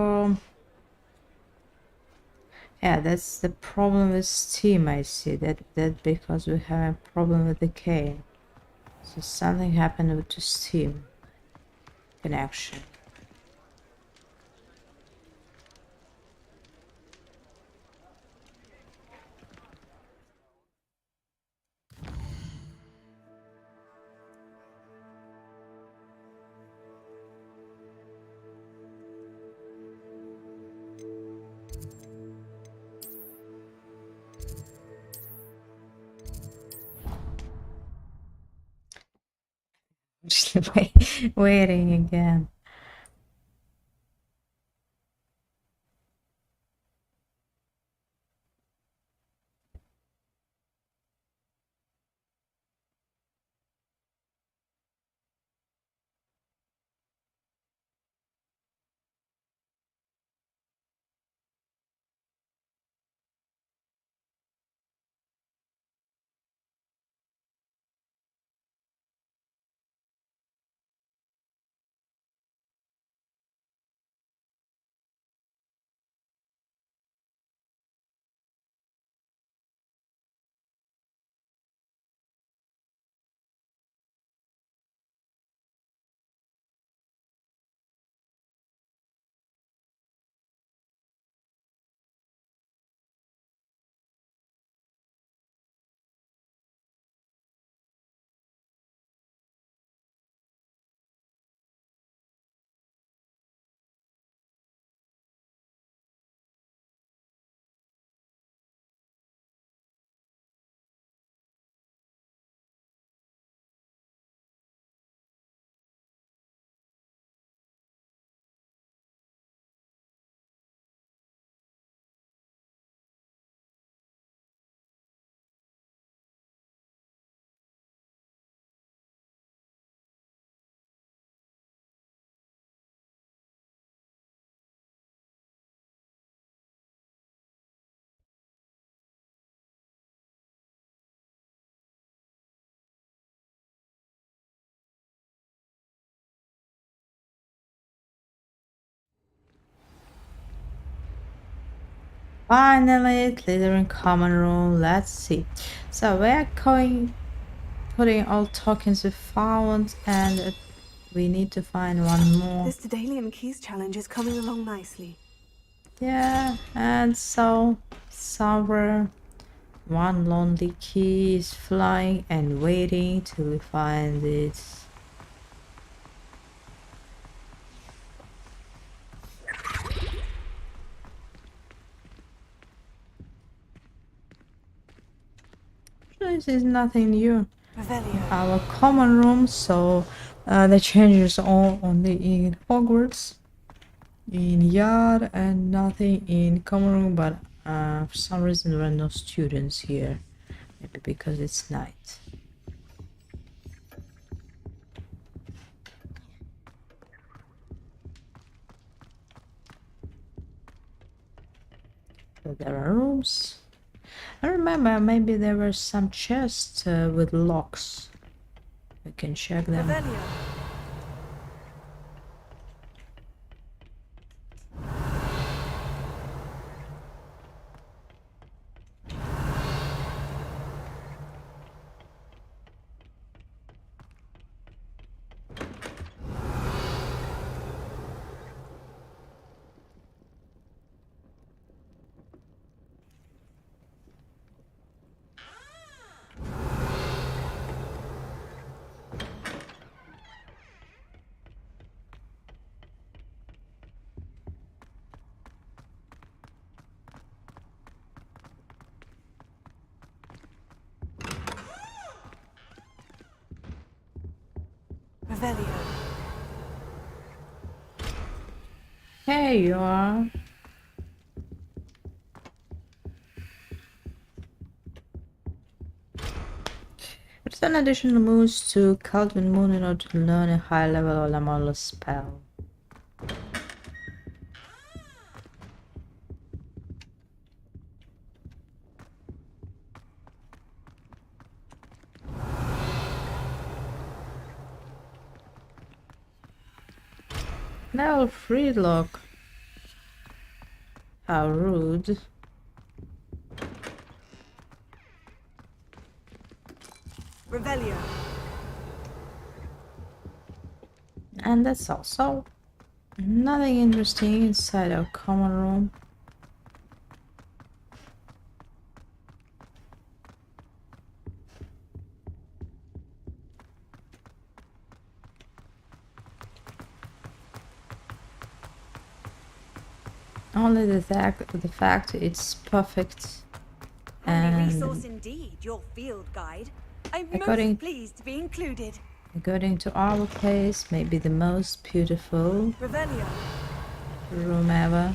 Yeah, that's the problem with Steam. I see that because we have a problem with the key. So something happened with the Steam connection. Just waiting again. Finally, clear in common room. Let's see. So we're putting all tokens we found, and we need to find one more. This Daedalian Keys challenge is coming along nicely. Yeah, and so somewhere one lonely key is flying and waiting till we find it. This is nothing new. Our common room, so the changes are only in Hogwarts, in yard, and nothing in common room. But for some reason there are no students here. Maybe because it's night. So there are rooms. I remember maybe there were some chests with locks. We can check them. Revelio. Here you are. Return additional moves to Calvin Moon in order to learn a high level or Lamallo spell. Level 3 lock. How rude. Revelio. And that's also nothing interesting inside our common room. Only the fact it's perfect. Handy And resource indeed, your field guide. I'm According- most pleased to be included. according to our place, maybe the most beautiful Revelio. room ever.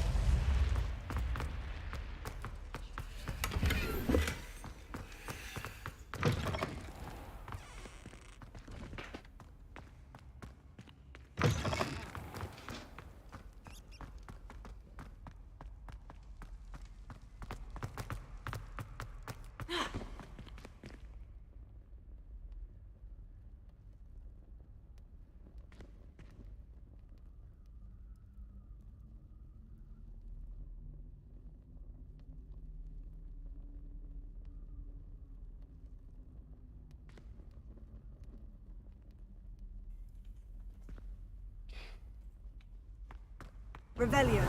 Revelio.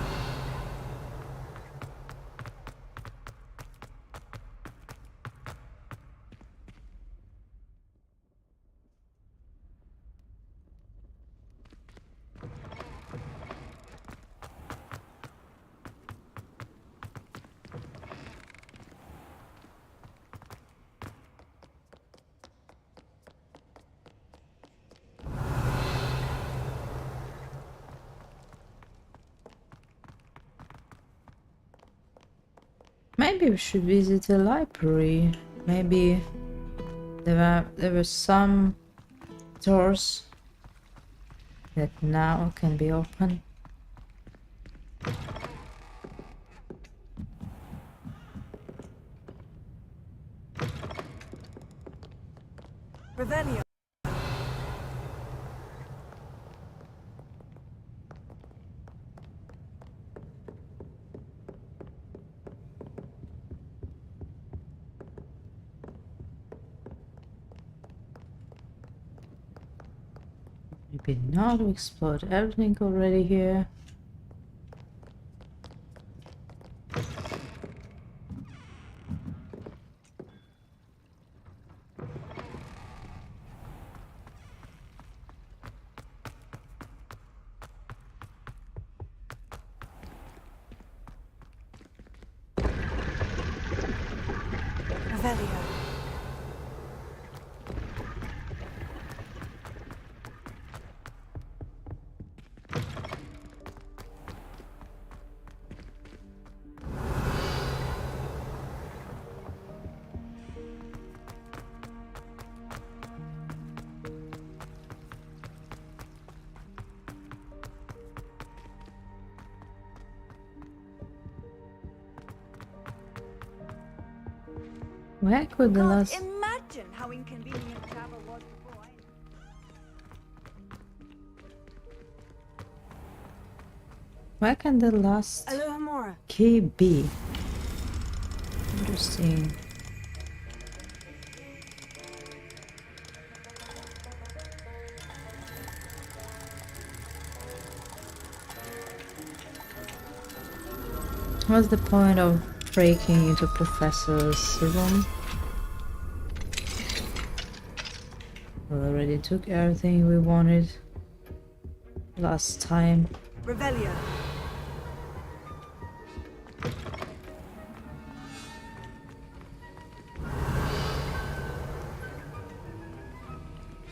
Maybe we should visit the library. Maybe there were some doors that now can be opened. Revelio. Maybe not. We explored everything already here. Revelio. Where could the last... Imagine how inconvenient travel was before I... Where can the last Alohomora. key be? Interesting. What's the point of breaking into Professor's room? We already took everything we wanted last time. Revelio.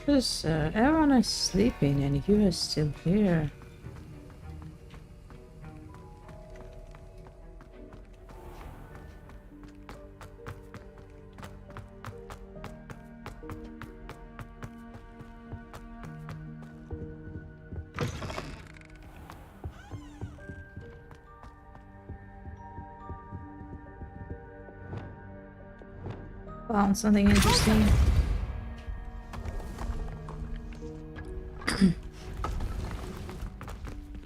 Just everyone is sleeping and you are still here. Found something interesting.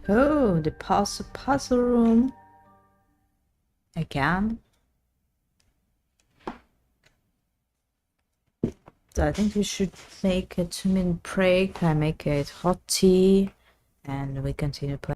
Oh, the puzzle room. Again. So I think we should make a 2-minute break. I make it hot tea and we continue playing.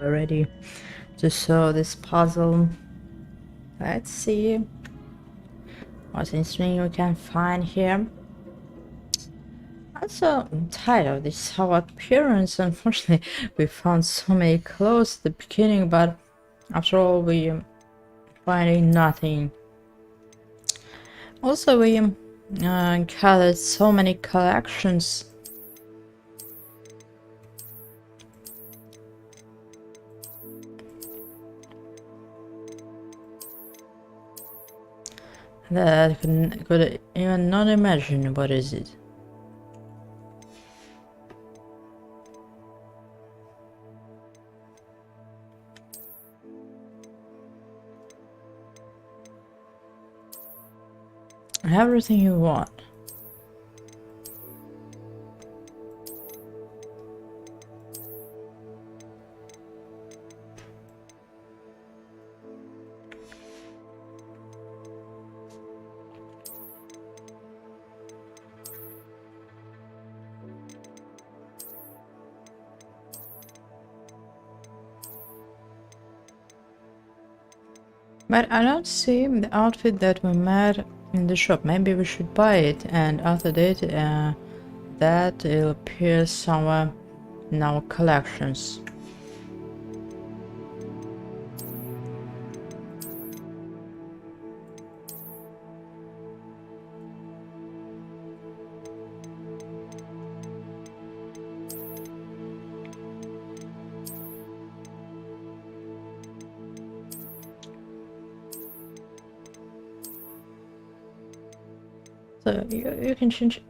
we're ready to solve this puzzle. Let's see what interesting we can find here. Also, I'm tired of this Hogwarts appearance. Unfortunately, we found so many clothes at the beginning, but after all, we finding nothing. Also, we gathered so many collections. That I could even not imagine. What is it? Everything you want. But I don't see the outfit that we met in the shop. Maybe we should buy it, and after that, that will appear somewhere in our collections. So you can change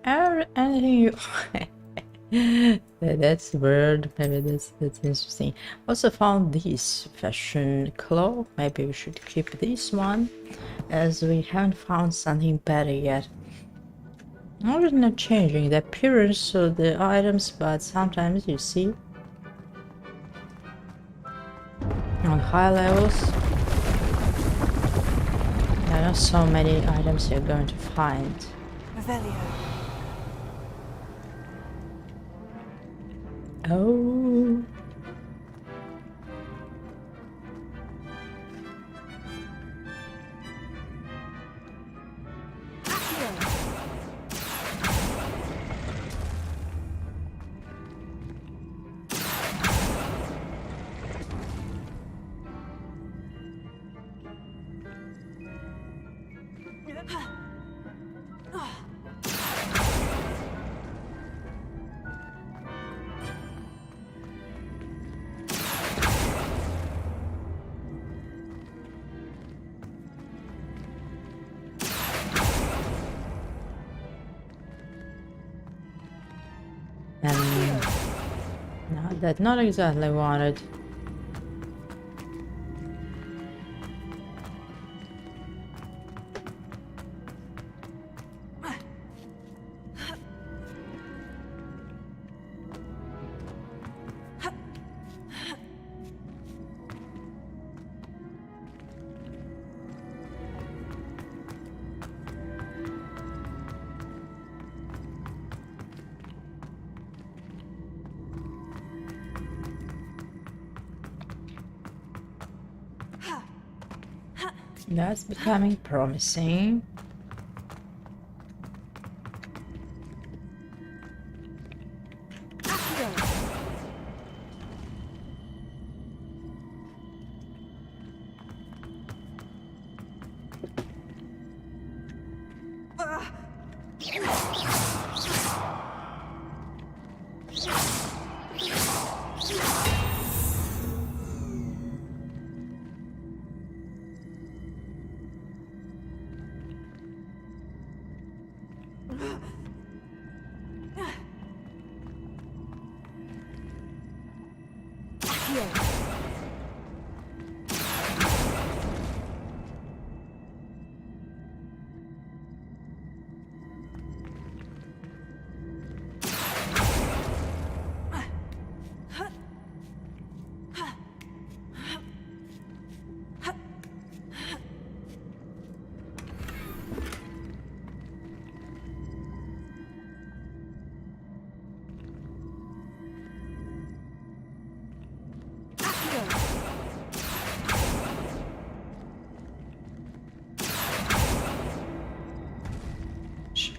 anything you that's weird. Maybe that's interesting. Also found this fashion cloth. Maybe we should keep this one, as we haven't found something better yet. I'm not changing the appearance of the items, but sometimes you see on high levels there are so many items you're going to find. Revelio. Oh. No, that's not exactly wanted. That's becoming promising.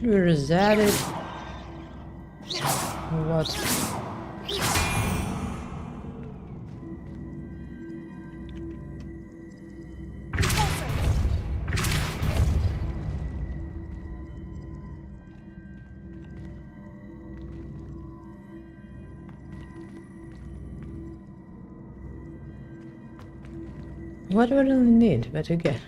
Should we reset it? What? What do I really need? But again.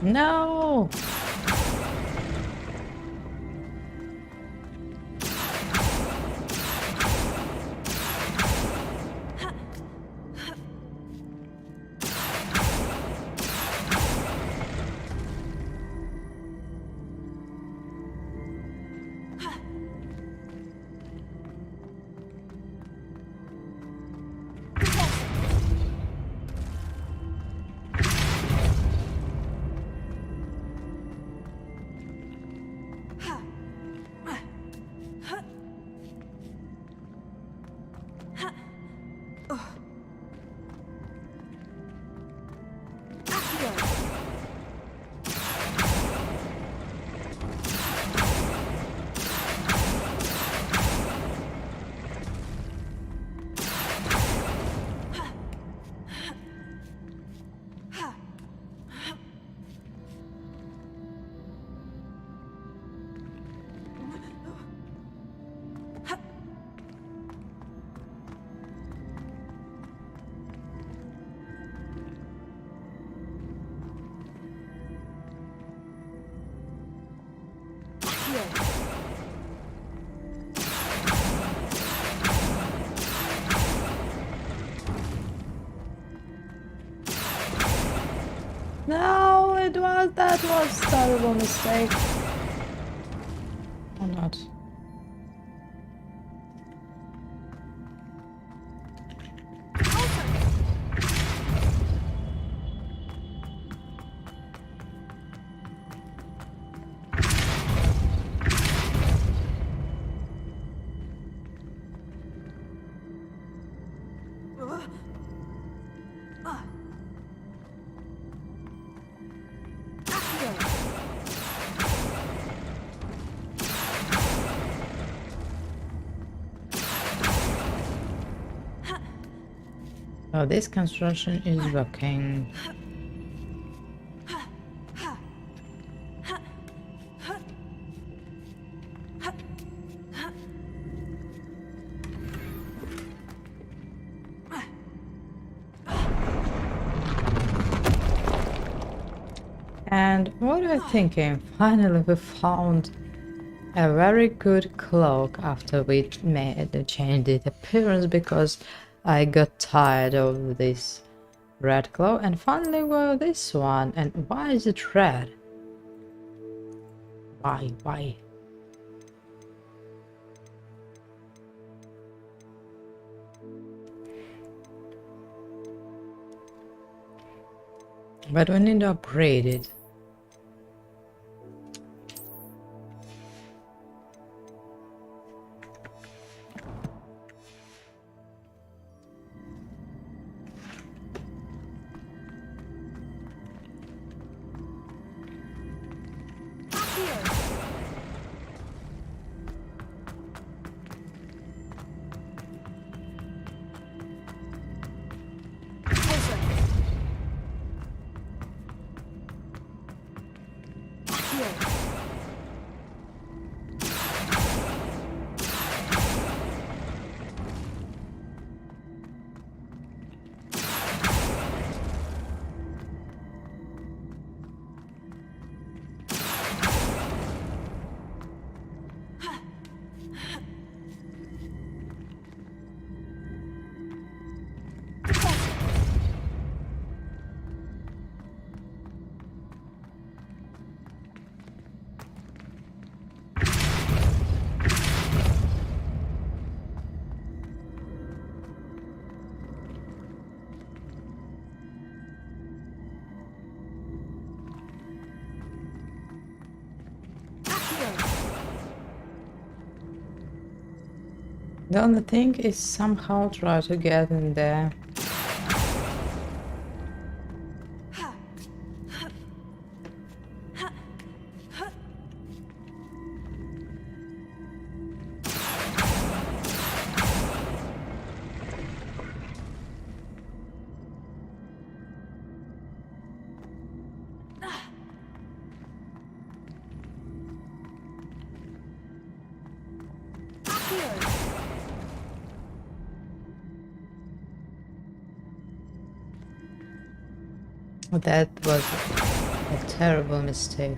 No! No, that was a terrible mistake. Or not. Oh, this construction is working. And what am I thinking? Finally we found a very good cloak after we made the change in appearance, because I got tired of this red cloak and finally got this one. And why is it red? Why? But we need to upgrade it. The only thing is somehow try to get in there. That was a terrible mistake.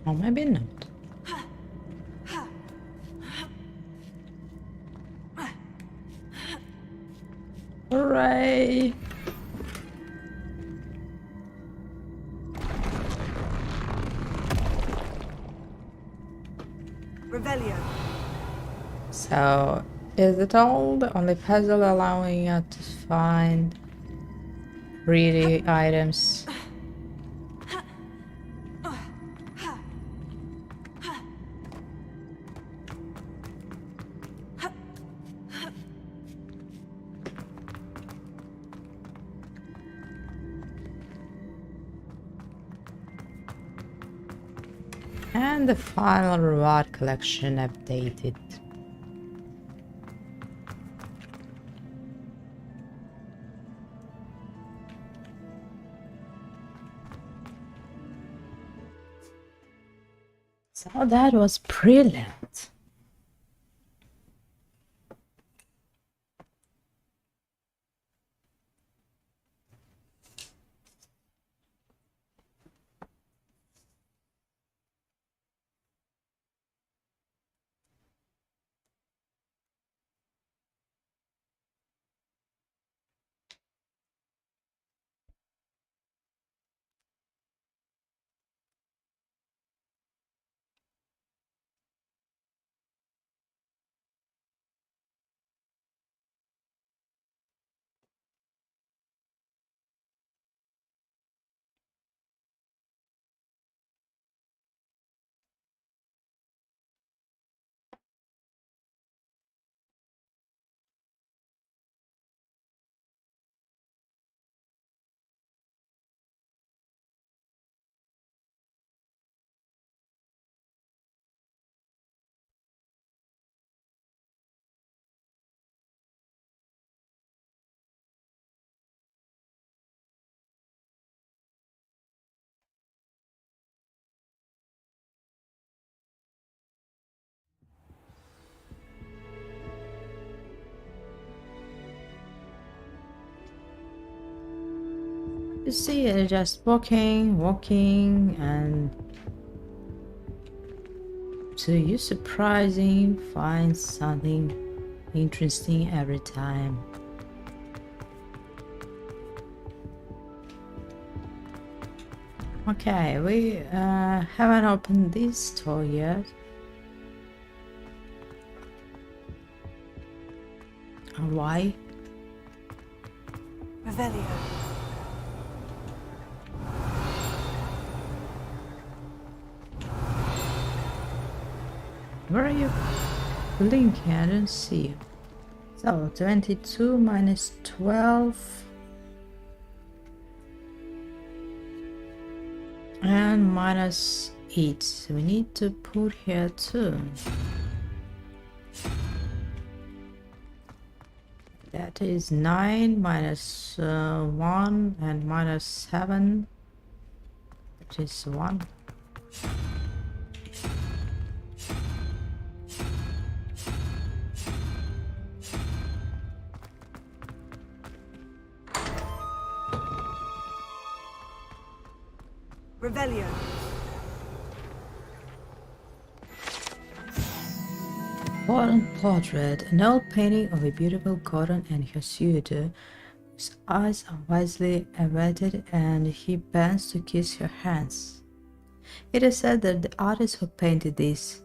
Or maybe not. Hooray! Revelio. So, is it all the only puzzle allowing us to find really items? And the final reward collection updated. So that was brilliant. You see, just walking, and so you surprising find something interesting every time. Okay, we haven't opened this store yet. Why? Revelio. Where are you blinking? I don't see you. So 22 minus 12 and minus 8. So we need to put here too. That is 9 minus 1 and minus 7, which is 1. Revelio. Golden portrait, an old painting of a beautiful Gordon and her suitor, whose eyes are wisely averted, and he bends to kiss her hands. It is said that the artist who painted this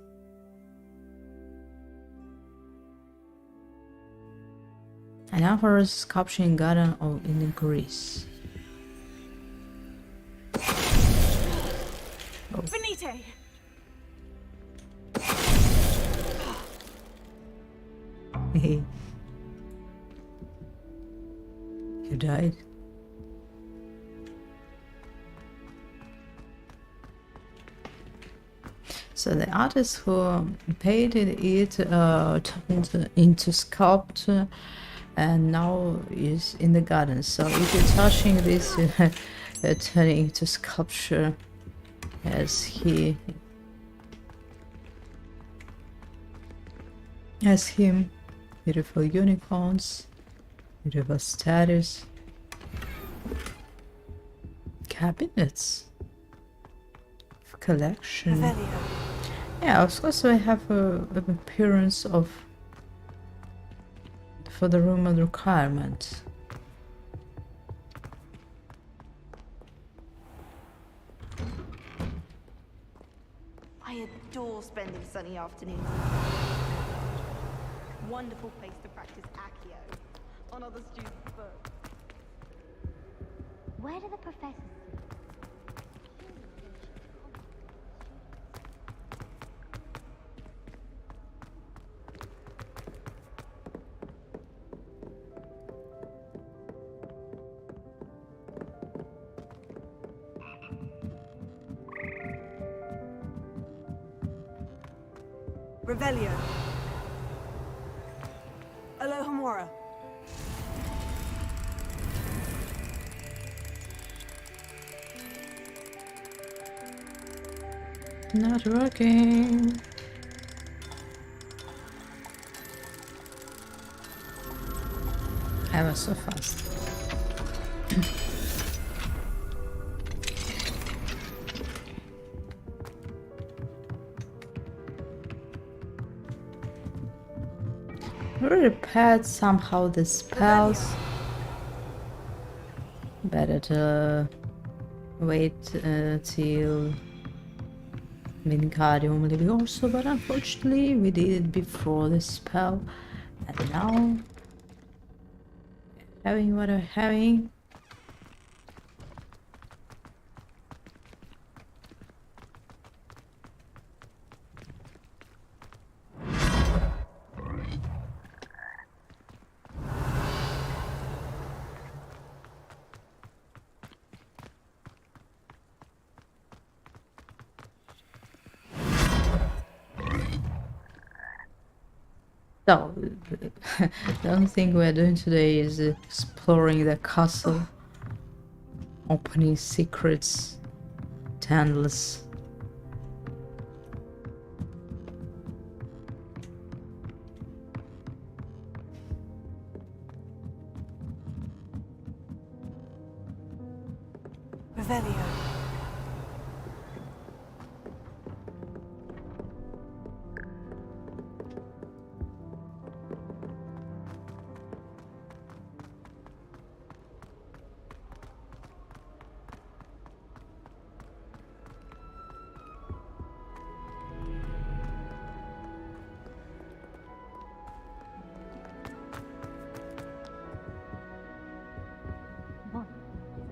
An amphora sculpture in Garden of in Greece. Venite! You died. So the artist who painted it turned into sculpture and now is in the garden. So if you're touching this, you're turning into sculpture as him. Beautiful unicorns, beautiful statues, cabinets, collection. Yeah, of course I have an appearance of for the room of requirement. I adore spending sunny afternoons. Wonderful place to practice Accio on other students' books. Where do the professors sit? Revelio. Alohomora. Not working. I was so fast. Repaired somehow the spells. Better to wait till Wingardium Leviosa, but unfortunately we did it before the spell, and now having what I'm having. So, the only thing we're doing today is exploring the castle, opening secrets, tunnels. Revelio.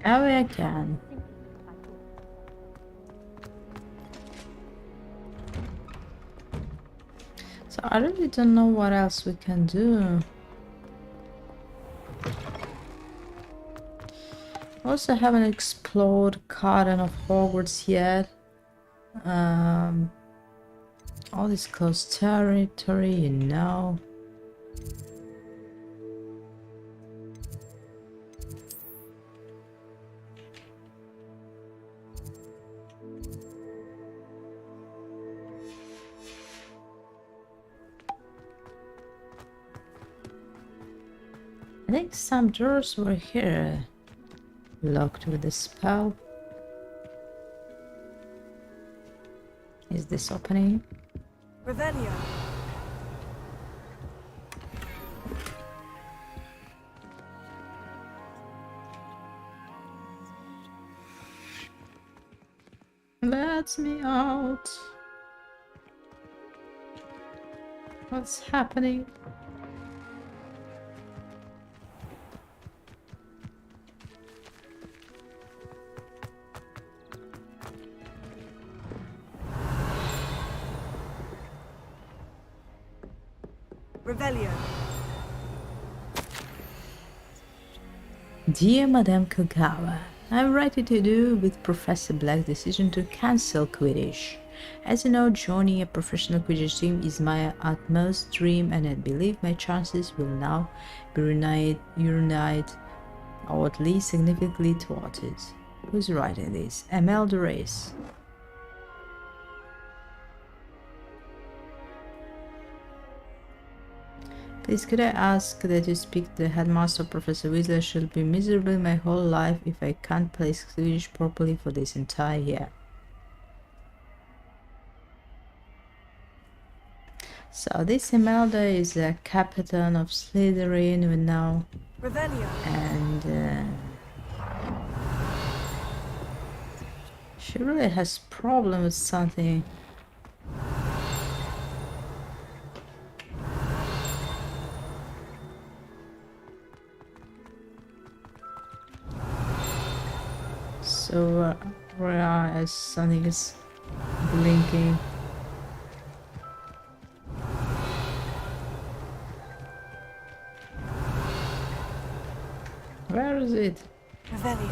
Oh, I can. So I really don't know what else we can do. Also haven't explored Garden of Hogwarts yet. All this close territory, you know. I think some doors were here, locked with a spell. Is this opening? Revelio. Let me out. What's happening? Revelio. Dear Madame Kagawa, I'm ready to do with Professor Black's decision to cancel Quidditch. As you know, joining a professional Quidditch team is my utmost dream, and I believe my chances will now be reunited or at least significantly thwarted. Who's writing this? Imelda Reyes. Please could I ask that you speak to the headmaster, Professor Weasley? I shall be miserable my whole life if I can't play Quidditch properly for this entire year. So this Imelda is a captain of Slytherin we know. Revelio. And she really has problem with something. So whereas something is blinking. Where is it? Revelio.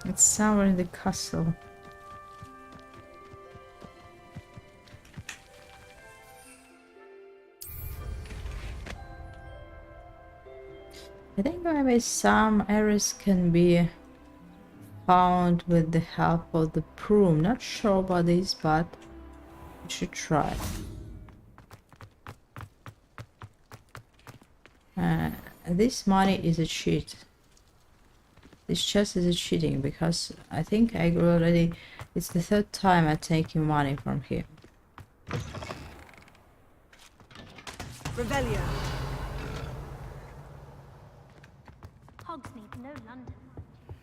It's somewhere in the castle. I think maybe some areas can be found with the help of the broom. Not sure about this, but we should try. This money is a cheat. This chest is a cheating because I think I already. It's the third time I'm taking money from here. Revelio. Hogsmeade, no London.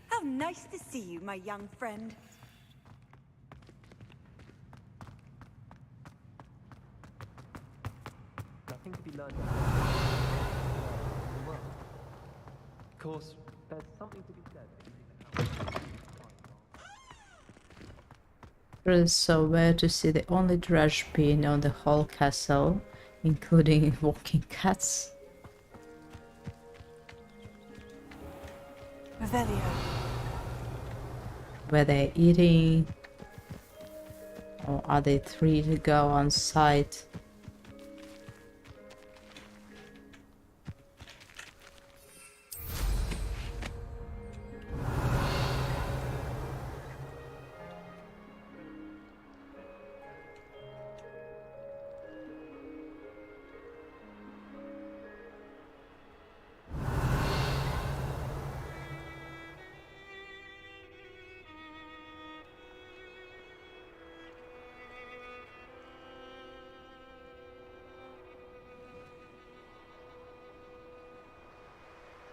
How nice to see you, my young friend. Nothing to be learned. Of course, there's something to be said. So where to see the only trash bin on the whole castle, including walking cats. Revelio. Were they eating? Or are they free to go on site?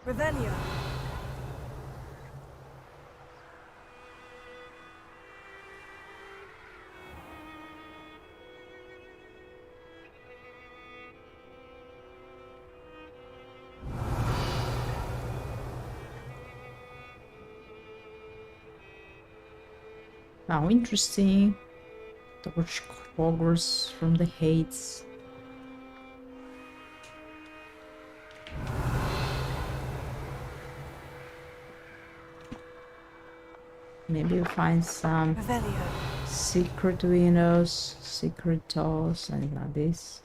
Revelio. How interesting. Torch Hogwarts from the Hates. Maybe you find some secret windows, secret doors, something like this.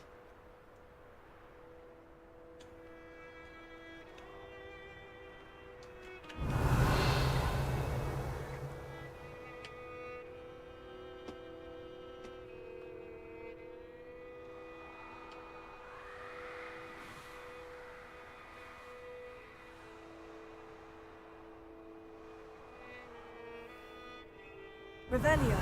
Revelio.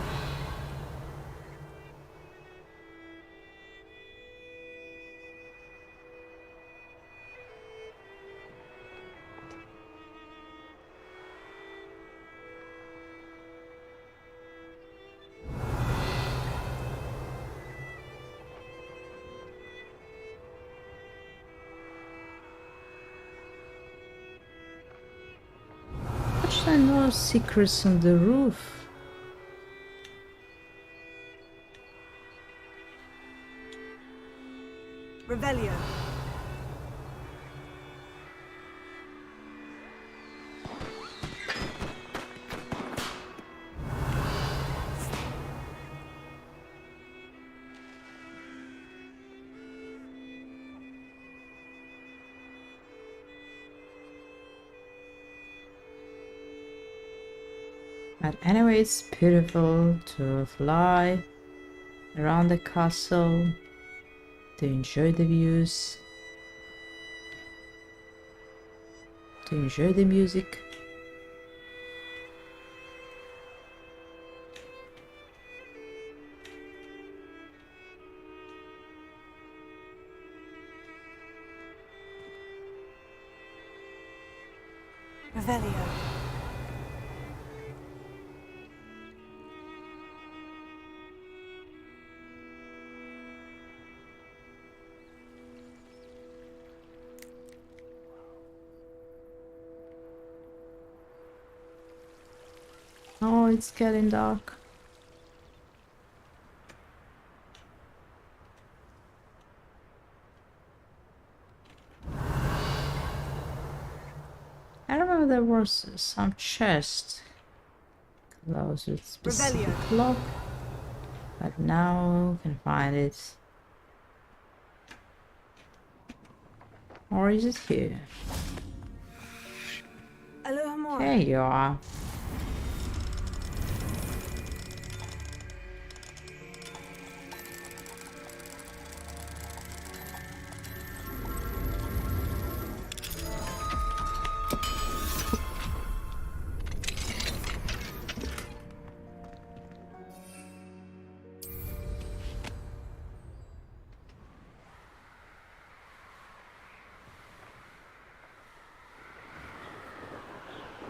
Watch the no secrets on the roof. Revelio. But anyway, it's beautiful to fly around the castle, to enjoy the views, to enjoy the music. Revelio. Oh, it's getting dark. I remember there was some chest close with specific Revelio. lock, but now we can find it. Or is it here? Alohomora. There you are.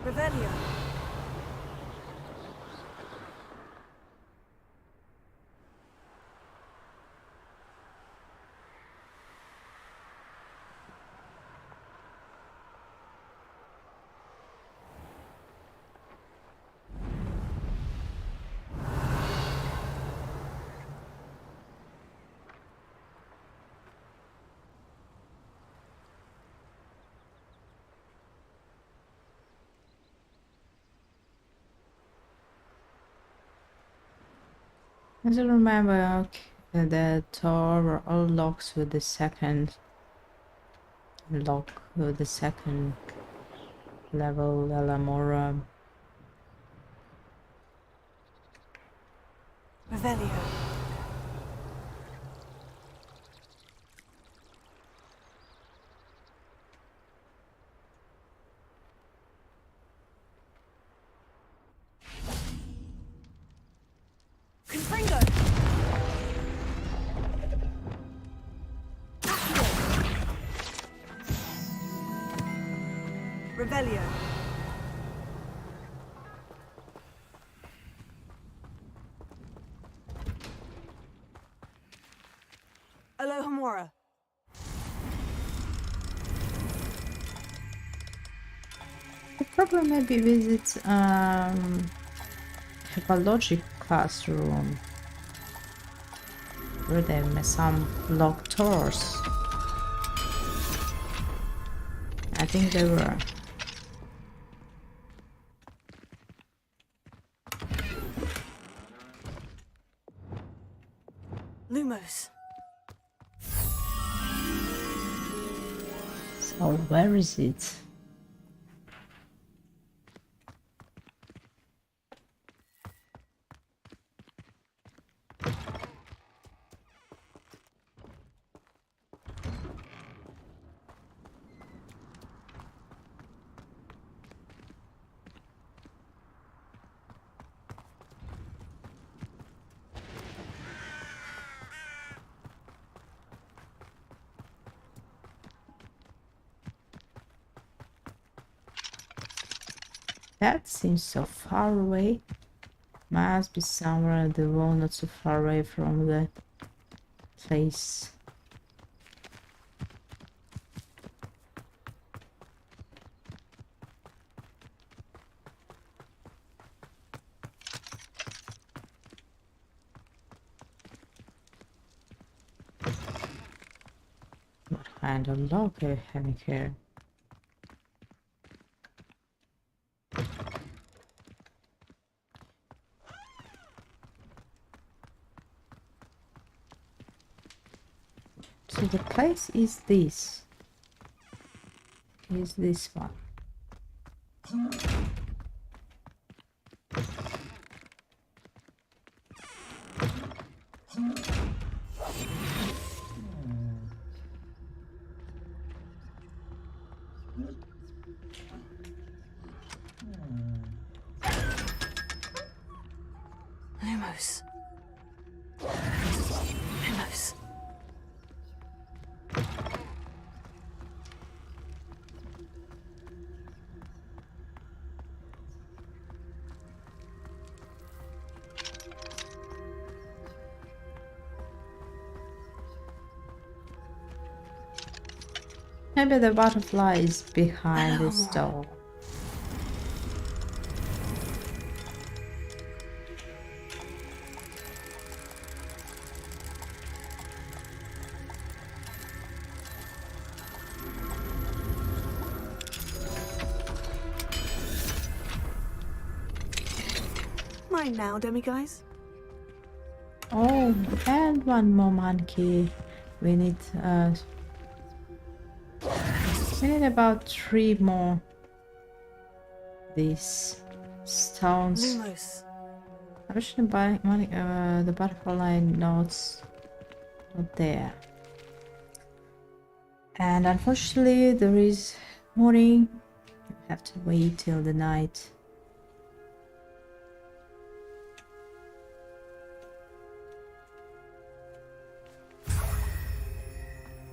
Revelio. I still remember the door were all locked with the second lock with the second level Alamora. Revelio. Confringo. Revelio. Alohomora. The problem maybe visit Hippologic classroom where they have some locked doors. I think they were. Lumos. So where is it? That seems so far away. Must be somewhere on the wall, not so far away from the place. What kind of lock are we having here? So the place is this. Is this one. Lumos. Lumos. Maybe the butterfly is behind this door. Mine now, demiguise. Oh, and one more monkey. We need about 3 more these stones. Lumos. I wish the butterfly notes not there. And unfortunately there is morning. We have to wait till the night.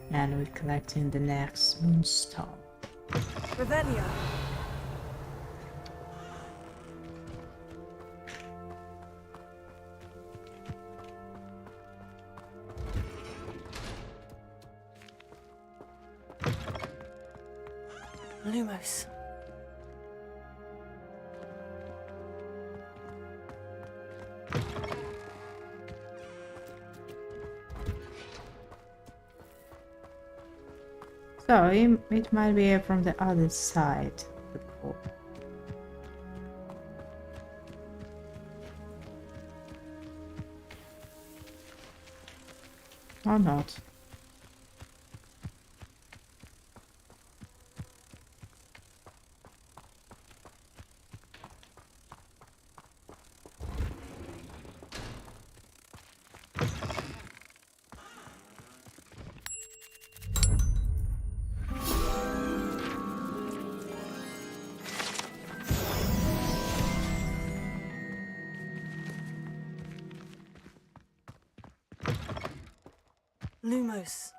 And we're collecting the next moonstone. Revelio. Lumos. So it might be from the other side of the pool. Or not. Lumos.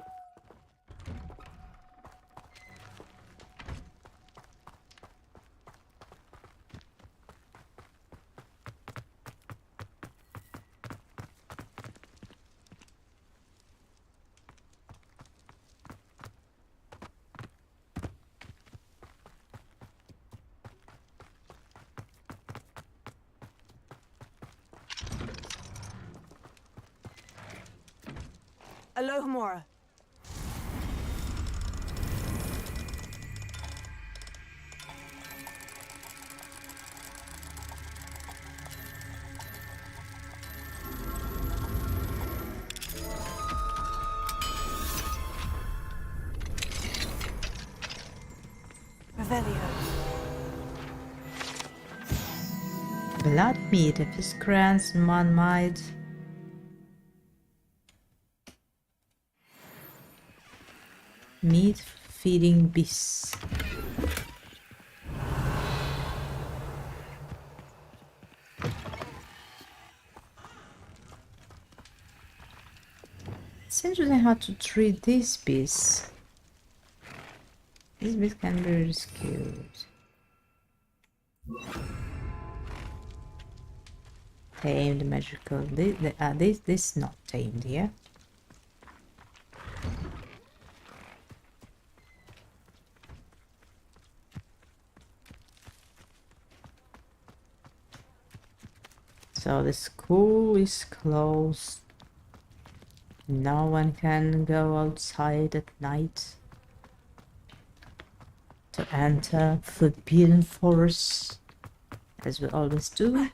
Alohomora. Revelio. Blood meat if his grants one might. Meat feeding beasts. It's interesting how to treat these beasts. These beasts can be rescued. Tamed magical. This is not tamed here. So the school is closed. No one can go outside at night to enter forbidden forests, as we always do.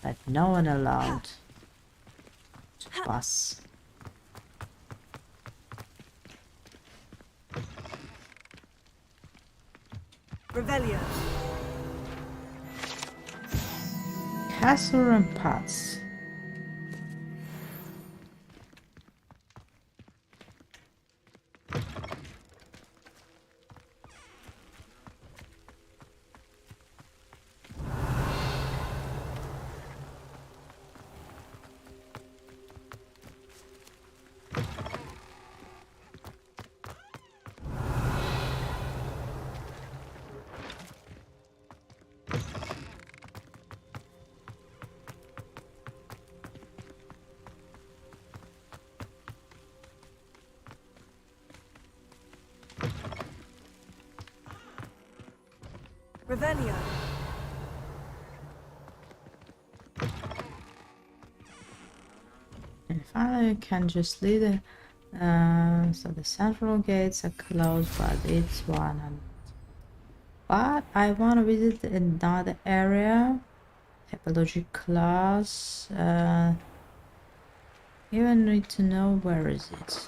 But no one allowed to pass. Revelio. Castle ramparts. Revelio. And finally, you can just lead it. So the central gates are closed, but it's one. But I want to visit another area. Epology class. Even need to know where is it.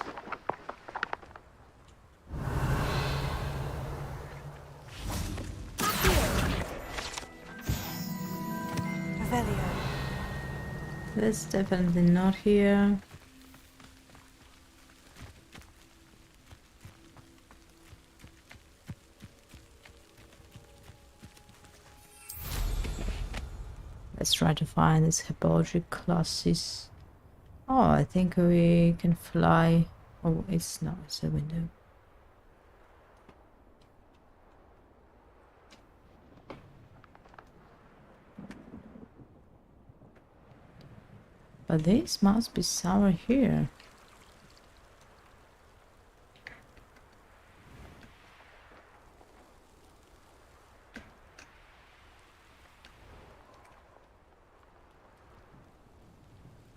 Revelio. That's definitely not here. Let's try to find these Hipology classes. Oh, I think we can fly. Oh, it's not, it's a window. But this must be somewhere here.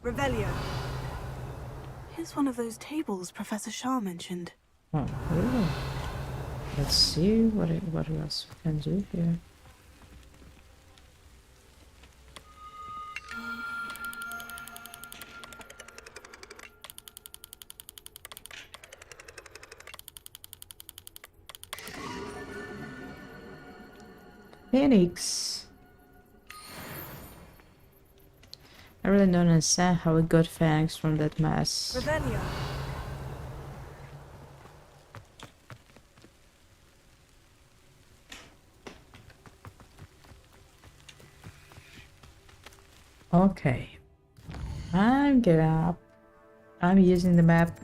Revelio. Here's one of those tables Professor Shah mentioned. Oh, really? Let's see what else we can do here. Phoenix. I really don't understand how we got Phoenix from that mess. Revelio. Okay. I'm giving up. I'm using the map.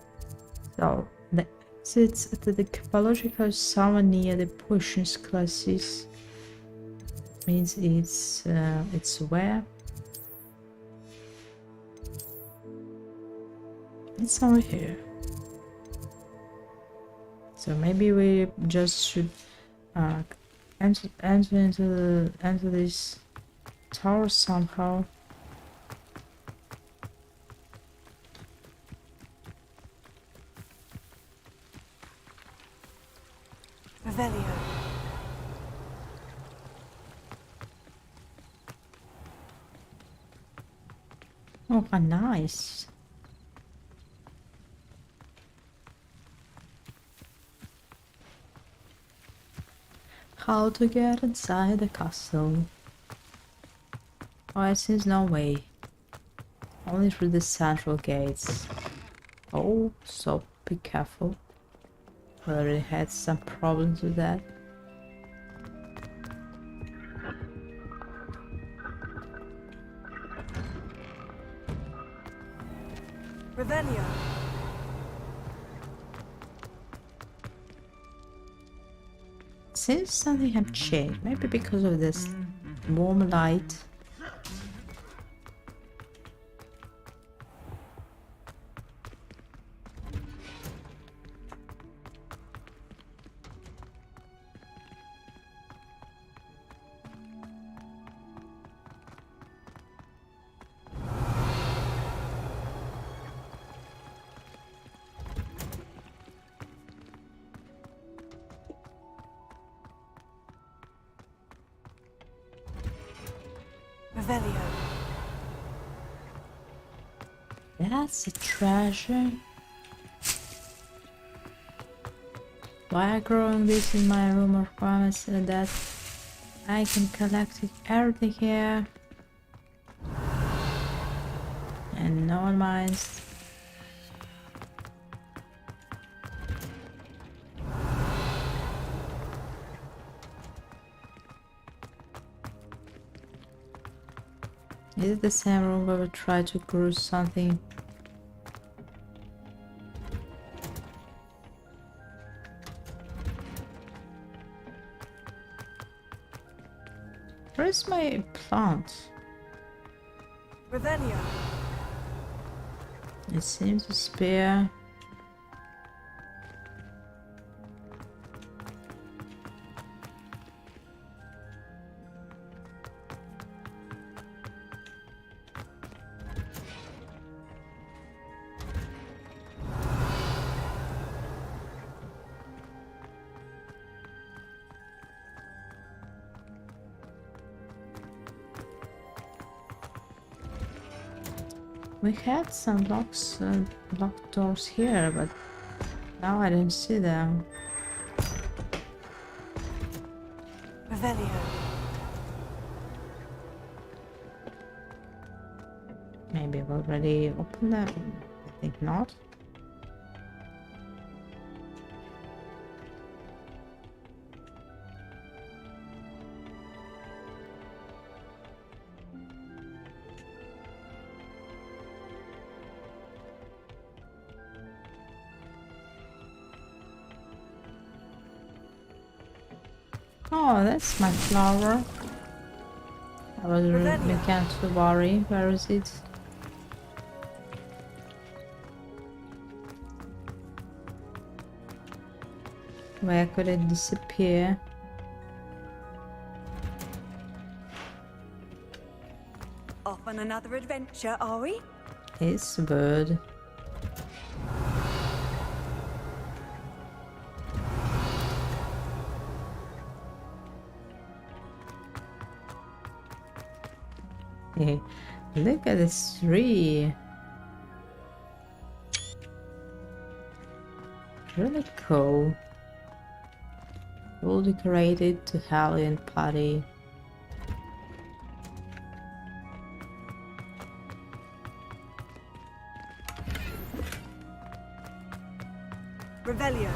So the exits to the Capological somewhere near the potions classes. Means it's where? It's somewhere here. So maybe we just should enter into this tower somehow. Revelio. Oh, how nice. How to get inside the castle? Oh, it seems no way. Only through the central gates. Oh, so be careful. I already had some problems with that. Revelio. Seems something have changed. Maybe because of this warm light. Revelio. That's a treasure. Why growing this in my room of promise that I can collect everything here and no one minds. Is it the same room where we try to cruise something? Where's my plant? Revelio. It seems to spare. We had some locked doors here, but now I don't see them. Revelio. Maybe I've already opened them. I think not. Oh, that's my flower. I was began to worry. Where is it? Where could it disappear? Off on another adventure, are we? It's a bird. Hey, look at this tree. Really cool. All decorated to Halloween party. Revelio.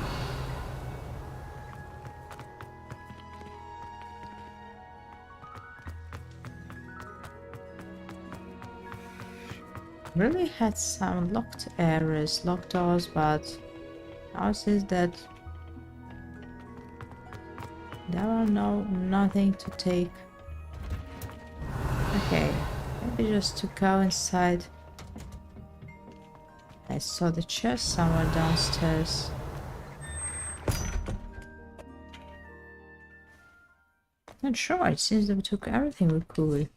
Really had some locked areas, locked doors, but now it says that there are nothing to take. Okay, maybe just to go inside. I saw the chest somewhere downstairs. Not sure, it seems that we took everything we could.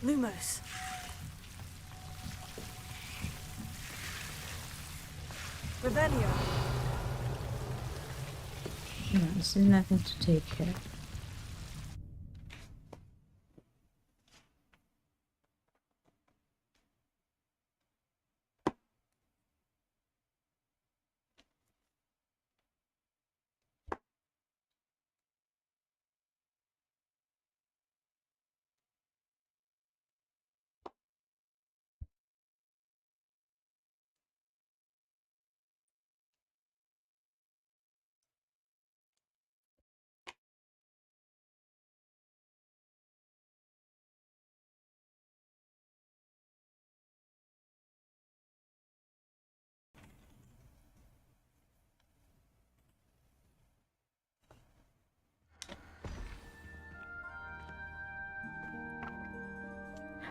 Lumos. Revelio. No, this is nothing to take here.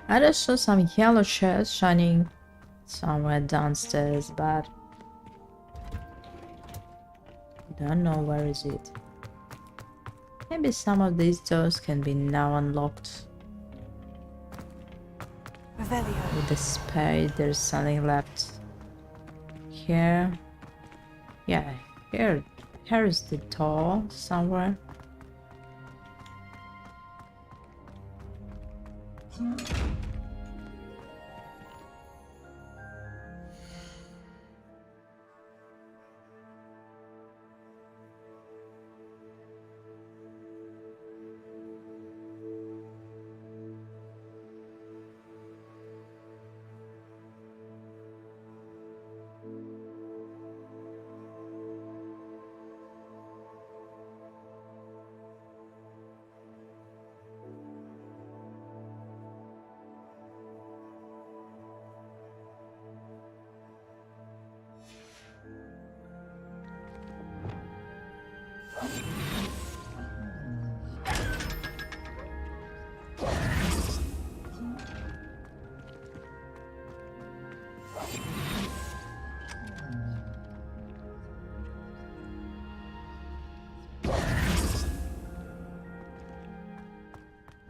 I just saw some yellow shells shining somewhere downstairs, but don't know where is it. Maybe some of these doors can be now unlocked. Revelio. With the spade, there's something left. Here. Yeah, here is the door somewhere.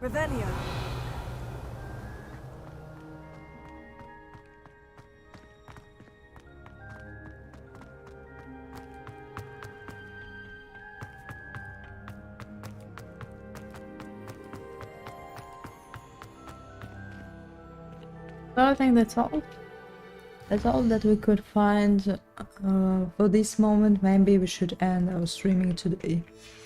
Revelio. So I think that's all. That's all that we could find for this moment. Maybe we should end our streaming today.